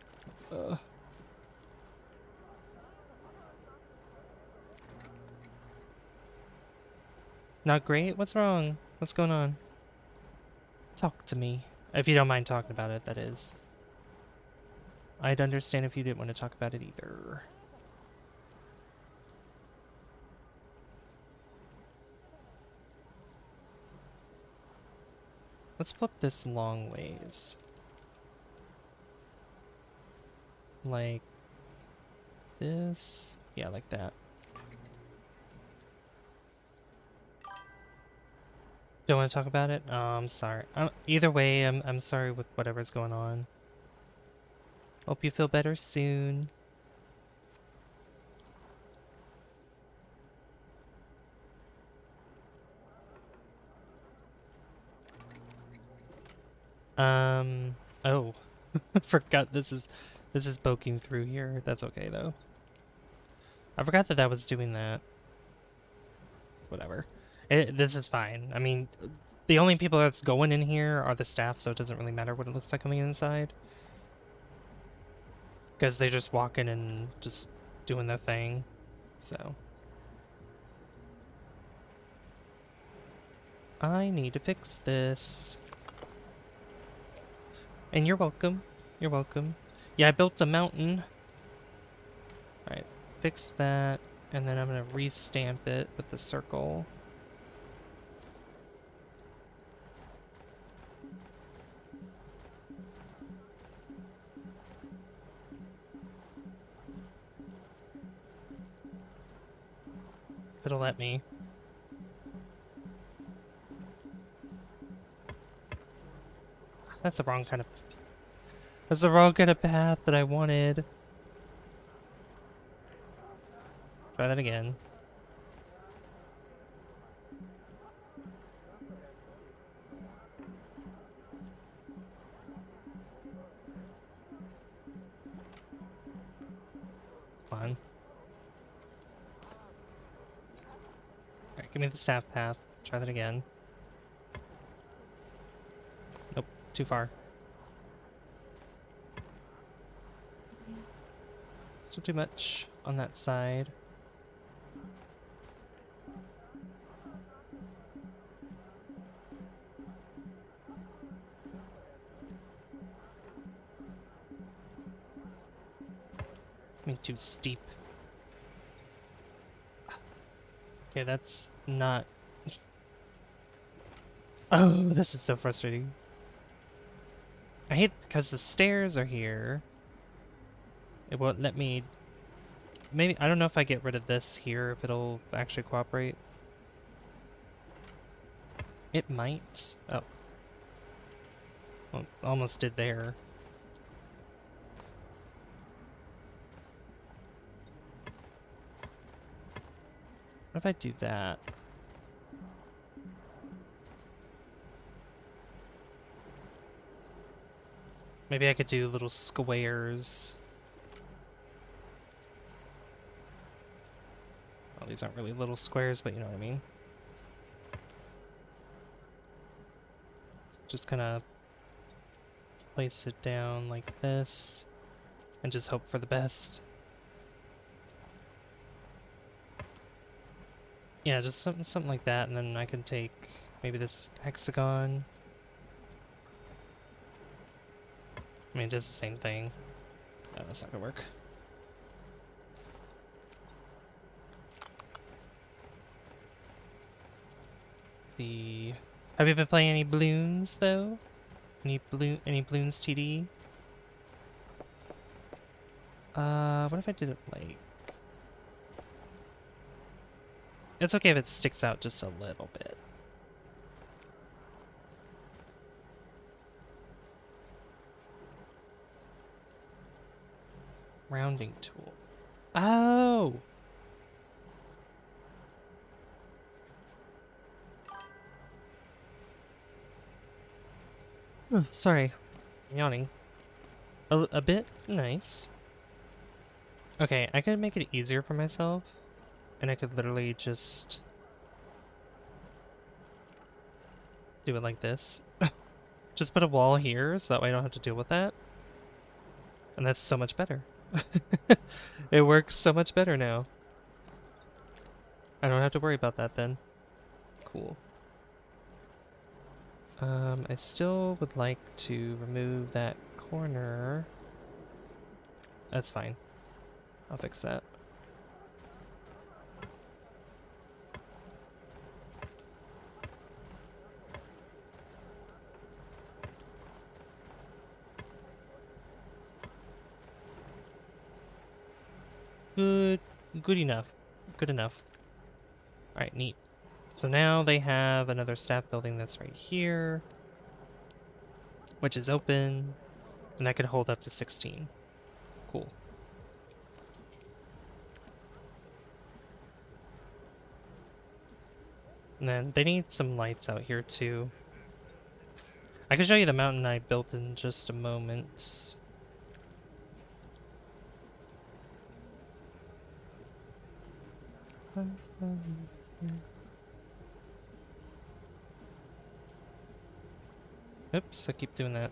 Not great? What's wrong? What's going on? Talk to me. If you don't mind talking about it, that is. I'd understand if you didn't want to talk about it either. Let's flip this long ways. Like this? Yeah, like that. Don't want to talk about it? Oh, I'm sorry. Either way, I'm sorry with whatever's going on. Hope you feel better soon. Oh, forgot this is poking through here. That's okay though. I forgot that was doing that. Whatever. This is fine. I mean, the only people that's going in here are the staff, so it doesn't really matter what it looks like on the inside. Because they're just walking and just doing their thing. So. I need to fix this. And you're welcome. You're welcome. Yeah, I built a mountain. Alright, fix that. And then I'm going to restamp it with the circle. It'll let me. That's the wrong kind of... That's the wrong kind of path that I wanted. Try that again. Fine. Alright, give me the staff path. Try that again. Nope, too far. Still too much on that side. I mean, too steep. Okay, that's not... Oh, this is so frustrating. I hate because the stairs are here. It won't let me... Maybe, I don't know if I get rid of this here, if it'll actually cooperate. It might. Oh. Well, almost did there. What if I do that? Maybe I could do little squares. Well, these aren't really little squares, but you know what I mean. Just kind of place it down like this and just hope for the best. Yeah, just something like that, and then I can take maybe this hexagon. I mean, it does the same thing. No, that's not gonna work. Have you been playing any balloons though? Any balloons TD? What if I did it like... It's okay if it sticks out just a little bit. Rounding tool. Oh! Oh, sorry. I'm yawning. A bit? Nice. Okay, I could make it easier for myself. And I could literally just... do it like this. Just put a wall here, so that way I don't have to deal with that. And that's so much better. It works so much better now. I don't have to worry about that then. Cool. I still would like to remove that corner. That's fine. I'll fix that. Good enough. Good enough. Alright, neat. So now they have another staff building that's right here, which is open, and that could hold up to 16. Cool. And then they need some lights out here too. I can show you the mountain I built in just a moment. Oops, I keep doing that.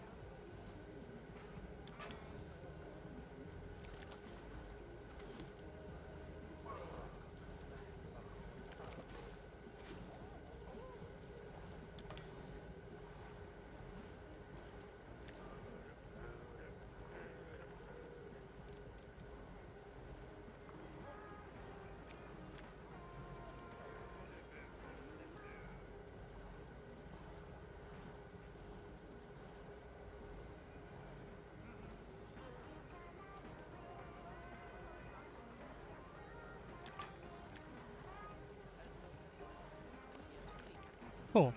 Cool.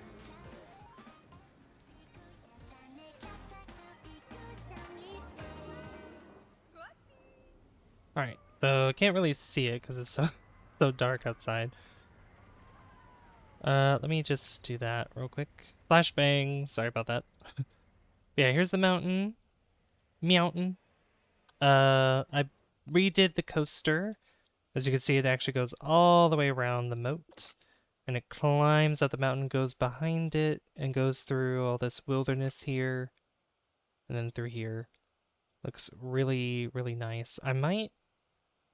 Alright, so I can't really see it because it's so, so dark outside. Let me just do that real quick. Flashbang, sorry about that. Yeah, here's the mountain. Mountain. I redid the coaster. As you can see, it actually goes all the way around the moat. And it climbs up the mountain, goes behind it, and goes through all this wilderness here. And then through here. Looks really, really nice. I might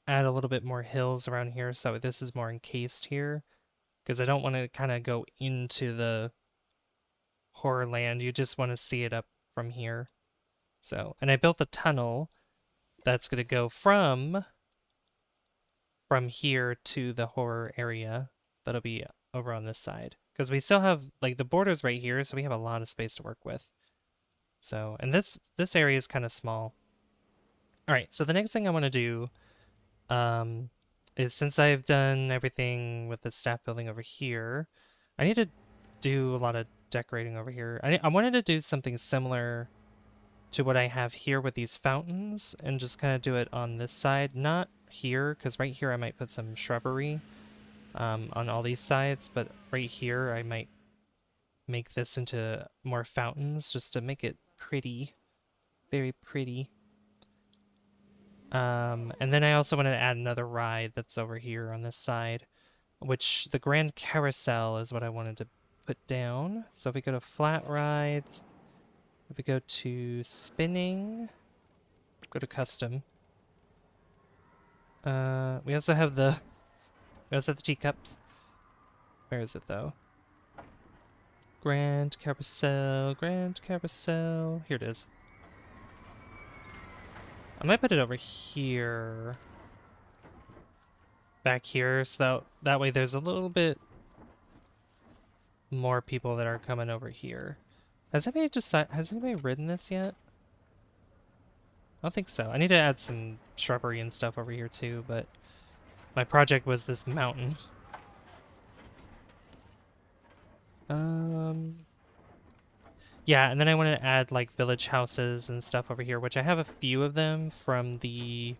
add a little bit more hills around here so this is more encased here. Because I don't want to kind of go into the horror land. You just want to see it up from here. So, and I built a tunnel that's going to go from here to the horror area. That'll be over on this side. Because we still have, like, the border's right here, so we have a lot of space to work with. So, and this area is kind of small. Alright, so the next thing I want to do is since I've done everything with the staff building over here, I need to do a lot of decorating over here. I wanted to do something similar to what I have here with these fountains and just kind of do it on this side. Not here, because right here I might put some shrubbery on all these sides, but right here I might make this into more fountains just to make it pretty. Very pretty. And then I also wanted to add another ride that's over here on this side, which the Grand Carousel is what I wanted to put down. So if we go to flat rides, if we go to spinning, go to custom. We also have the teacups. Where is it though? Grand Carousel, Grand Carousel. Here it is. I might put it over here. Back here, so that way there's a little bit more people that are coming over here. Has anybody ridden this yet? I don't think so. I need to add some shrubbery and stuff over here too, but my project was this mountain. Yeah, and then I want to add like village houses and stuff over here, which I have a few of them from the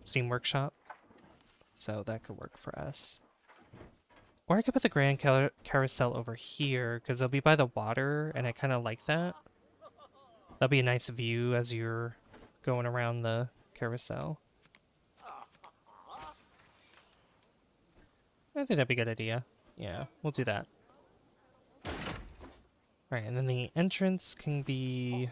Steam Workshop. So that could work for us. Or I could put the Grand Carousel over here, because it'll be by the water, and I kind of like that. That'll be a nice view as you're going around the carousel. I think that'd be a good idea. Yeah, we'll do that. Right, and then the entrance can be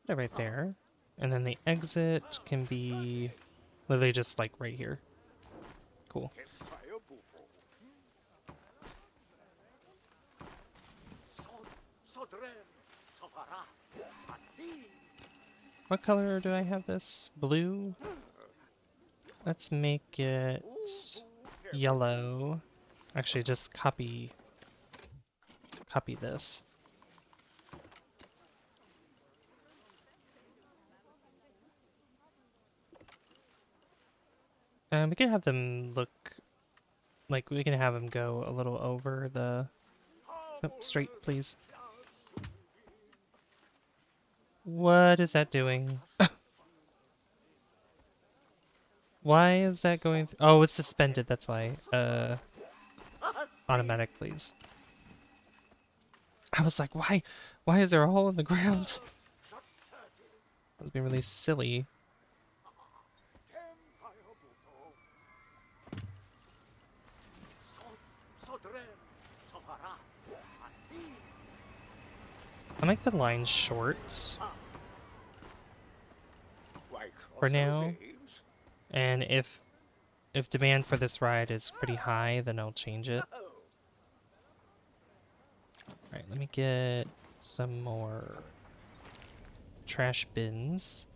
right there. And then the exit can be literally just like right here. Cool. What color do I have this? Blue? Let's make it yellow. Actually, just copy this. We can have them look like we can have them go a little over the... Oh, straight, please. What is that doing? Why is that going oh, it's suspended, that's why. Automatic, please. I was like, why? Why is there a hole in the ground? That was being really silly. I make the lines short for now, and if demand for this ride is pretty high, then I'll change it. Alright, let me get some more trash bins.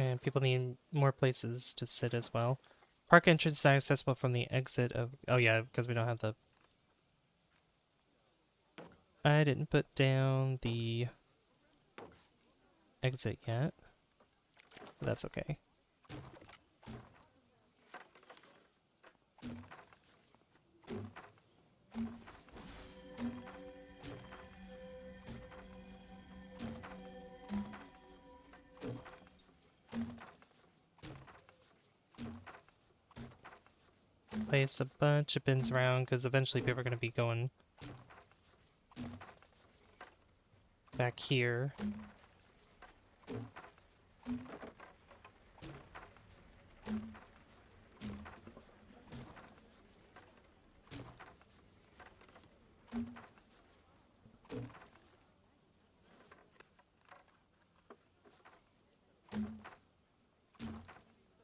And people need more places to sit as well. Park entrance is accessible from the exit of... Oh yeah, because we don't have the... I didn't put down the exit yet. But that's okay. Place a bunch of bins around because eventually people are going to be going back here.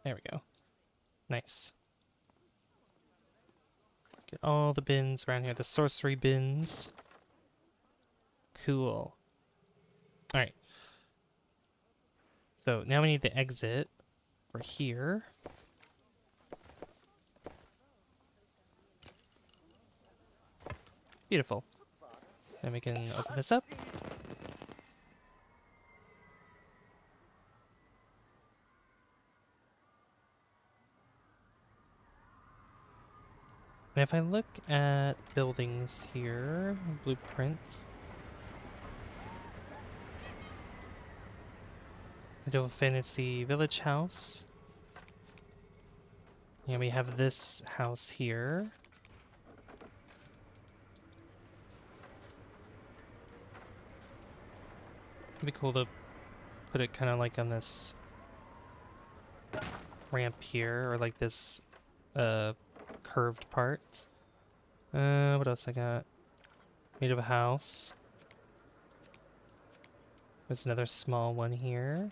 There we go. Nice. Get all the bins around here, the sorcery bins. Cool. Alright. So now we need to exit for here. Beautiful. Then we can open this up. And if I look at buildings here, blueprints, Idle Fantasy Village House. Yeah, we have this house here. It'd be cool to put it kind of like on this ramp here, or like this curved part. What else I got? Made of a house. There's another small one here.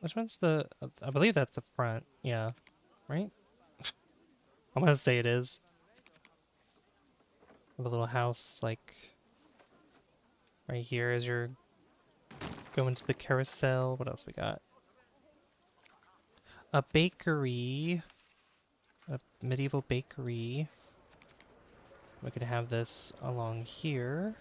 Which one's the... I believe that's the front. Yeah. Right? I'm gonna say it is. A little house, like... right here as you're going to the carousel. What else we got? A bakery. A medieval bakery. We could have this along here.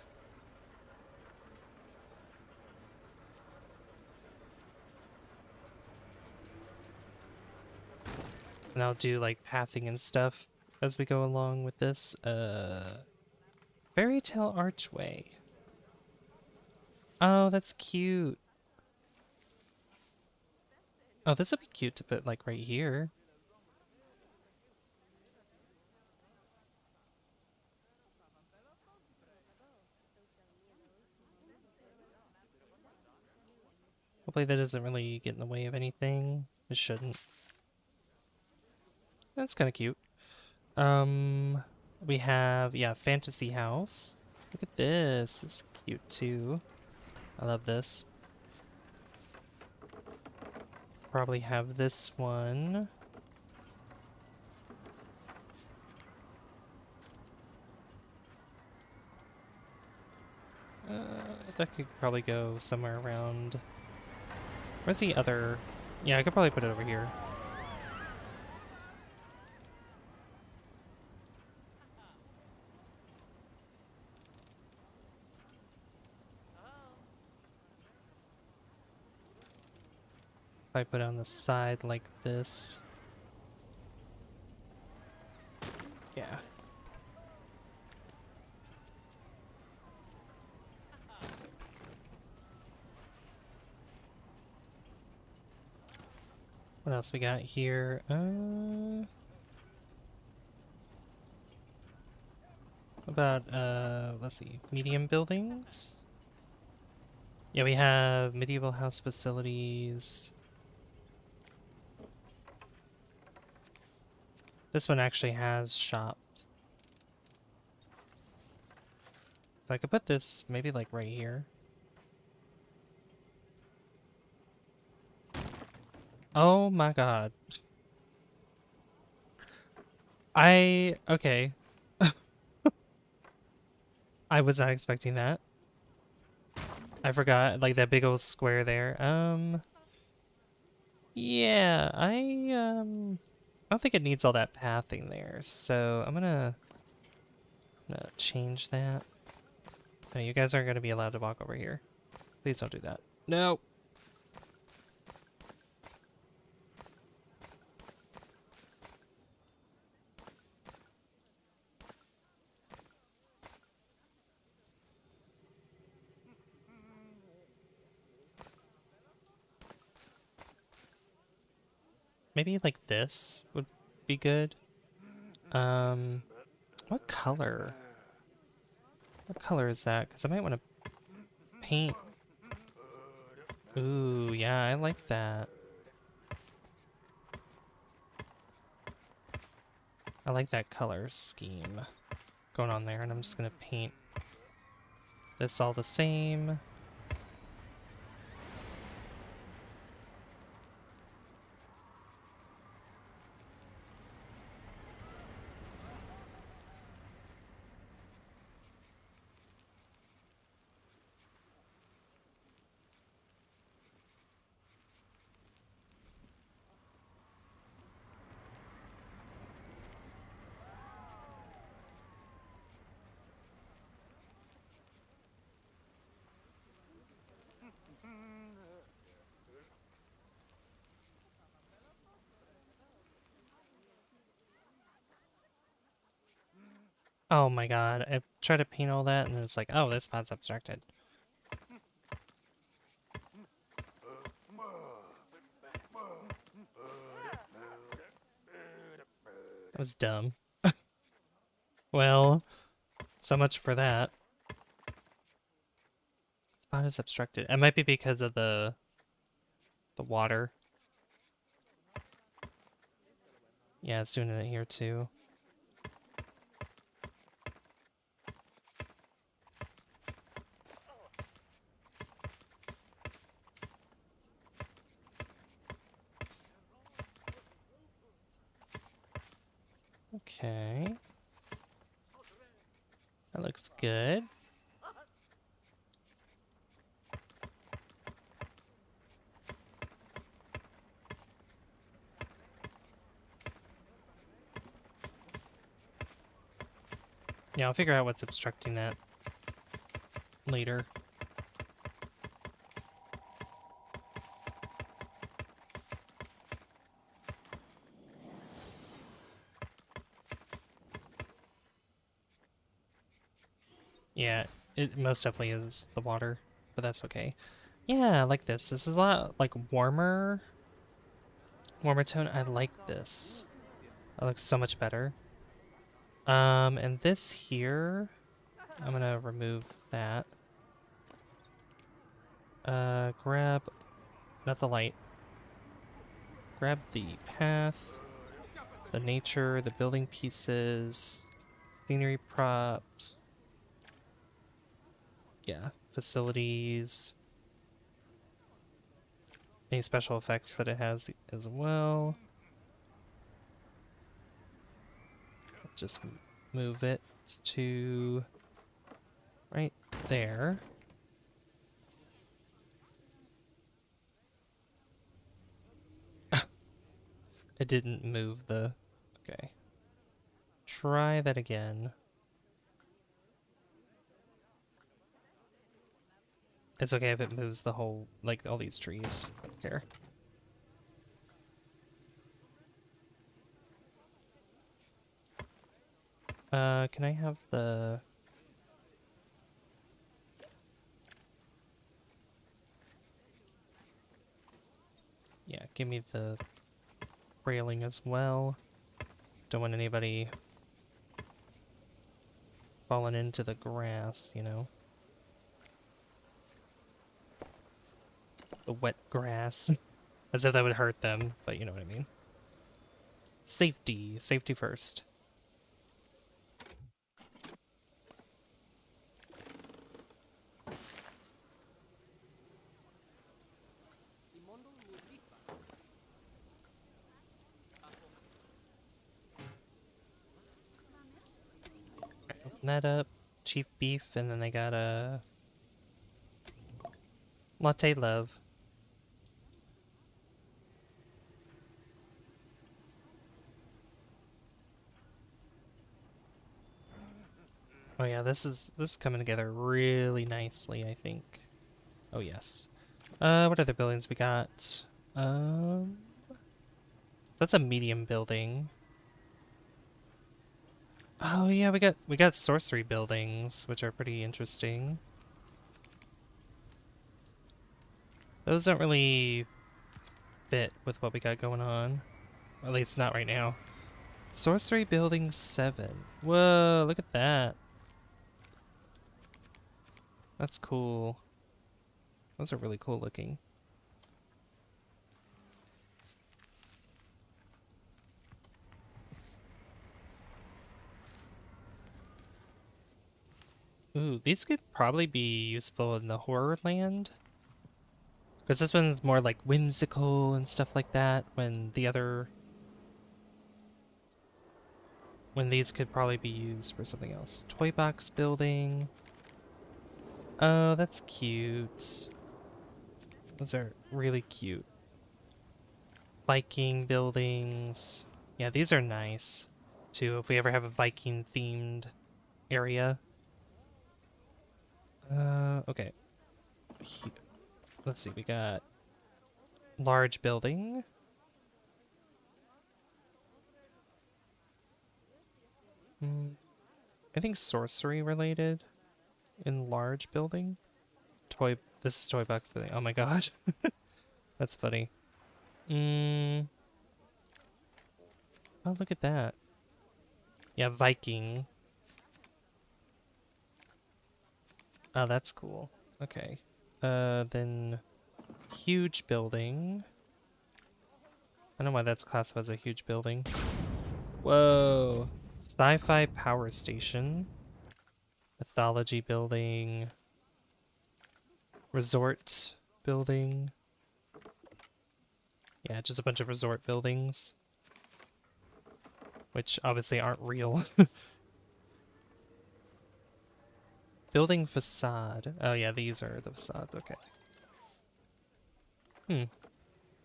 And I'll do like pathing and stuff as we go along with this. Fairy tale archway. Oh, that's cute. Oh, this would be cute to put like right here. Hopefully that doesn't really get in the way of anything. It shouldn't. That's kind of cute. We have, yeah, Fantasy House. Look at this. This is cute too. I love this. Probably have this one. That could probably go somewhere around... Where's the other... Yeah, I could probably put it over here. If I put it on the side like this. Yeah. What else we got here? About, let's see, medium buildings? Yeah, we have medieval house facilities. This one actually has shops. So I could put this maybe like right here. Oh my god. Okay. I was not expecting that. I forgot, like that big old square there. Yeah, I don't think it needs all that pathing there, so I'm gonna change that. No, you guys aren't gonna be allowed to walk over here. Please don't do that. No! Maybe like this would be good. What color? What color is that? Because I might want to paint. Ooh, yeah, I like that. I like that color scheme going on there, and I'm just gonna paint this all the same. Oh my god, I try to paint all that, and it's like, oh, this spot's obstructed. That was dumb. Well, so much for that. Spot is obstructed. It might be because of the water. Yeah, it's doing it here too. Okay. That looks good. Yeah, I'll figure out what's obstructing that later. Yeah, it most definitely is the water, but that's okay. Yeah, I like this. This is a lot like warmer tone. I like this. That looks so much better. And this here, I'm gonna remove that. Grab, not the light. Grab the path, the nature, the building pieces, scenery props. Yeah, facilities. Any special effects that it has as well. Just move it to right there. It didn't move the... Okay. Try that again. It's okay if it moves the whole, like, all these trees. I don't care. Can I have the... Yeah, give me the railing as well. Don't want anybody falling into the grass, you know? The wet grass. As if that would hurt them, but you know what I mean. Safety. Safety first. Open that up. Chief beef, and then they got a latte love. Oh yeah, this is coming together really nicely, I think. Oh yes. What other buildings we got? That's a medium building. Oh yeah, we got sorcery buildings, which are pretty interesting. Those don't really fit with what we got going on. At least not right now. Sorcery building 7. Whoa, look at that. That's cool. Those are really cool looking. Ooh, these could probably be useful in the horror land. Because this one's more like whimsical and stuff like that, when the other... when these could probably be used for something else. Toy box building. Oh, that's cute. Those are really cute. Viking buildings. Yeah, these are nice, too, if we ever have a Viking-themed area. Okay. Let's see, we got large building. I think sorcery related in large building. This is toy box building. Oh my gosh. That's funny. Oh, look at that. Yeah, Viking. Oh, that's cool. Okay. Then huge building. I don't know why that's classified as a huge building. Whoa. Sci-fi power station. Mythology building. Resort building. Yeah, just a bunch of resort buildings. Which obviously aren't real. Building facade. Oh yeah, these are the facades, okay.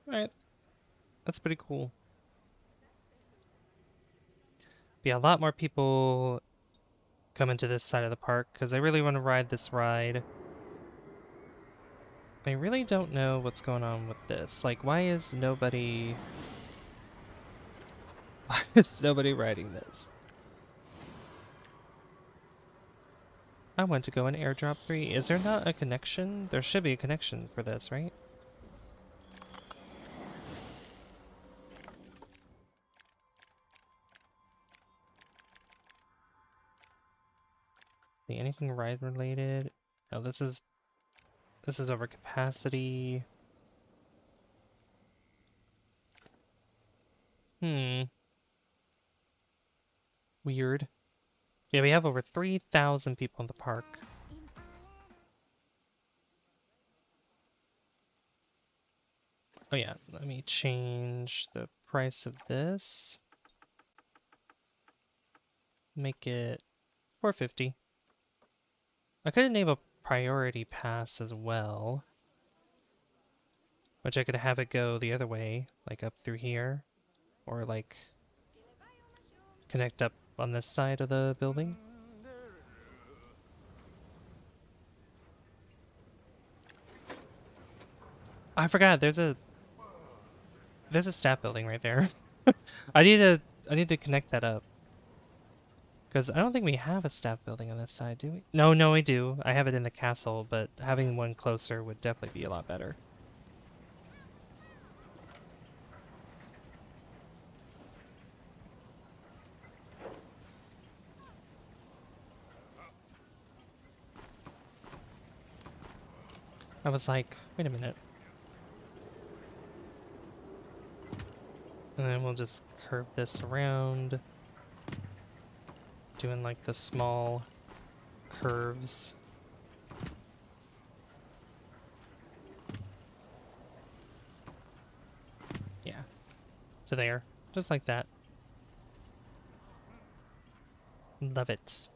Alright. That's pretty cool. But yeah, a lot more people coming to this side of the park, because I really want to ride this ride. I really don't know what's going on with this. Like, why is nobody... Why is nobody riding this? I want to go in airdrop 3. Is there not a connection? There should be a connection for this, right? See, anything ride related? No, this is over capacity. Weird. Yeah, we have over 3,000 people in the park. Oh yeah, let me change the price of this. Make it $4.50. I could enable priority pass as well. Which I could have it go the other way, like up through here. Or like connect up on this side of the building. I forgot, there's a staff building right there. I need to connect that up. Because I don't think we have a staff building on this side, do we? No, no, we do. I have it in the castle, but having one closer would definitely be a lot better. I was like, wait a minute. And then we'll just curve this around. Doing like the small curves. Yeah. To there. Just like that. Love it.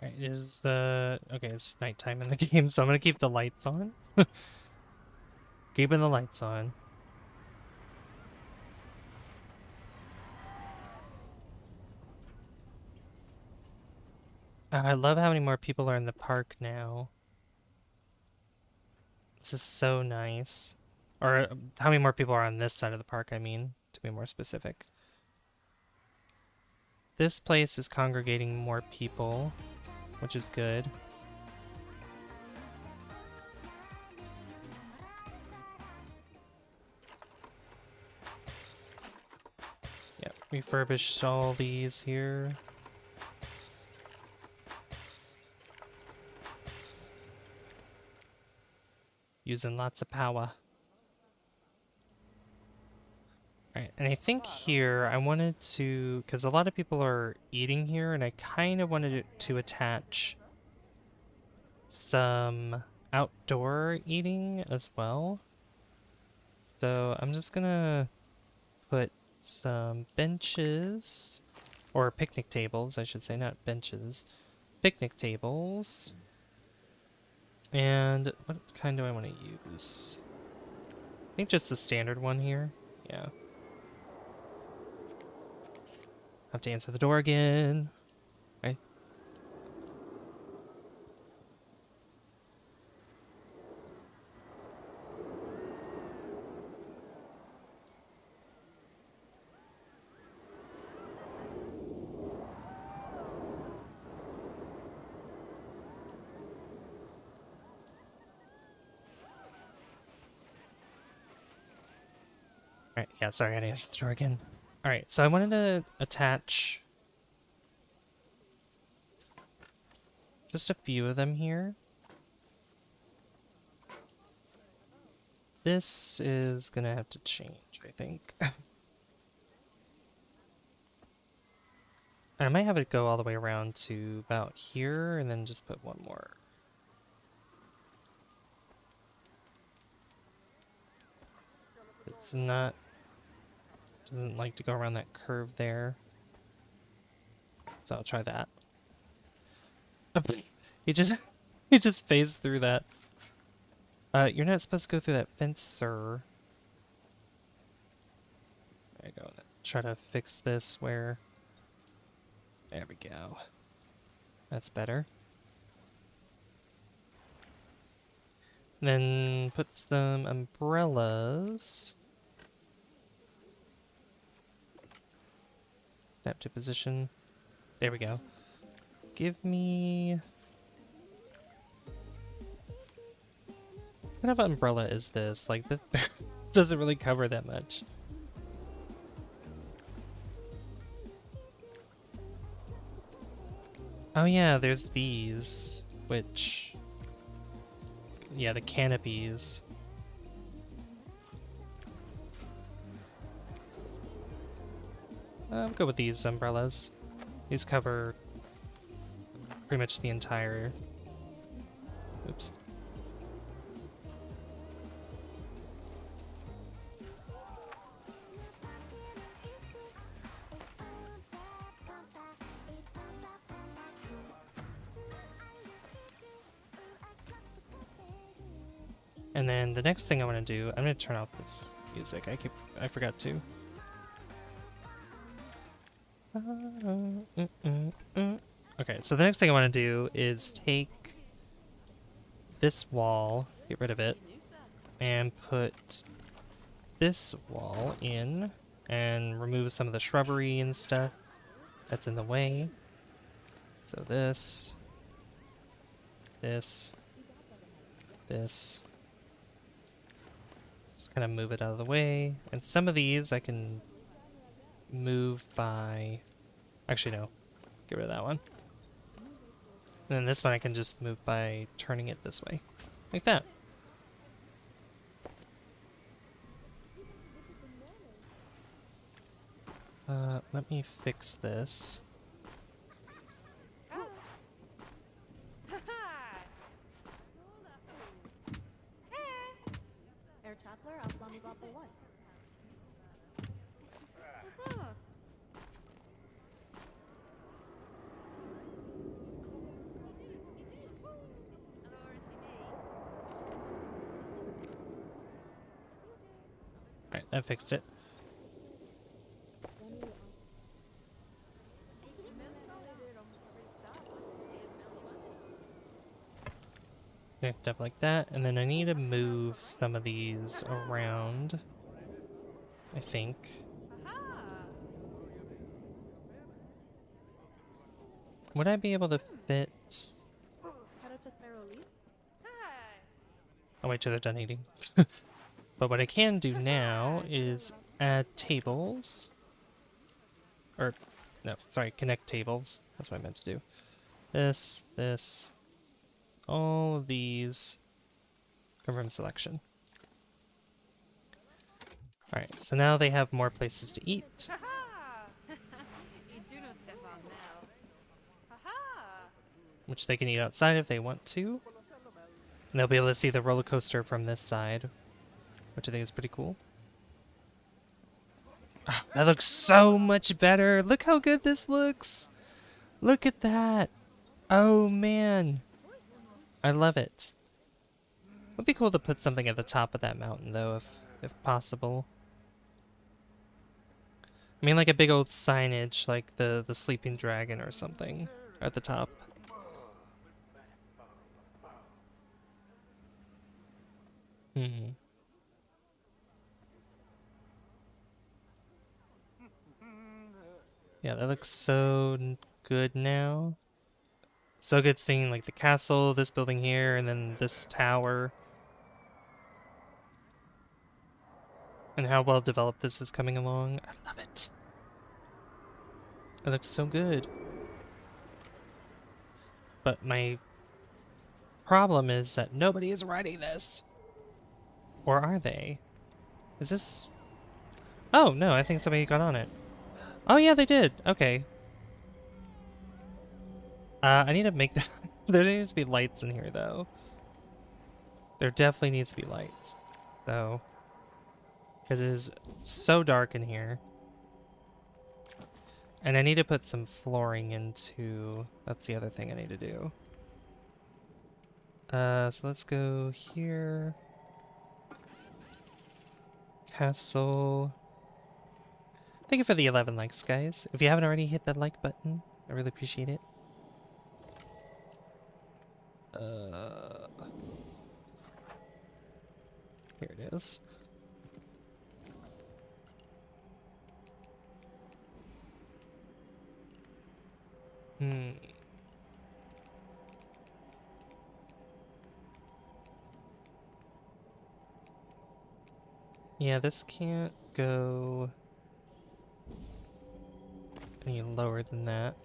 Alright, is the... Okay, it's nighttime in the game, so I'm gonna keep the lights on. Keeping the lights on. I love how many more people are in the park now. This is so nice. Or how many more people are on this side of the park, I mean, to be more specific. This place is congregating more people, which is good. Yep, refurbished all these here. Using lots of power. Alright, and I think here I wanted to, because a lot of people are eating here, and I kind of wanted to attach some outdoor eating as well. So I'm just gonna put some benches, or picnic tables, I should say, not benches. Picnic tables. And what kind do I want to use? I think just the standard one here. Yeah. Have to answer the door again. Right. Alright, yeah, sorry, I had to answer the door again. Alright, so I wanted to attach just a few of them here. This is gonna have to change, I think. I might have it go all the way around to about here, and then just put one more. It's not... doesn't like to go around that curve there. So I'll try that. He just... he just phased through that. You're not supposed to go through that fence, sir. There you go. Try to fix this where... There we go. That's better. Then put some umbrellas. Snap to position. There we go. Give me... What kind of umbrella is this? Like, that doesn't really cover that much. Oh yeah, there's these, which... Yeah, the canopies. I'll go with these umbrellas. These cover pretty much the entire... Oops. And then the next thing I want to do, I'm going to turn off this music. I forgot to. Okay, so the next thing I want to do is take this wall, get rid of it, and put this wall in. and remove some of the shrubbery and stuff that's in the way. So this, this, this. Just kind of move it out of the way. And some of these I can move by... Actually, no. Get rid of that one. And then this one I can just move by turning it this way. Like that. Let me fix this. Air Traveler, Outbound Gopper 1. Alright, that fixed it. Connect up like that, and then I need to move some of these around, I think. Would I be able to fit... I'll wait till they're done eating. But what I can do now is add tables. Or, no, sorry, connect tables. That's what I meant to do. This, all of these. Confirm selection. Alright, so now they have more places to eat. Which they can eat outside if they want to. And they'll be able to see the roller coaster from this side, which I think is pretty cool. Oh, that looks so much better. Look how good this looks. Look at that. Oh man. I love it. It would be cool to put something at the top of that mountain though, if possible. I mean like a big old signage like the sleeping dragon or something at the top. Yeah, that looks so good now. So good seeing like the castle, this building here, and then this tower. And how well developed this is coming along. I love it. It looks so good. But my problem is that nobody is riding this. Or are they? Is this... Oh, no, I think somebody got on it. Oh, yeah, they did. Okay. I need to make that... There needs to be lights in here, though. There definitely needs to be lights. So... Because it is so dark in here. And I need to put some flooring into... That's the other thing I need to do. So let's go here. Castle. Thank you for the 11 likes, guys. If you haven't already, hit that like button. I really appreciate it. Here it is. Yeah, this can't go any lower than that.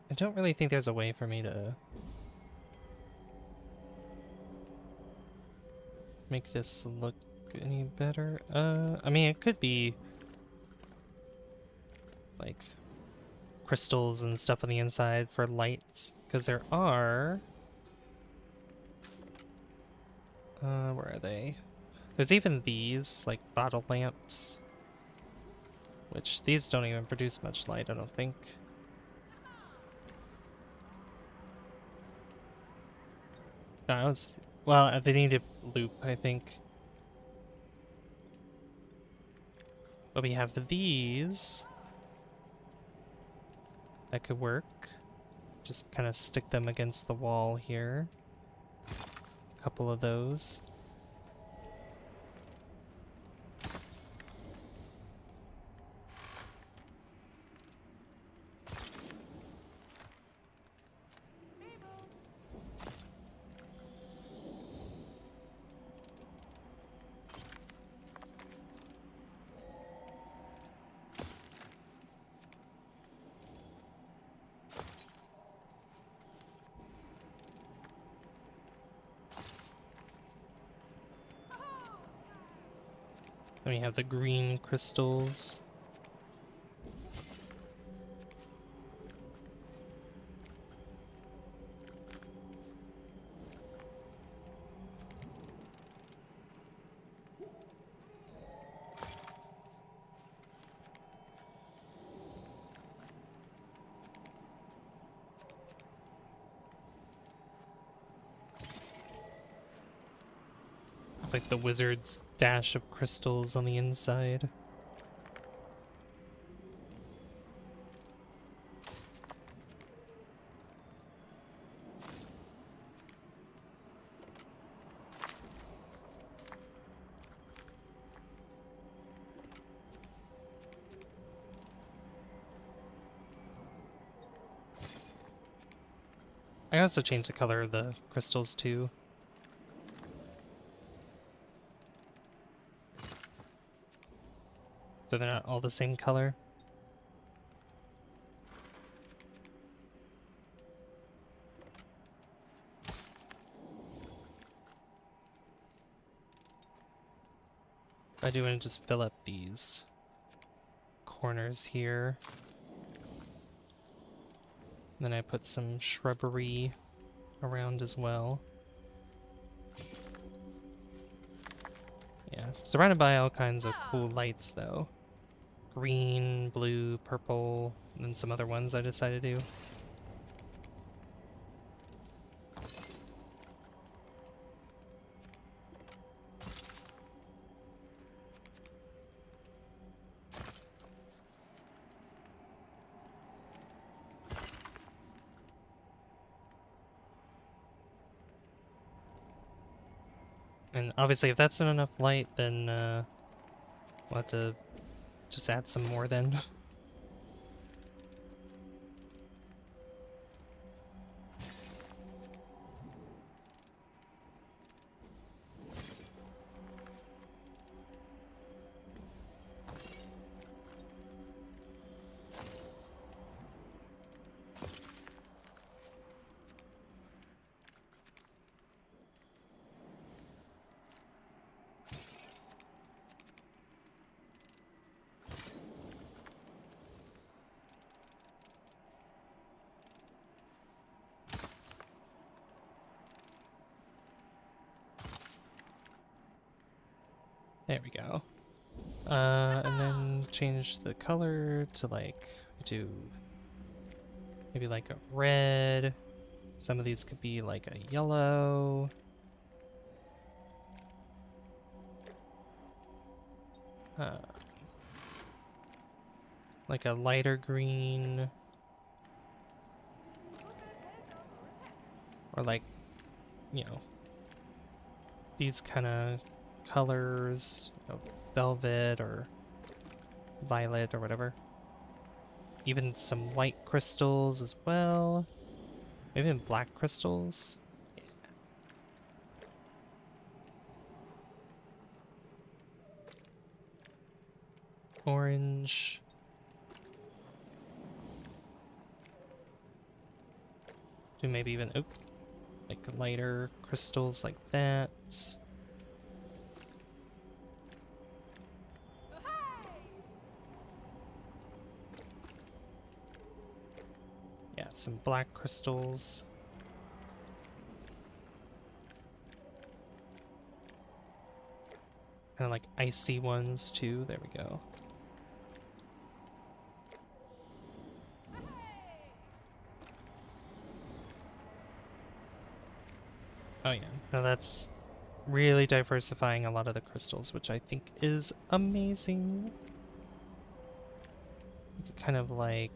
I don't really think there's a way for me to make this look any better. I mean, it could be like crystals and stuff on the inside for lights, because there are... where are they? There's even these, like, bottle lamps, which these don't even produce much light, I don't think. No, well, they need to loop, I think. But we have these. That could work. Just kind of stick them against the wall here. A couple of those. Then we have the green crystals. It's like the wizard's dash of crystals on the inside. I also changed the color of the crystals too. So they're not all the same color. I do want to just fill up these corners here. Then I put some shrubbery around as well. Yeah, surrounded by all kinds of cool lights though. Green, blue, purple, and then some other ones I decided to do. And obviously if that's not enough light, then we'll have to just add some more then. There we go. And then change the color to like, do maybe like a red. Some of these could be like a yellow. Uh, like a lighter green. Or like, you know, these kind of colors, velvet or violet or whatever. Even some white crystals as well. Maybe even black crystals. Orange. Do maybe even, oh, like lighter crystals like that. Yeah, some black crystals. Kind of like icy ones too. There we go. Oh yeah, now that's really diversifying a lot of the crystals, which I think is amazing. You could kind of like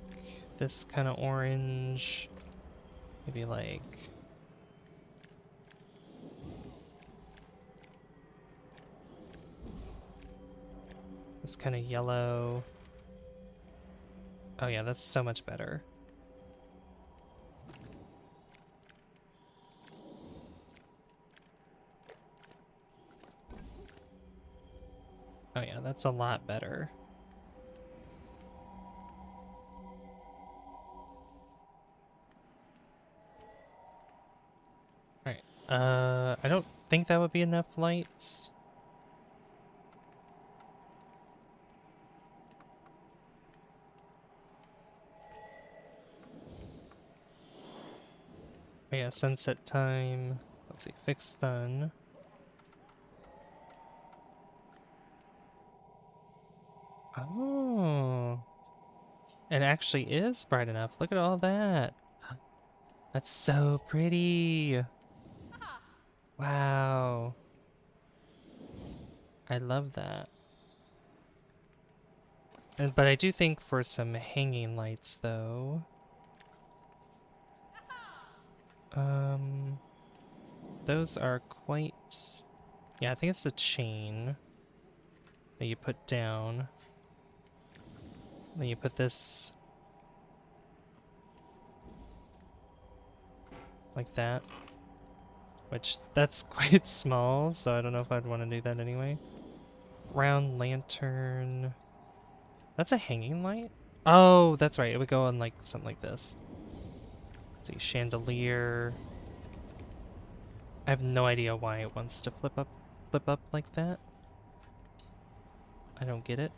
this kind of orange, maybe like this kind of yellow. Oh yeah, that's so much better. Oh yeah, that's a lot better. Alright, I don't think that would be enough lights. Oh yeah, sunset time. Let's see, fixed sun. Oh, it actually is bright enough. Look at all that. That's so pretty. Wow. I love that. But I do think for some hanging lights though. Um, those are quite... Yeah, I think it's the chain that you put down. Then you put this like that. Which, that's quite small, so I don't know if I'd want to do that anyway. Round lantern. That's a hanging light? Oh, that's right. It would go on like something like this. Let's see, chandelier. I have no idea why it wants to flip up like that. I don't get it.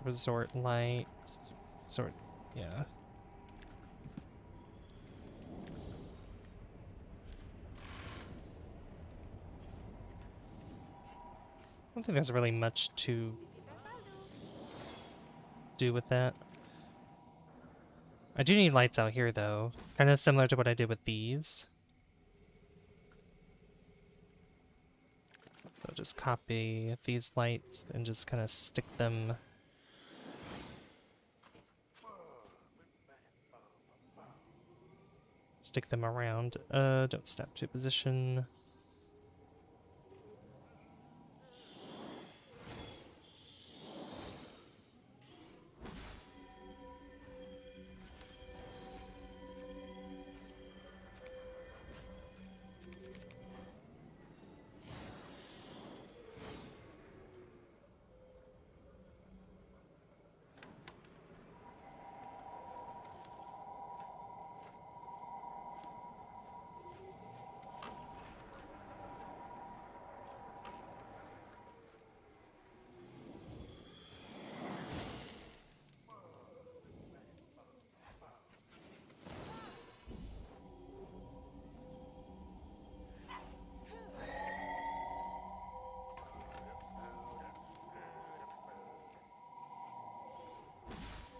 Resort light. Resort, yeah. I don't think there's really much to do with that. I do need lights out here though. Kind of similar to what I did with these. So just copy these lights and just kind of stick them around. Don't step to position.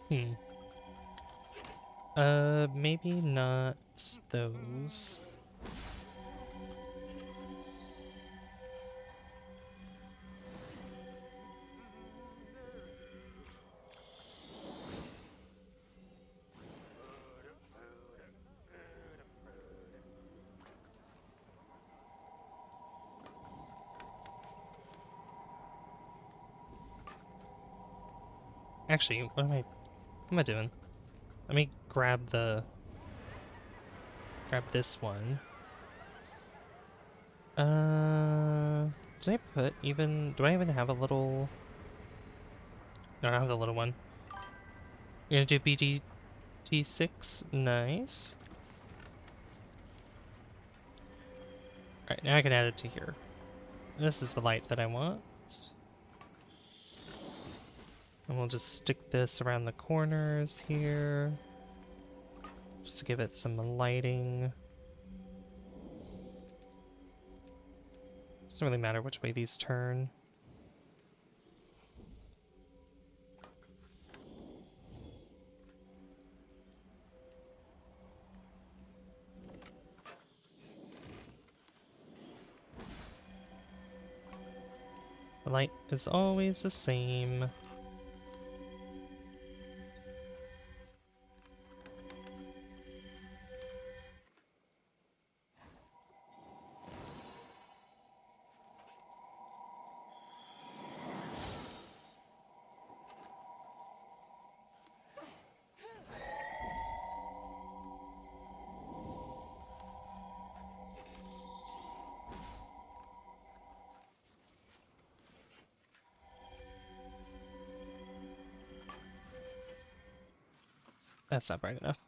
Hmm. Maybe not those. Actually, what am I doing? Let me grab this one. Did I put even, do I even have a little, no, I don't have the little one. You're gonna do BDT6? Nice. Alright, now I can add it to here. This is the light that I want. And we'll just stick this around the corners here. Just to give it some lighting. Doesn't really matter which way these turn. The light is always the same. That's not bright enough.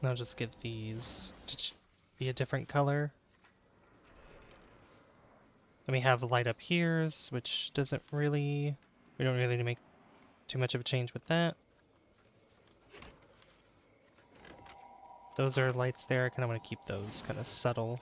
I'll just get these to be a different color. Then we have light up here, which doesn't really... We don't really need to make too much of a change with that. Those are lights there. I kind of want to keep those kind of subtle.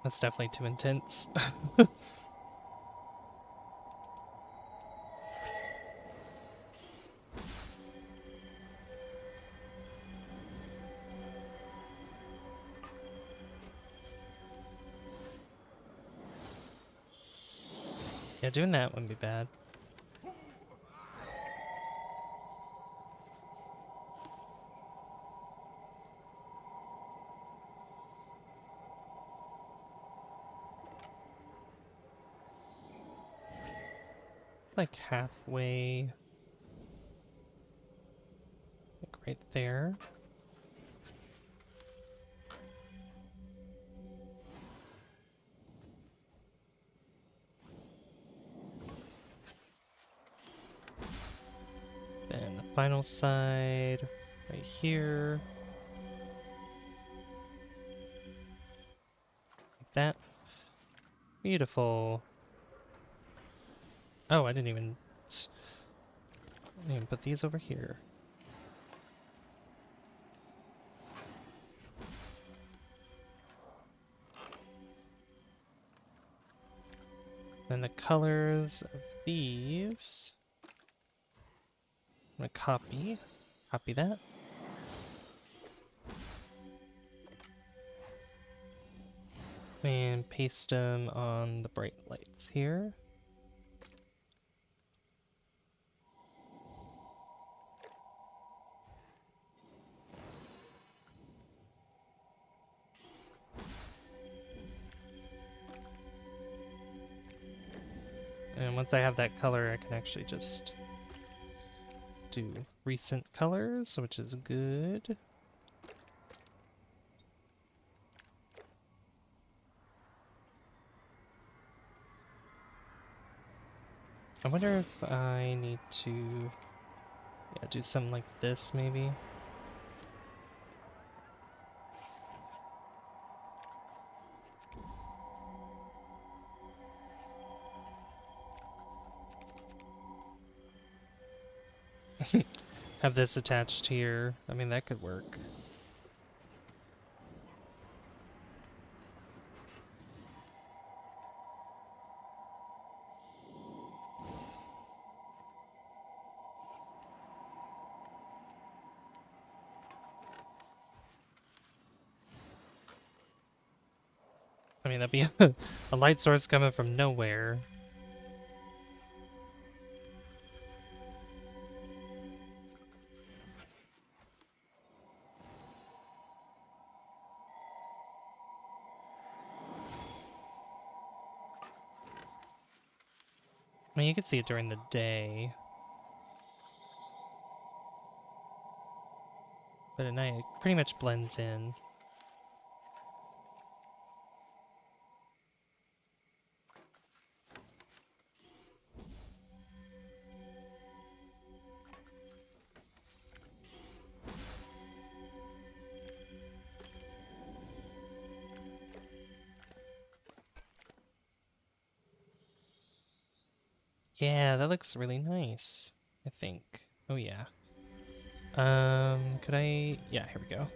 That's definitely too intense. Yeah, doing that wouldn't be bad. Like halfway. Like right there. Then the final side right here. Like that. Beautiful. Oh, I didn't even put these over here. Then the colors of these. I'm gonna copy that. And paste them on the bright lights here. And once I have that color, I can actually just do recent colors, which is good. I wonder if I need to do something like this maybe. Have this attached here. I mean, that could work. I mean, that'd be a light source coming from nowhere. I mean, you can see it during the day. But at night, it pretty much blends in. Yeah, that looks really nice, I think. Oh yeah. Could I? Yeah, here we go.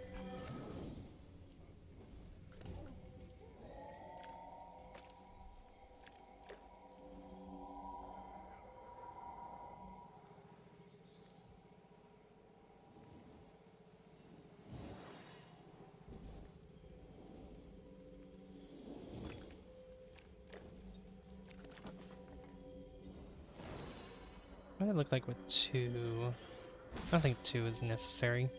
What does it look like with two? I don't think two is necessary.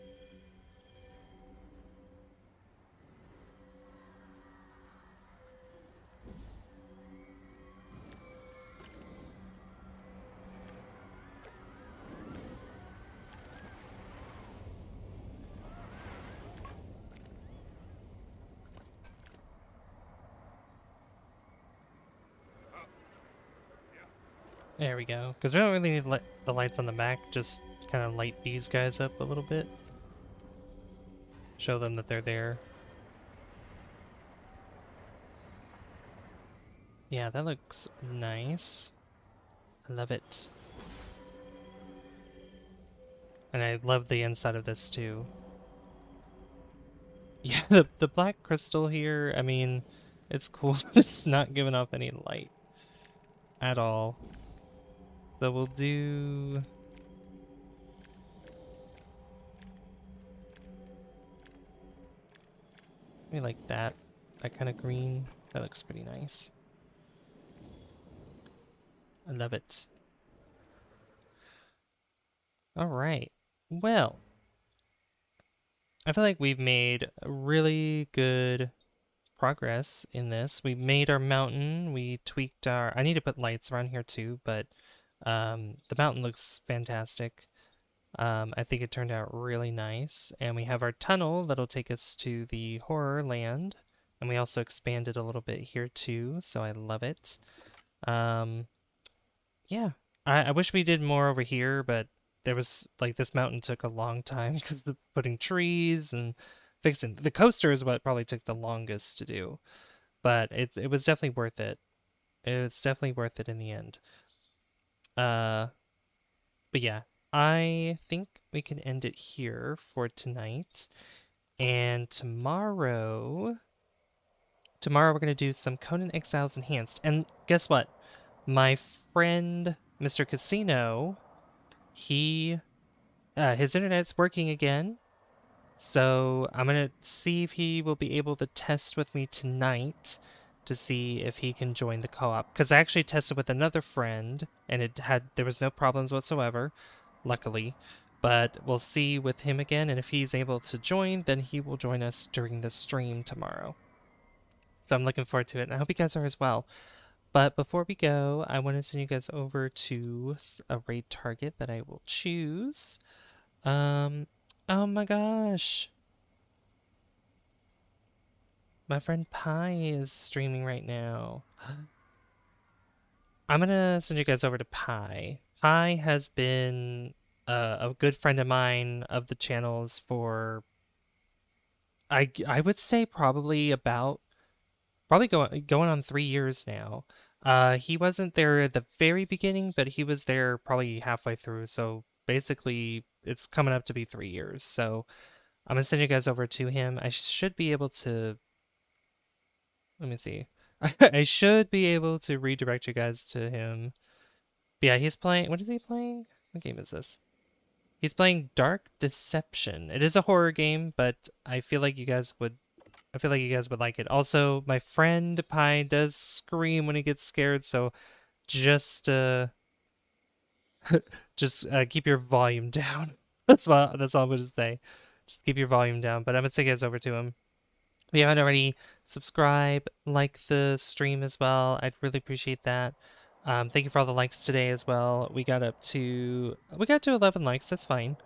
There we go. Because we don't really need the lights on the back, just kind of light these guys up a little bit. Show them that they're there. Yeah, that looks nice. I love it. And I love the inside of this too. Yeah, the black crystal here, I mean, it's cool. It's not giving off any light at all. So we'll do... maybe like that. That kind of green. That looks pretty nice. I love it. Alright. Well, I feel like we've made really good progress in this. We made our mountain. We tweaked our... I need to put lights around here too, but the mountain looks fantastic. I think it turned out really nice. And we have our tunnel that'll take us to the horror land. And we also expanded a little bit here too, so I love it. Yeah, I wish we did more over here, but there was like this mountain took a long time because the putting trees and fixing the coaster is what probably took the longest to do. But it was definitely worth it. It was definitely worth it in the end. Uh, but yeah, I think we can end it here for tonight. And tomorrow we're gonna do some Conan Exiles Enhanced. And guess what? My friend Mr. Casino, he his internet's working again. So I'm gonna see if he will be able to test with me tonight to see if he can join the co-op. Because I actually tested with another friend and there was no problems whatsoever, luckily. But we'll see with him again, and if he's able to join, then he will join us during the stream tomorrow. So I'm looking forward to it, and I hope you guys are as well. But before we go, I want to send you guys over to a raid target that I will choose. Oh my gosh. My friend Pi is streaming right now. I'm gonna send you guys over to Pi. Pi has been a good friend of mine of the channels for I would say probably going on 3 years now. He wasn't there at the very beginning, but he was there probably halfway through. So basically, it's coming up to be 3 years. So I'm gonna send you guys over to him. I should be able to. Let me see. I should be able to redirect you guys to him. But yeah, he's playing. What is he playing? What game is this? He's playing Dark Deception. It is a horror game, but I feel like you guys would. I feel like you guys would like it. Also, my friend Pi does scream when he gets scared, so just keep your volume down. That's all I'm gonna say. Just keep your volume down. But I'm gonna take you guys over to him. If you haven't already, subscribe, like the stream as well. I'd really appreciate that. Thank you for all the likes today as well. We got to 11 likes. That's fine.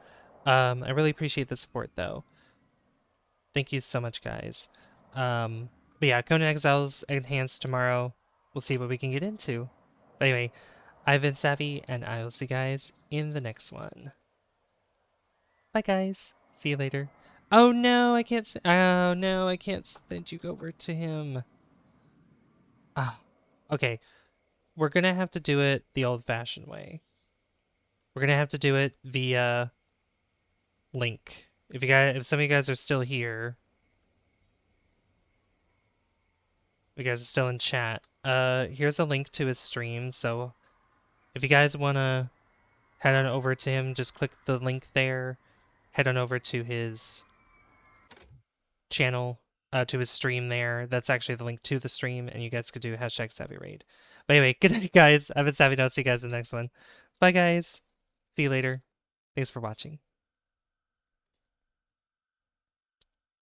I really appreciate the support though. Thank you so much, guys. But yeah, Conan Exiles Enhanced tomorrow. We'll see what we can get into. But anyway, I've been Savvy, and I will see you guys in the next one. Bye, guys. See you later. Oh no, I can't. Oh no, I can't send you over to him. Ah, okay. we're gonna have to do it the old-fashioned way. We're gonna have to do it via link. If some of you guys are still here, you guys are still in chat. Here's a link to his stream. So if you guys wanna head on over to him, just click the link there. Head on over to his channel, to his stream there. That's actually the link to the stream, and you guys could do #SavvyRaid. But anyway, good night, guys. I've been Savvy. I'll see you guys in the next one. Bye, guys. See you later. Thanks for watching.